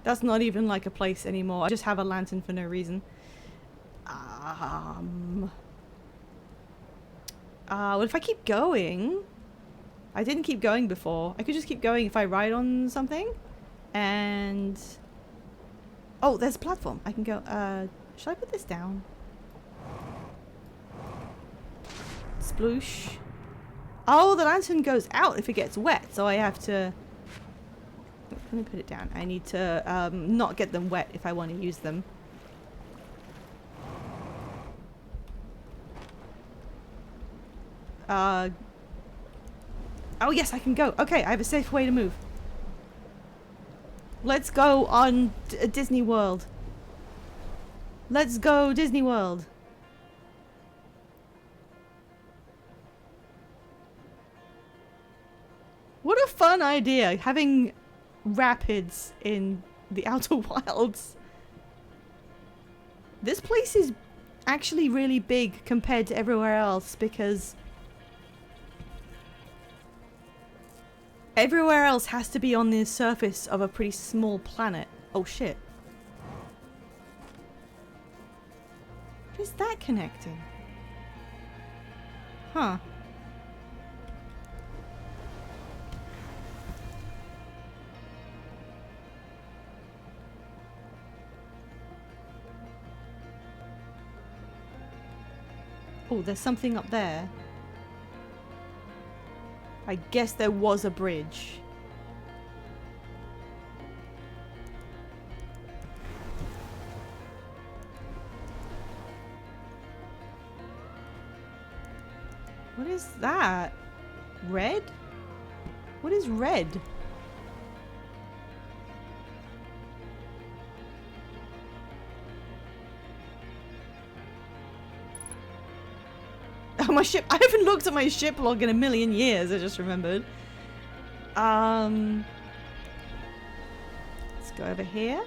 That's not even like a place anymore. I just have a lantern for no reason. What if I keep going? I didn't keep going before. I could just keep going if I ride on something. And... oh, there's a platform. I can go, should I put this down? Sploosh. Oh, the lantern goes out if it gets wet, so I have to... let me put it down. I need to, not get them wet if I want to use them. Oh yes, I can go. Okay, I have a safe way to move. Let's go on Disney World. Let's go Disney World. What a fun idea, having rapids in the Outer Wilds. This place is actually really big compared to everywhere else because everywhere else has to be on the surface of a pretty small planet. Oh shit. What is that connecting? Huh. Oh, there's something up there. I guess there was a bridge. What is that? Red? What is red? Oh, my ship. I haven't looked at my ship log in a million years, I just remembered. Let's go over here.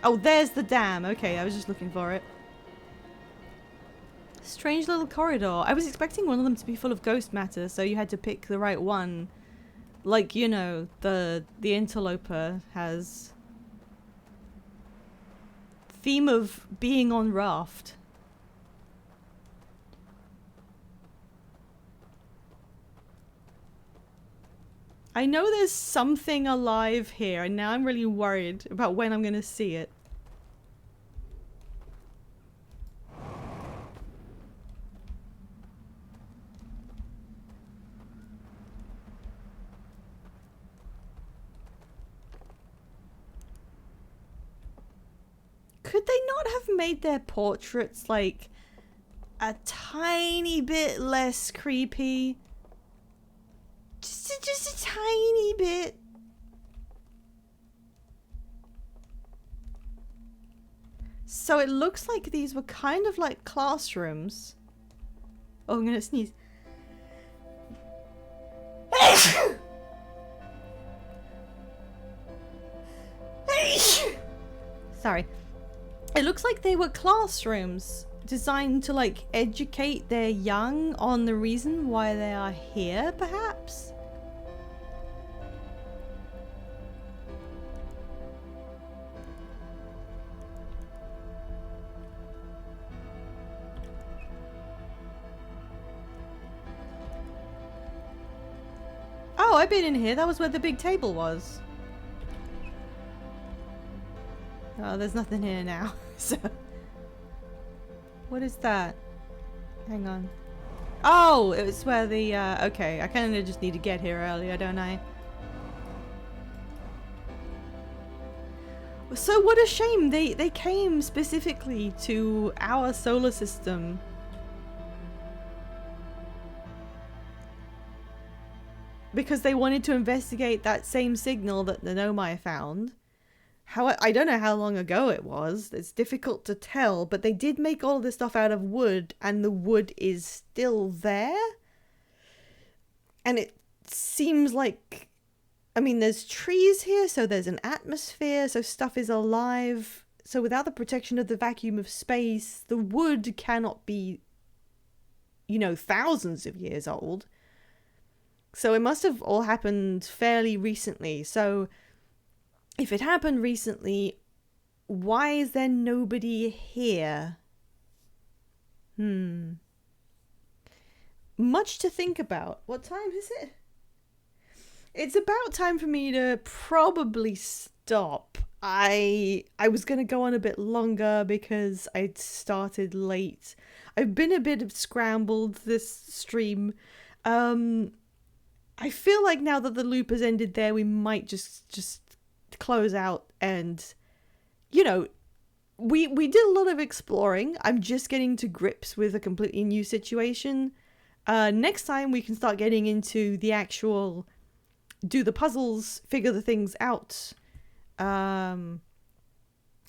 Oh, there's the dam. Okay, I was just looking for it. Strange little corridor. I was expecting one of them to be full of ghost matter, so you had to pick the right one. Like, you know, the interloper has theme of being on raft. I know there's something alive here, and now I'm really worried about when I'm gonna see it. Could they not have made their portraits, like, a tiny bit less creepy? Just a tiny bit. So it looks like these were kind of like classrooms. Oh, I'm gonna sneeze. Sorry. It looks like they were classrooms designed to, like, educate their young on the reason why they are here, perhaps? Oh, I've been in here. That was where the big table was. Oh, there's nothing here now. So, what is that? Hang on. Oh, it was where the, okay, I kind of just need to get here earlier, don't I? So what a shame. They came specifically to our solar system. Because they wanted to investigate that same signal that the Nomai found. I don't know how long ago it was. It's difficult to tell, but they did make all this stuff out of wood, and the wood is still there. And it seems like, I mean, there's trees here, so there's an atmosphere, so stuff is alive. So without the protection of the vacuum of space, the wood cannot be, you know, thousands of years old. So it must have all happened fairly recently. So if it happened recently, why is there nobody here? Much to think about. What time is it? It's about time for me to probably stop. I was going to go on a bit longer because I'd started late. I've been a bit scrambled this stream. I feel like now that the loop has ended there, we might just close out and, you know, we did a lot of exploring. I'm just getting to grips with a completely new situation. Next time we can start getting into the actual do the puzzles, figure the things out. Oh,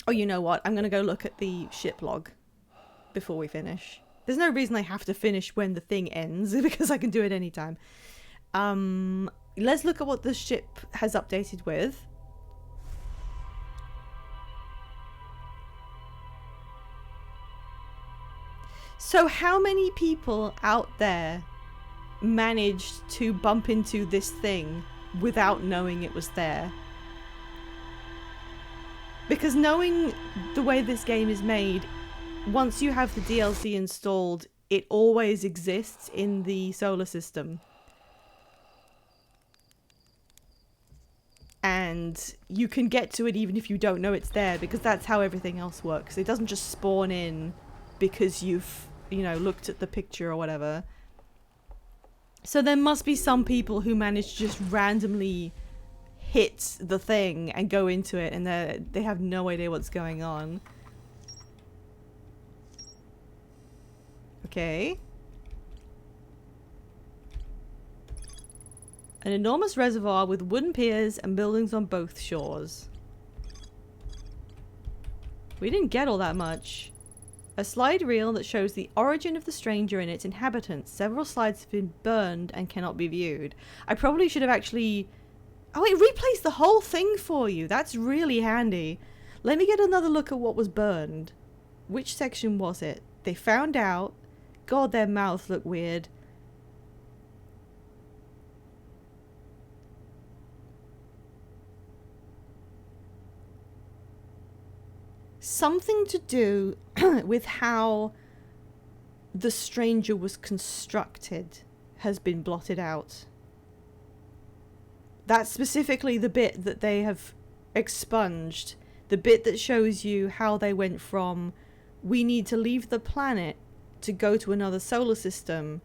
you know what? I'm going to go look at the ship log before we finish. There's no reason I have to finish when the thing ends because I can do it anytime. Let's look at what the ship has updated with. So how many people out there managed to bump into this thing without knowing it was there? Because knowing the way this game is made, once you have the DLC installed, it always exists in the solar system. And you can get to it even if you don't know it's there, because that's how everything else works. It doesn't just spawn in because you've, you know, looked at the picture or whatever. So there must be some people who manage to just randomly hit the thing and go into it and they have no idea what's going on. Okay. An enormous reservoir with wooden piers and buildings on both shores. We didn't get all that much. A slide reel that shows the origin of the stranger and its inhabitants. Several slides have been burned and cannot be viewed. I probably should have actually... Oh, it replays the whole thing for you. That's really handy. Let me get another look at what was burned. Which section was it? They found out. God, their mouths look weird. Something to do with how the stranger was constructed has been blotted out. That's specifically the bit that they have expunged. The bit that shows you how they went from, we need to leave the planet to go to another solar system.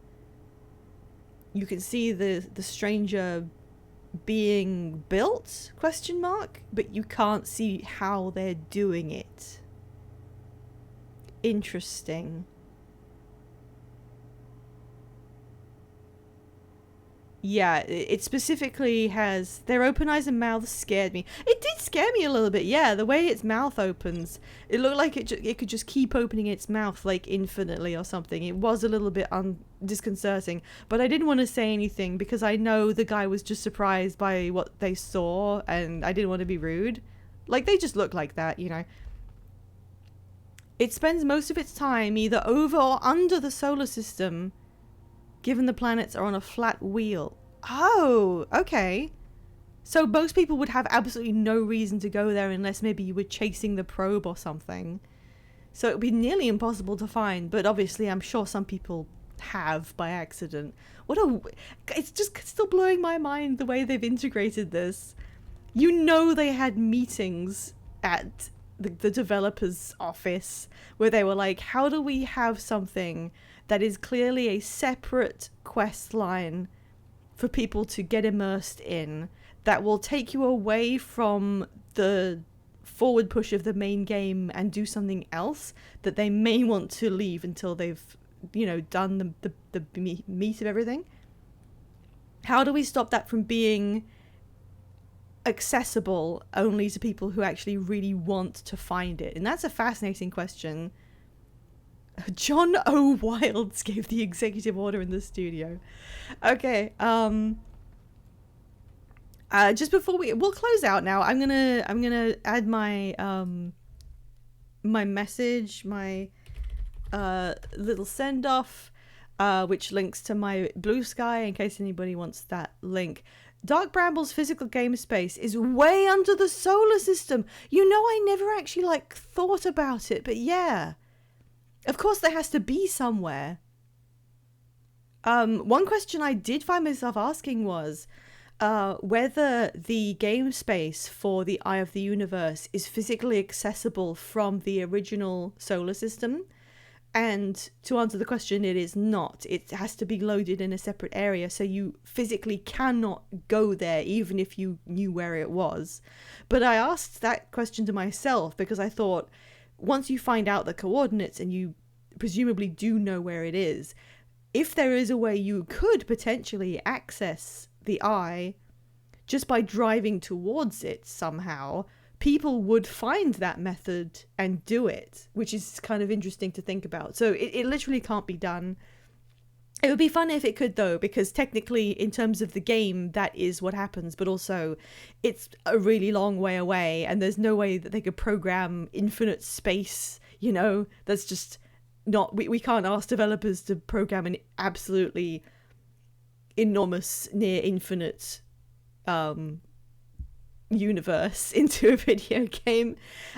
You can see the stranger being built, question mark, but you can't see how they're doing it. Interesting. Yeah, it specifically has... Their open eyes and mouths scared me. It did scare me a little bit, yeah. The way its mouth opens. It looked like it could just keep opening its mouth, like, infinitely or something. It was a little bit disconcerting. But I didn't want to say anything because I know the guy was just surprised by what they saw. And I didn't want to be rude. Like, they just look like that, you know. It spends most of its time either over or under the solar system, given the planets are on a flat wheel. Oh, okay. So most people would have absolutely no reason to go there unless maybe you were chasing the probe or something. So it would be nearly impossible to find, but obviously I'm sure some people have by accident. It's just still blowing my mind the way they've integrated this. You know they had meetings at the developer's office where they were like, how do we have something that is clearly a separate quest line for people to get immersed in that will take you away from the forward push of the main game and do something else that they may want to leave until they've, you know, done the meat of everything? How do we stop that from being accessible only to people who actually really want to find it? And that's a fascinating question. John O. Wilds gave the executive order in the studio. Okay, just before we'll close out now, I'm gonna add my my message, my little send off. which links to my Blue Sky in case anybody wants that link. Dark Bramble's physical game space is way under the solar system. You know, I never actually thought about it, but yeah. Of course there has to be somewhere. One question I did find myself asking was whether the game space for the Eye of the Universe is physically accessible from the original solar system. And to answer the question, it is not. It has to be loaded in a separate area, so you physically cannot go there even if you knew where it was. But I asked that question to myself because I thought, once you find out the coordinates and you presumably do know where it is, if there is a way you could potentially access the eye just by driving towards it somehow, people would find that method and do it, which is kind of interesting to think about. So it literally can't be done. It would be fun if it could, though, because technically in terms of the game, that is what happens, but also it's a really long way away and there's no way that they could program infinite space, you know. That's just not, we can't ask developers to program an absolutely enormous, near infinite universe into a video game.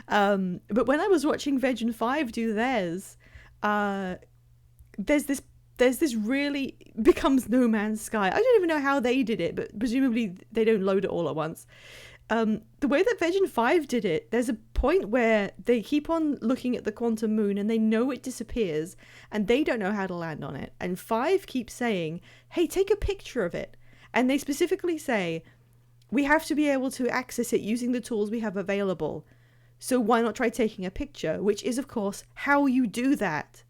But when I was watching Veg and Five do theirs, there's this really becomes No Man's Sky. I don't even know how they did it, but presumably they don't load it all at once. The way that Veg and Five did it, there's a point where they keep on looking at the quantum moon and they know it disappears and they don't know how to land on it. And Five keeps saying, hey, take a picture of it. And they specifically say, we have to be able to access it using the tools we have available. So why not try taking a picture? Which is, of course, how you do that.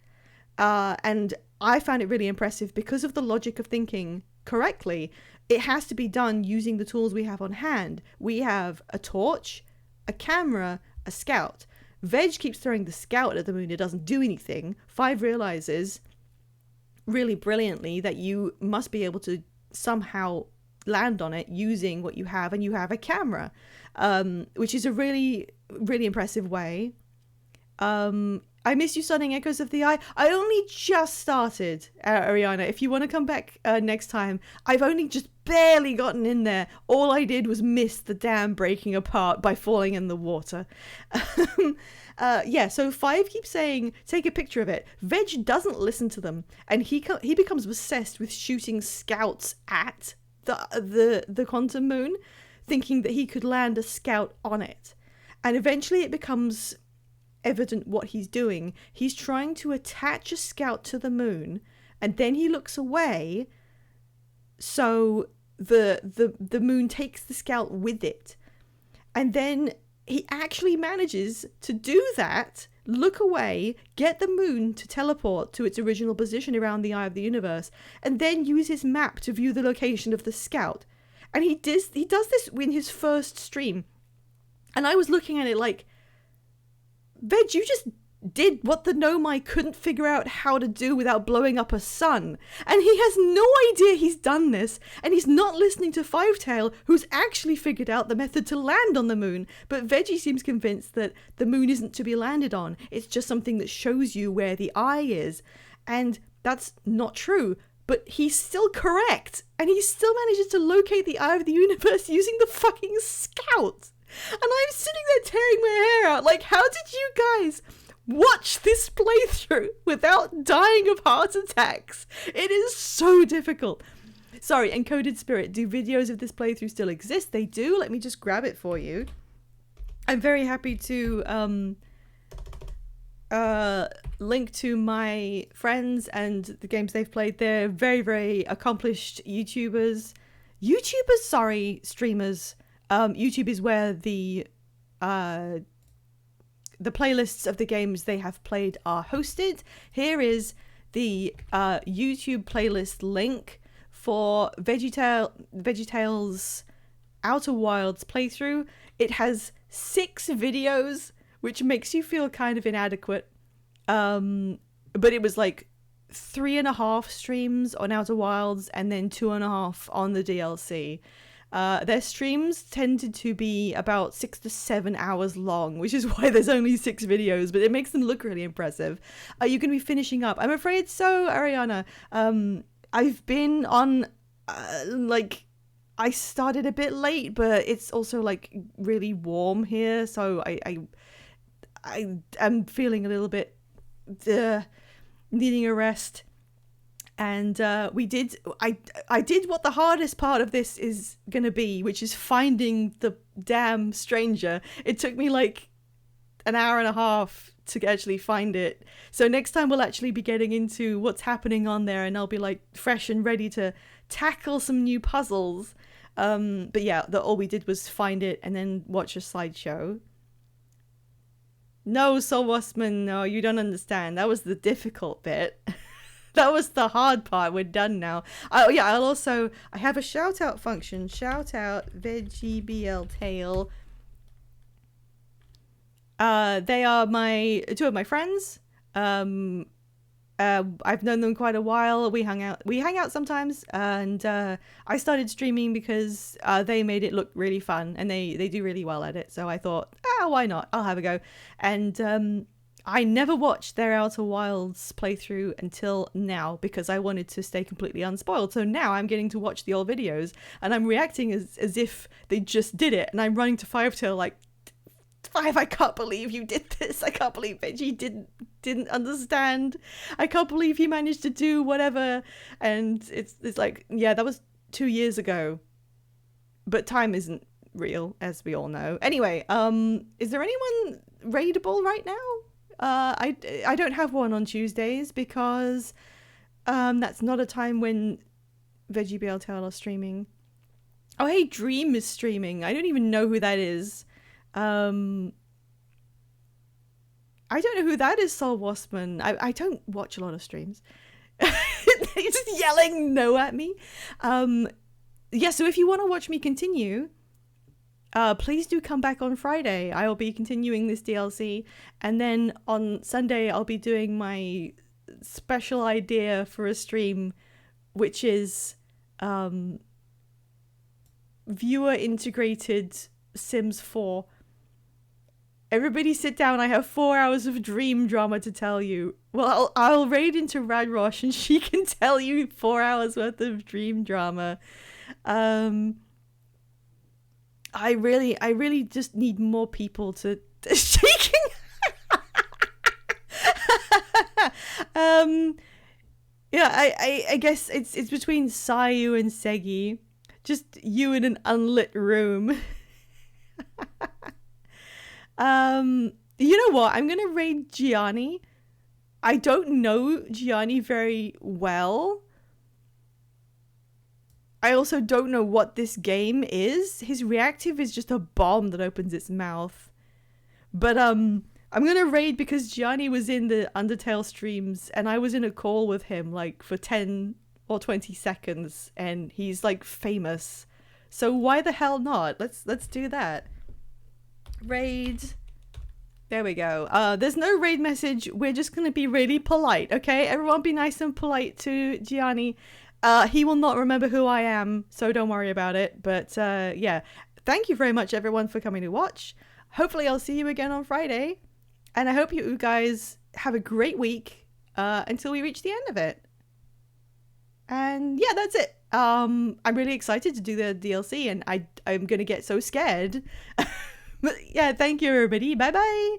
And I found it really impressive because of the logic of thinking correctly. It has to be done using the tools we have on hand. We have a torch, a camera, a scout. Veg keeps throwing the scout at the moon. It doesn't do anything. Five realizes really brilliantly that you must be able to somehow land on it using what you have, and you have a camera, which is a really, really impressive way. I Miss You, Stunning Echoes of the Eye. I only just started, Ariana. If you want to come back next time, I've only just barely gotten in there. All I did was miss the dam breaking apart by falling in the water. Yeah, so Five keeps saying, take a picture of it. Veg doesn't listen to them, and he becomes obsessed with shooting scouts at the quantum moon, thinking that he could land a scout on it. And eventually it becomes evident what he's doing. He's trying to attach a scout to the moon, and then he looks away so the moon takes the scout with it. And then he actually manages to do that, look away, get the moon to teleport to its original position around the Eye of the Universe, and then use his map to view the location of the scout. And he does this in his first stream. And I was looking at it like, Veg, you just did what the Nomai couldn't figure out how to do without blowing up a sun. And he has no idea he's done this, and he's not listening to Fivetail, who's actually figured out the method to land on the moon. But Veggie seems convinced that the moon isn't to be landed on. It's just something that shows you where the eye is. And that's not true. But he's still correct. And he still manages to locate the Eye of the Universe using the fucking scout. And I'm sitting there tearing my hair out. Like, how did you guys watch this playthrough without dying of heart attacks? It is so difficult. Sorry, Encoded Spirit, do videos of this playthrough still exist? They do. Let me just grab it for you. I'm very happy to link to my friends and the games they've played. They're very, very accomplished streamers. YouTube is where the playlists of the games they have played are hosted. Here is the YouTube playlist link for VeggieTales Outer Wilds playthrough. It has 6 videos, which makes you feel kind of inadequate. But it was like 3.5 streams on Outer Wilds and then 2.5 on the DLC. Their streams tended to be about 6 to 7 hours long, which is why there's only 6 videos, but it makes them look really impressive. You can be finishing up. I'm afraid so, Ariana. I've been on, I started a bit late, but it's also like really warm here, so I am feeling a little bit needing a rest. And I did what the hardest part of this is gonna be, which is finding the damn stranger. It took me like an hour and a half to actually find it. So next time we'll actually be getting into what's happening on there, and I'll be like fresh and ready to tackle some new puzzles. But yeah, all we did was find it and then watch a slideshow. No, Soul Wasman, no, you don't understand. That was the difficult bit. That was the hard part. We're done now. Oh yeah, I have a shout out function. Shout out VeggieBL Tail. They are two of my friends. I've known them quite a while. We hang out sometimes, and I started streaming because they made it look really fun, and they do really well at it. So I thought, why not? I'll have a go. And I never watched their Outer Wilds playthrough until now because I wanted to stay completely unspoiled. So now I'm getting to watch the old videos, and I'm reacting as if they just did it, and I'm running to Firetail like, Five, I can't believe you did this. I can't believe Veggie didn't understand. I can't believe he managed to do whatever. And it's like, yeah, that was 2 years ago. But time isn't real, as we all know. Anyway, is there anyone raidable right now? I don't have one on Tuesdays because that's not a time when VeggieBL Tail are streaming. Oh, hey, Dream is streaming. I don't even know who that is. I don't know who that is, Soul Waspman. I don't watch a lot of streams. He's just yelling no at me. Yeah, so if you want to watch me continue, please do come back on Friday. I will be continuing this DLC, and then on Sunday I'll be doing my special idea for a stream, which is viewer integrated Sims 4. Everybody sit down. I have 4 hours of dream drama to tell you. Well, I'll raid into Radrosh and she can tell you 4 hours worth of dream drama. I really just need more people to shaking. Yeah, I guess it's between Sayu and Segi. Just you in an unlit room. You know what? I'm gonna raid Gianni. I don't know Gianni very well. I also don't know what this game is. His reactive is just a bomb that opens its mouth. But I'm gonna raid because Gianni was in the Undertale streams and I was in a call with him like for 10 or 20 seconds and he's like famous. So why the hell not? Let's do that. Raid. There we go. There's no raid message. We're just gonna be really polite, okay? Everyone be nice and polite to Gianni. He will not remember who I am, so don't worry about it. But yeah, thank you very much everyone for coming to watch. Hopefully I'll see you again on Friday. And I hope you guys have a great week until we reach the end of it. And yeah, that's it. I'm really excited to do the DLC and I'm gonna get so scared. But yeah, thank you everybody. Bye bye.